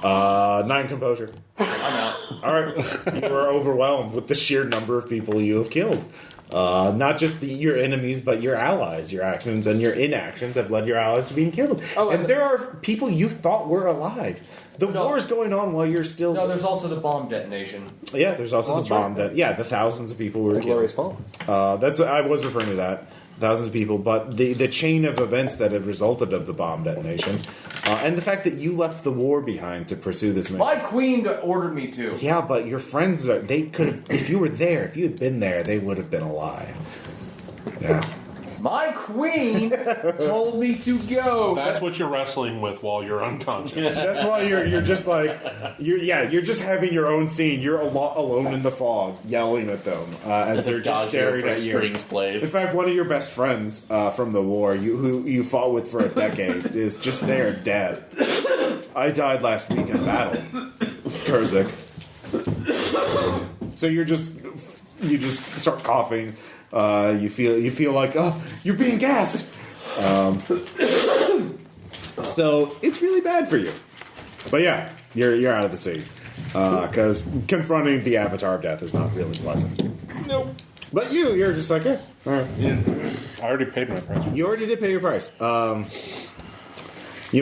9 composure. I'm out. All right. You are overwhelmed with the sheer number of people you have killed. Not just your enemies, but your allies. Your actions and your inactions have led your allies to being killed. Oh, and there are people you thought were alive. The No. war is going on while you're still... No, there's also the bomb detonation. Yeah, there's also the bomb that... Yeah, the thousands of people who were The killed. glorious bomb. I was referring to that. Thousands of people, but the chain of events that had resulted of the bomb detonation, and the fact that you left the war behind to pursue this mission. My queen ordered me to. Yeah, but your friends, they could have, if you were there, if you had been there, they would have been alive. Yeah. My queen told me to go. That's what you're wrestling with while you're unconscious. That's why you're just you're just having your own scene. You're alone in the fog, yelling at them as they're just staring at you. Strings plays. In fact, one of your best friends from the war, who you fought with for a decade, is just there, dead. I died last week in a battle, Kurzik. So you just start coughing. You feel like, oh, you're being gassed. So it's really bad for you. But yeah, you're out of the sea. Because confronting the avatar of death is not really pleasant. Nope. But you're just like, yeah, all right. Yeah. I already paid my price. You already did pay your price. You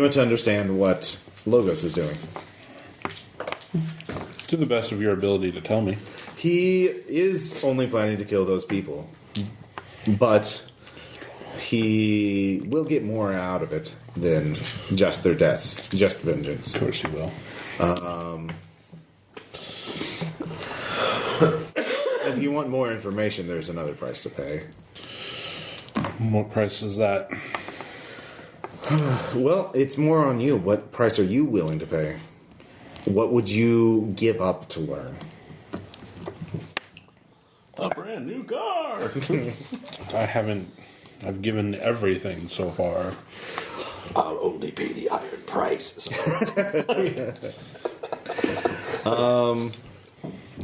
want to understand what Logos is doing. To the best of your ability to tell me. He is only planning to kill those people. But he will get more out of it than just their deaths. Just vengeance. Of course he will. If you want more information, there's another price to pay. What price is that? Well, it's more on you. What price are you willing to pay? What would you give up to learn? A brand new car! I've given everything so far. I'll only pay the iron price.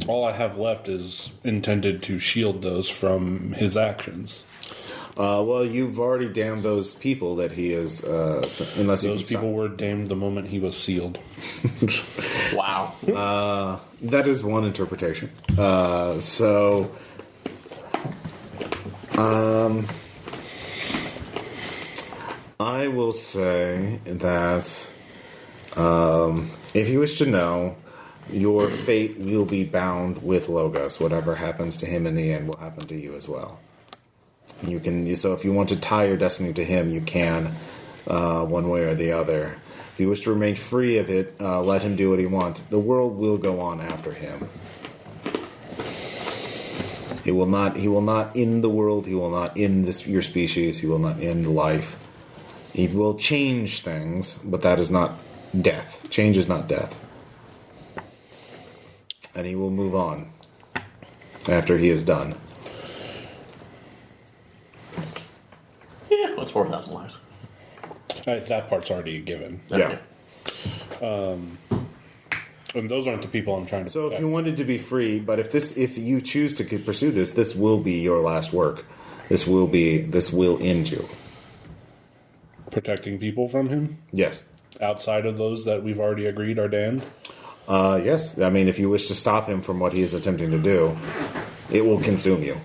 All I have left is intended to shield those from his actions. Well, you've already damned those people that he is. Unless those people were damned the moment he was sealed. Wow. That is one interpretation. I will say that if you wish to know, your fate will be bound with Logos. Whatever happens to him in the end will happen to you as well. You can. So if you want to tie your destiny to him, you can, one way or the other. If you wish to remain free of it, let him do what he wants. The world will go on after him. He will not end the world. He will not end your species. He will not end life. He will change things, but that is not death. Change is not death. And he will move on after he is done. Yeah, what's $4,000? That part's already given. Yeah. And those aren't the people I'm trying to So if protect. you wanted to be free, but if you choose to pursue this will be your last work. This will end you. Protecting people from him? Yes. Outside of those that we've already agreed are damned? Yes. I mean, if you wish to stop him from what he is attempting to do, it will consume you.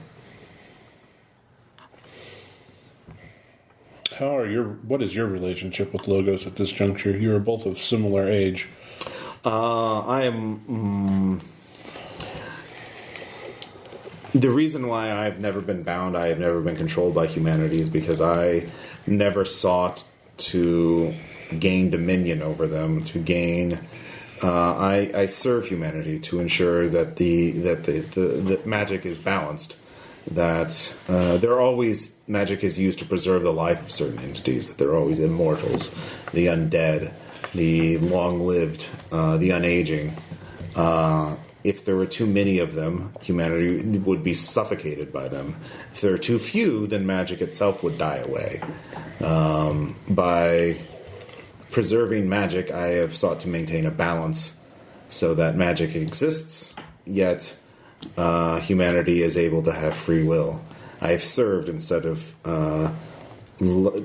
What is your relationship with Logos at this juncture? You are both of similar age. I am. The reason why I've never been bound, I have never been controlled by humanity, is because I never sought to gain dominion over them. To gain, I serve humanity to ensure that the magic is balanced. That magic is used to preserve the life of certain entities. That they're always immortals, the undead, the long-lived, the unaging. If there were too many of them, humanity would be suffocated by them. If there are too few, then magic itself would die away. By preserving magic, I have sought to maintain a balance so that magic exists, yet humanity is able to have free will. I have served instead of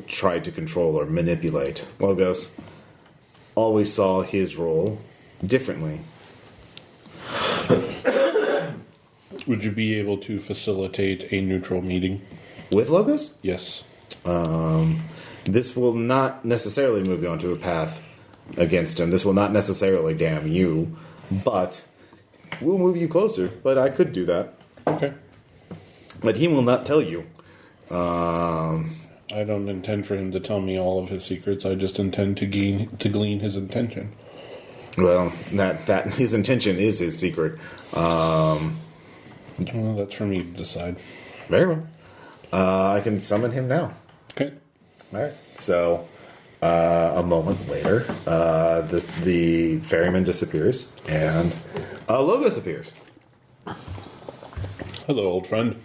tried to control or manipulate. Logos always saw his role differently. Would you be able to facilitate a neutral meeting? With Logos? Yes. This will not necessarily move you onto a path against him. This will not necessarily damn you, but will move you closer. But I could do that. Okay. But he will not tell you. I don't intend for him to tell me all of his secrets. I just intend to glean his intention. Well, that his intention is his secret. Well, that's for me to decide. Very well. I can summon him now. Okay. All right. So, a moment later, the ferryman disappears, and Logos appears. Hello, old friend.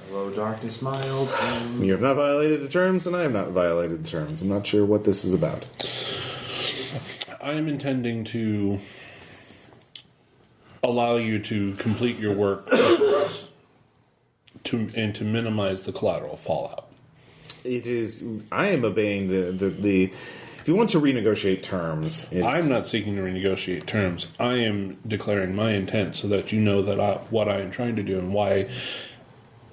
Hello, darkness, my old friend. You have not violated the terms, and I have not violated the terms. I'm not sure what this is about. I am intending to allow you to complete your work and to minimize the collateral fallout. It is. I am obeying the. If you want to renegotiate terms, I'm not seeking to renegotiate terms. I am declaring my intent so that you know that what I am trying to do and why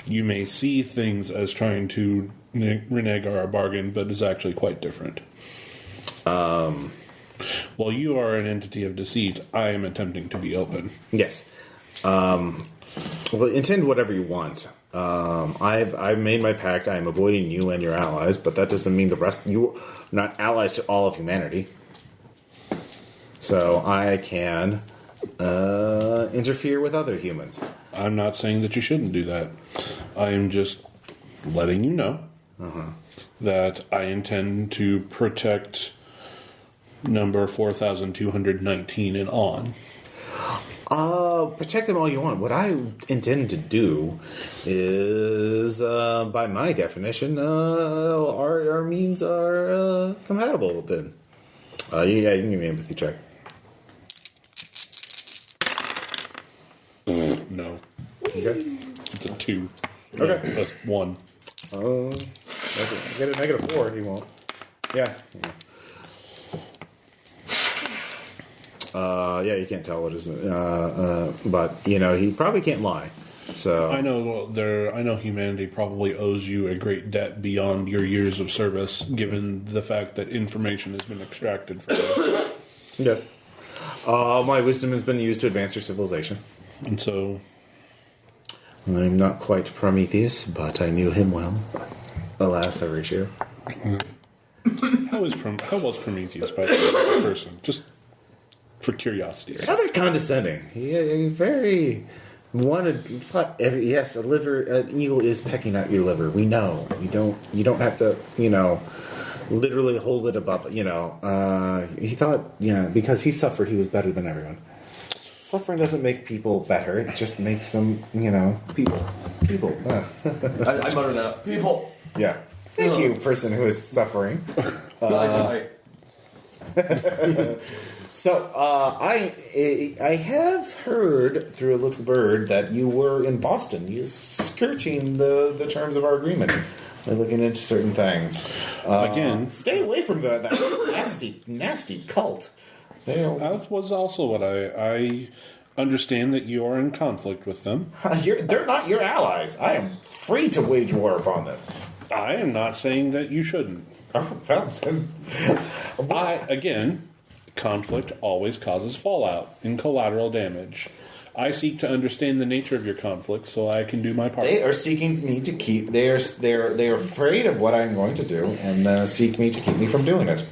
you may see things as trying to renege our bargain, but is actually quite different. While you are an entity of deceit, I am attempting to be open. Yes. Well, intend whatever you want. I've made my pact. I am avoiding you and your allies, but that doesn't mean the rest. You're not allies to all of humanity. So I can interfere with other humans. I'm not saying that you shouldn't do that. I am just letting you know that I intend to protect number 4,219 and on. Protect them all you want. What I intend to do is, by my definition, our means are compatible then. Yeah, you can give me an empathy check. No. Okay. It's a 2. Okay. That's 1. Get a -4. He won't. Yeah. Yeah, you can't tell what is it. But he probably can't lie. So I know humanity probably owes you a great debt beyond your years of service, given the fact that information has been extracted from you. Yes. My wisdom has been used to advance your civilization. And so I'm not quite Prometheus, but I knew him well. Alas, Horatio. how was Prometheus by the person? Just for curiosity's sake. Rather condescending. He very thought yes, an eagle is pecking at your liver. We know. You don't have to, literally hold it above. He thought, because he suffered, he was better than everyone. Suffering doesn't make people better. It just makes them, People. I mutter that. People. Yeah. Thank you, person who is suffering. So, I have heard through a little bird that you were in Boston. You're skirting the terms of our agreement by looking into certain things. Again, stay away from that nasty cult. That was also what I understand that you are in conflict with them. They're not your allies. I am free to wage war upon them. I am not saying that you shouldn't. Conflict always causes fallout and collateral damage. I seek to understand the nature of your conflict so I can do my part. They are seeking me to keep. They're afraid of what I'm going to do and seek me to keep me from doing it.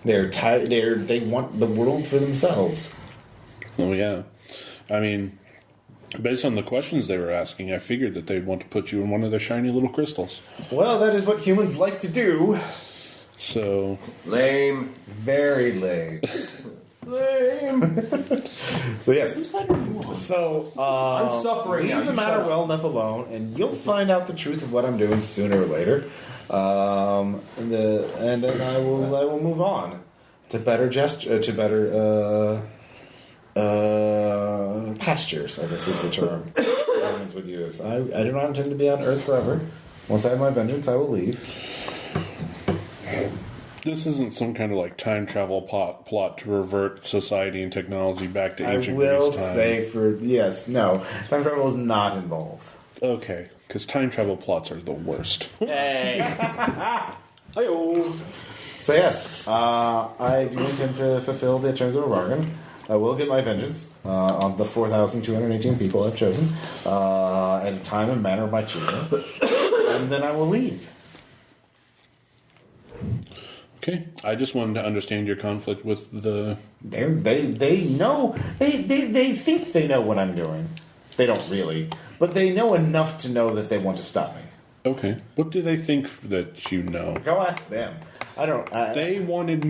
They want the world for themselves. Oh yeah, I mean, based on the questions they were asking, I figured that they'd want to put you in one of their shiny little crystals. Well, that is what humans like to do. So lame, very lame. lame. So yes. So I'm suffering. Leave the matter well enough alone, and you'll find out the truth of what I'm doing sooner or later. And then I will move on to better pastures. I guess is the term humans would use. I do not intend to be on Earth forever. Once I have my vengeance, I will leave. This isn't some kind of time travel plot to revert society and technology back to ancient Greece time. I will say no. Time travel is not involved. Okay, because time travel plots are the worst. Hey. So yes, I do intend to fulfill the terms of a bargain. I will get my vengeance on the 4,218 people I've chosen at a time and manner of my choosing, and then I will leave. Okay, I just wanted to understand your conflict with the. They know they think they know what I'm doing. They don't really, but they know enough to know that they want to stop me. Okay, what do they think that you know? Go ask them. I don't. They wanted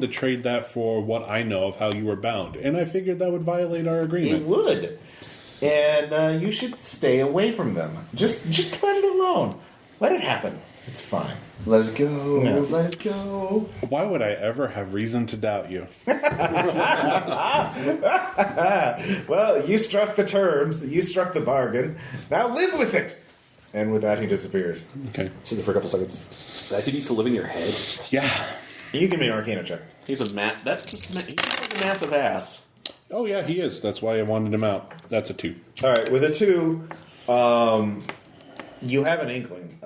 to trade that for what I know of how you were bound, and I figured that would violate our agreement. It would, and you should stay away from them. Just let it alone. Let it happen. It's fine. Let it go. No. Let it go. Why would I ever have reason to doubt you? Well, you struck the terms. You struck the bargain. Now live with it. And with that, he disappears. Okay. Sit there for a couple seconds. That dude used to live in your head. Yeah. You give me an Arcana check. He's a he's like a massive ass. Oh, yeah, he is. That's why I wanted him out. That's a 2. All right, with a 2, you have an inkling.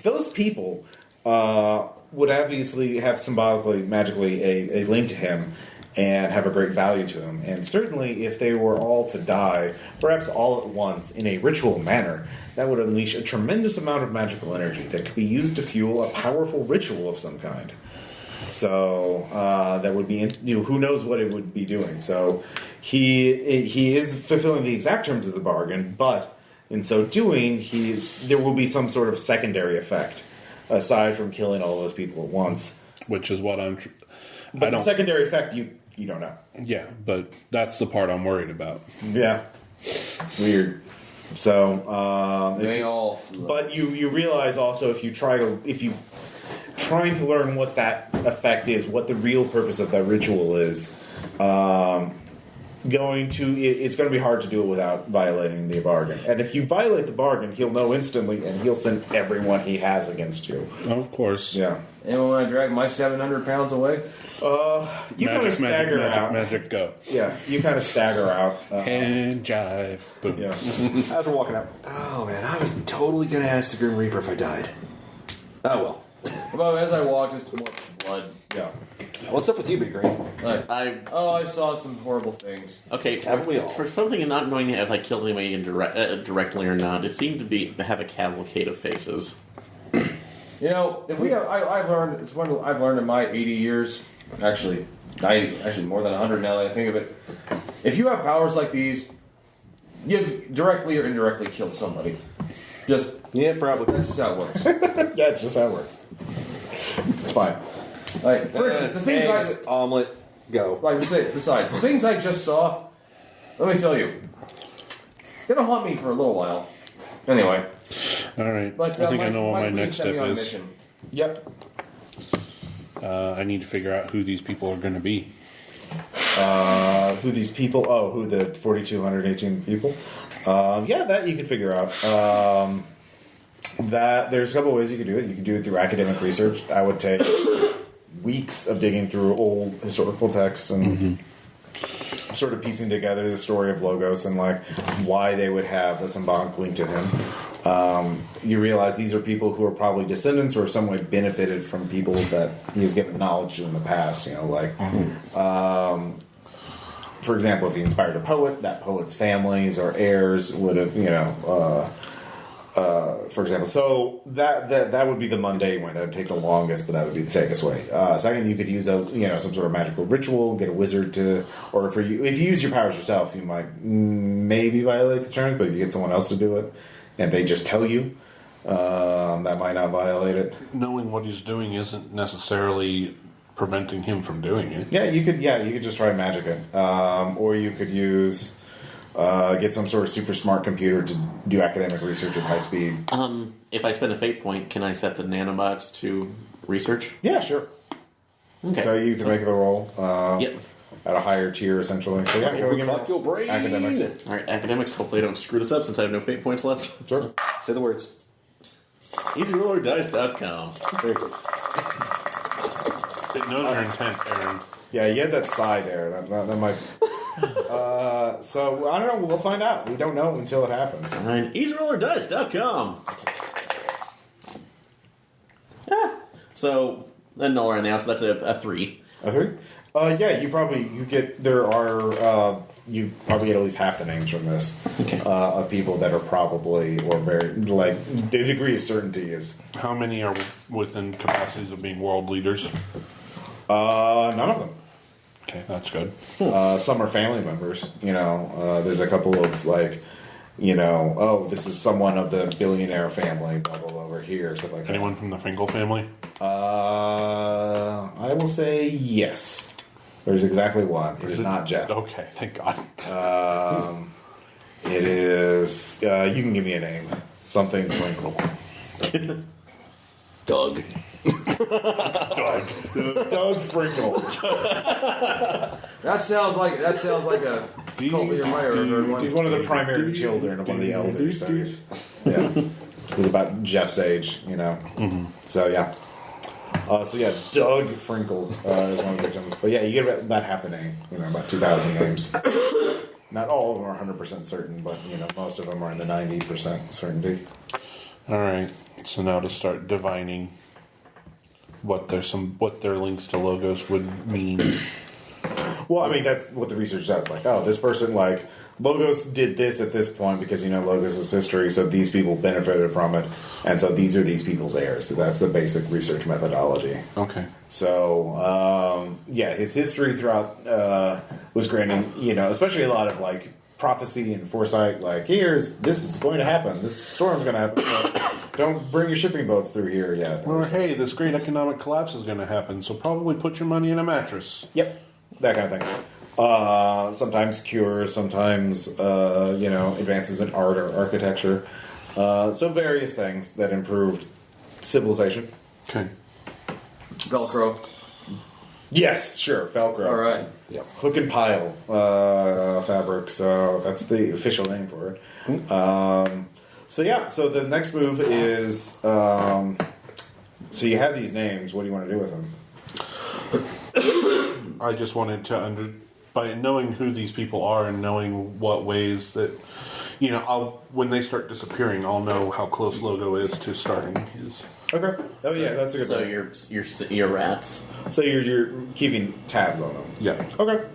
Those people would obviously have symbolically, magically, a link to him and have a great value to him. And certainly, if they were all to die, perhaps all at once, in a ritual manner, that would unleash a tremendous amount of magical energy that could be used to fuel a powerful ritual of some kind. So that would be, who knows what it would be doing. So he is fulfilling the exact terms of the bargain, but in so doing, there will be some sort of secondary effect aside from killing all those people at once. Which is what I'm... But the secondary effect, you don't know. Yeah, but that's the part I'm worried about. Yeah, weird. So, but you realize also if you trying to learn what that effect is, what the real purpose of that ritual is, it's going to be hard to do it without violating the bargain. And if you violate the bargain, he'll know instantly, and he'll send everyone he has against you. Of course. Yeah. And when I drag my 700 pounds away? You kind of stagger out. Magic, go. Yeah, you kind of stagger out. And jive. Boom. Yeah. As we're walking out, oh man, I was totally going to ask the Grim Reaper if I died. Oh well. Well, as I walk, just more blood. Yeah. What's up with you, Big Green? I saw some horrible things. Okay, Haven't we all? For something not knowing if I killed anybody directly or not, it seemed to have a cavalcade of faces. If we have, I've learned. It's one I've learned in my 80 years. Actually, 90. Actually, more than 100 now that I think of it. If you have powers like these, you've directly or indirectly killed somebody. Yeah, probably. That's just how it works. Yeah, it's just how it works. It's fine. Like, for instance, the things eggs, omelet, go. Like, besides, the things I just saw, let me tell you, they'll haunt me for a little while. Anyway. All right. But, I think I know what my next step is. Mission. Yep. I need to figure out who these people are going to be. Who these people? Oh, who the 4,218 people? Yeah, that you can figure out. That there's a couple of ways you can do it. You can do it through academic research. That would take weeks of digging through old historical texts and sort of piecing together the story of Logos and like why they would have a symbolic link to him. You realize these are people who are probably descendants or some way benefited from people that he's given knowledge to in the past. For example, if he inspired a poet, that poet's families or heirs would have, for example. So that would be the mundane way. That would take the longest, but that would be the safest way. Second, you could use some sort of magical ritual, get a wizard to, or if you use your powers yourself, you might maybe violate the terms. But if you get someone else to do it, and they just tell you, that might not violate it. Knowing what he's doing isn't necessarily preventing him from doing it. You could just try magic it, or you could use get some sort of super smart computer to do academic research at high speed. If I spend a fate point, can I set the nanobots to research? Yeah, sure. Okay. So you can make the roll. Yep. At a higher tier, essentially. So yeah, go give me your brain. academics. All right, academics. Hopefully, I don't screw this up since I have no fate points left. Sure. Say the words. EasyRollerDice.com. Very good. It knows your intent, Aaron. Yeah, you had that sigh there. That might. So I don't know. We'll find out. We don't know until it happens. Fine. EasyRollerDice.com. So then null right now. So that's a 3. A 3? Yeah, you probably get you probably get at least half the names from this of people that are probably or very like the degree of certainty is. How many are within capacities of being world leaders? None of them. Okay, that's good. Some are family members. There's a couple of like, this is someone of the billionaire family, blah blah blah, over here, stuff like that. Anyone from the Finkel family? I will say yes. There's exactly one. It is not Jeff. Okay, thank God. It is. You can give me a name. something Frinkle. Doug. Doug. Doug Frinkle. That sounds like a cult leader might have heard once. He's one of the primary children of one of the elders. So yeah, he's about Jeff's age, you know. Mm-hmm. So yeah. Doug Frinkle is one of the victims. But yeah, you get about half the name. You know, about 2,000 names. Not all of them are 100% certain, but you know, most of them are in the 90% certainty. All right. So now to start divining what their links to logos would mean. Well, I mean, that's what the research says. Like, oh, this person, like, Logos did this at this point because, you know, Logos is history, so these people benefited from it, and so these are these people's heirs. So that's the basic research methodology. Okay. So, his history throughout was granting, you know, especially a lot of, like, prophecy and foresight, like, this is going to happen, this storm's going to happen, so don't bring your shipping boats through here yet. Or, hey, this great economic collapse is going to happen, so probably put your money in a mattress. Yep, that kind of thing. Sometimes cures, sometimes, advances in art or architecture. So various things that improved civilization. Okay. Velcro. Yes, sure, Velcro. All right. Yep. Hook and pile fabric, so that's the official name for it. So the next move is, so you have these names, what do you want to do with them? I just wanted to by knowing who these people are and knowing what ways that, you know, when they start disappearing, I'll know how close Logo is to starting his. Okay. Oh yeah, that's a good. So your rats. So you're keeping tabs on them. Yeah. Okay.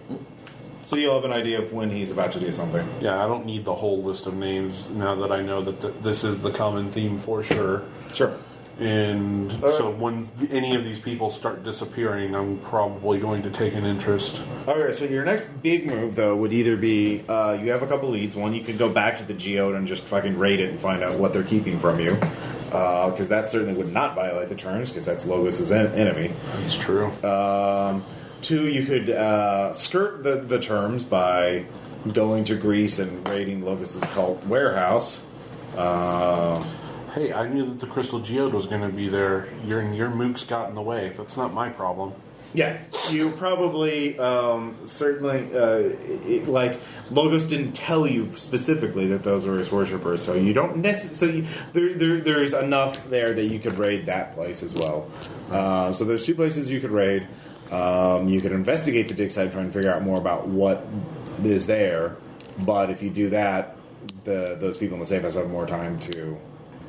So you'll have an idea of when he's about to do something. Yeah, I don't need the whole list of names now that I know that this is the common theme for sure. Sure. And so when any of these people start disappearing, I'm probably going to take an interest. Okay, so your next big move, though, would either be you have a couple leads. One, you could go back to the geode and just fucking raid it and find out what they're keeping from you. Because that certainly would not violate the terms, because that's Logos' enemy. That's true. Two, you could skirt the terms by going to Greece and raiding Logos' cult warehouse. Hey, I knew that the Crystal Geode was going to be there. Your mooks got in the way. That's not my problem. Yeah, you probably certainly like Logos didn't tell you specifically that those were his worshippers, so you don't necessarily. There's enough there that you could raid that place as well. So there's two places you could raid. You could investigate the dig site, try and figure out more about what is there. But if you do that, those people in the safe house have more time to.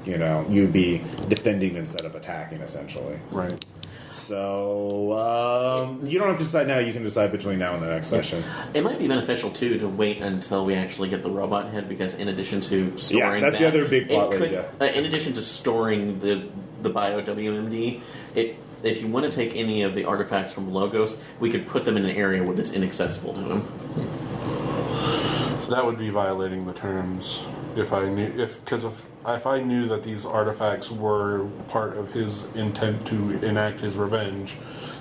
You know, you'd be defending instead of attacking, essentially. Right. So, you don't have to decide now. You can decide between now and the next session. It might be beneficial, too, to wait until we actually get the robot head, because in addition to storing that's the other big plot lead, in addition to storing the bio WMD, if you want to take any of the artifacts from Logos, we could put them in an area where it's inaccessible to him. So that would be violating the terms if I knew if I knew that these artifacts were part of his intent to enact his revenge,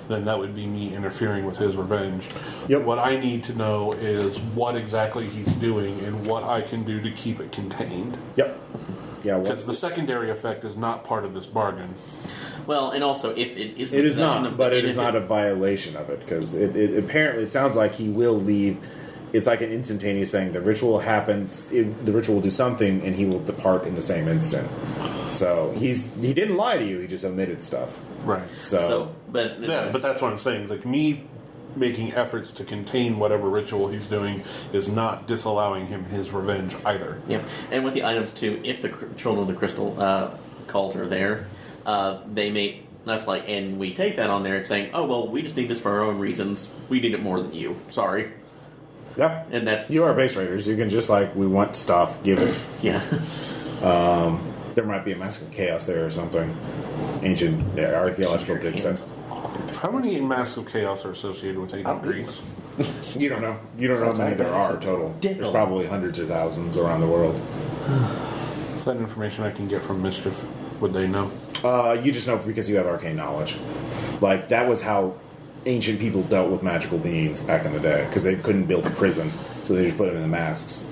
then that would be me interfering with his revenge. Yep. What I need to know is what exactly he's doing and what I can do to keep it contained. Yep. Yeah. Because the secondary effect is not part of this bargain. Well, and also if it is, it is not, but it is not a violation of it, because it apparently it sounds like he will leave. It's like an instantaneous thing. The ritual happens. The ritual will do something, and he will depart in the same instant. So he didn't lie to you. He just omitted stuff. Right. But that's what I'm saying. It's like me making efforts to contain whatever ritual he's doing is not disallowing him his revenge either. Yeah, and with the items too, if the children of the crystal cult are there, they may. That's like, and we take that on there and saying, oh well, we just need this for our own reasons. We need it more than you. Sorry. Yeah, and that's you are base raiders. You can just we want stuff, give it. Yeah. There might be a Mask of Chaos there or something. Ancient archaeological dig site. How many Masks of Chaos are associated with ancient Greece? You don't know. You don't know how many there are total. There's probably hundreds of thousands around the world. Is that information I can get from Mischief? Would they know? You just know because you have arcane knowledge. Like, that was how ancient people dealt with magical beings back in the day, because they couldn't build a prison, so they just put them in the masks.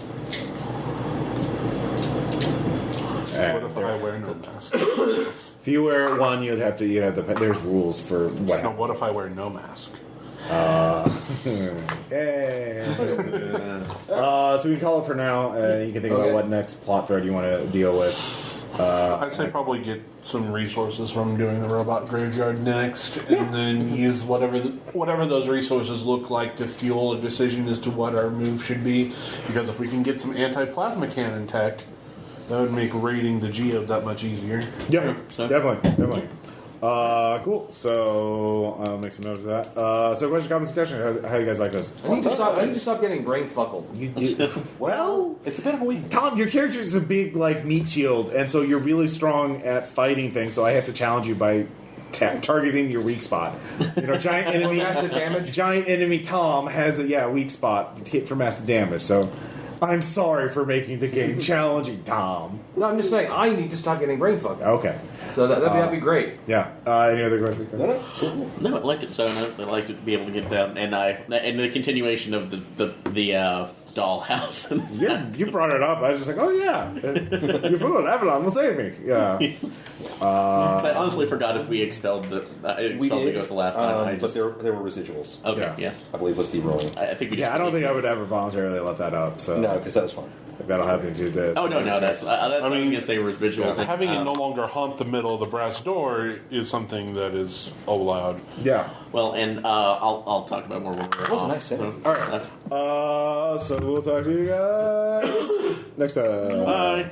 What if I wear no mask? If you wear one, you'd have to. There's rules for what. No, what if I wear no mask? Yay. So we can call it for now. You can think about what next plot thread you want to deal with. I'd say probably get some resources from doing the robot graveyard next, and then use whatever those resources look like to fuel a decision as to what our move should be. Because if we can get some anti-plasma cannon tech, that would make raiding the geode that much easier. Yeah, definitely. Cool. So I'll make some notes of that. So question, comments, discussion. How do you guys like this? I need to stop getting brain fuckled. You do. Well, It's a bit of a week. Tom, your character is a big meat shield, and so you're really strong at fighting things. So I have to challenge you by targeting your weak spot. Giant enemy, Massive damage. Giant enemy Tom has a weak spot hit for massive damage. So I'm sorry for making the game challenging, Tom. No, I'm just saying I need to stop getting brain fucked. Okay. So that'd be great. Yeah. Any other questions? No, I liked it. So I liked to be able to get that, and the continuation of the dollhouse. You brought it up. I was just like, oh yeah, your food, Avalon will save me. Yeah. I honestly forgot if we expelled the ghost the last time. But there were residuals. Okay, yeah. I believe was de-rolling. I think we. Yeah, I don't think I would ever voluntarily let that up. So No, because that was fun. that'll happen to the. Oh no, that's what I was going to say. Was visuals. Having it no longer haunt the middle of the brass door is something that is allowed. Yeah. Well, and I'll talk about more when we're That was a off, nice setting. so All right. that's- So we'll talk to you guys next time. Bye.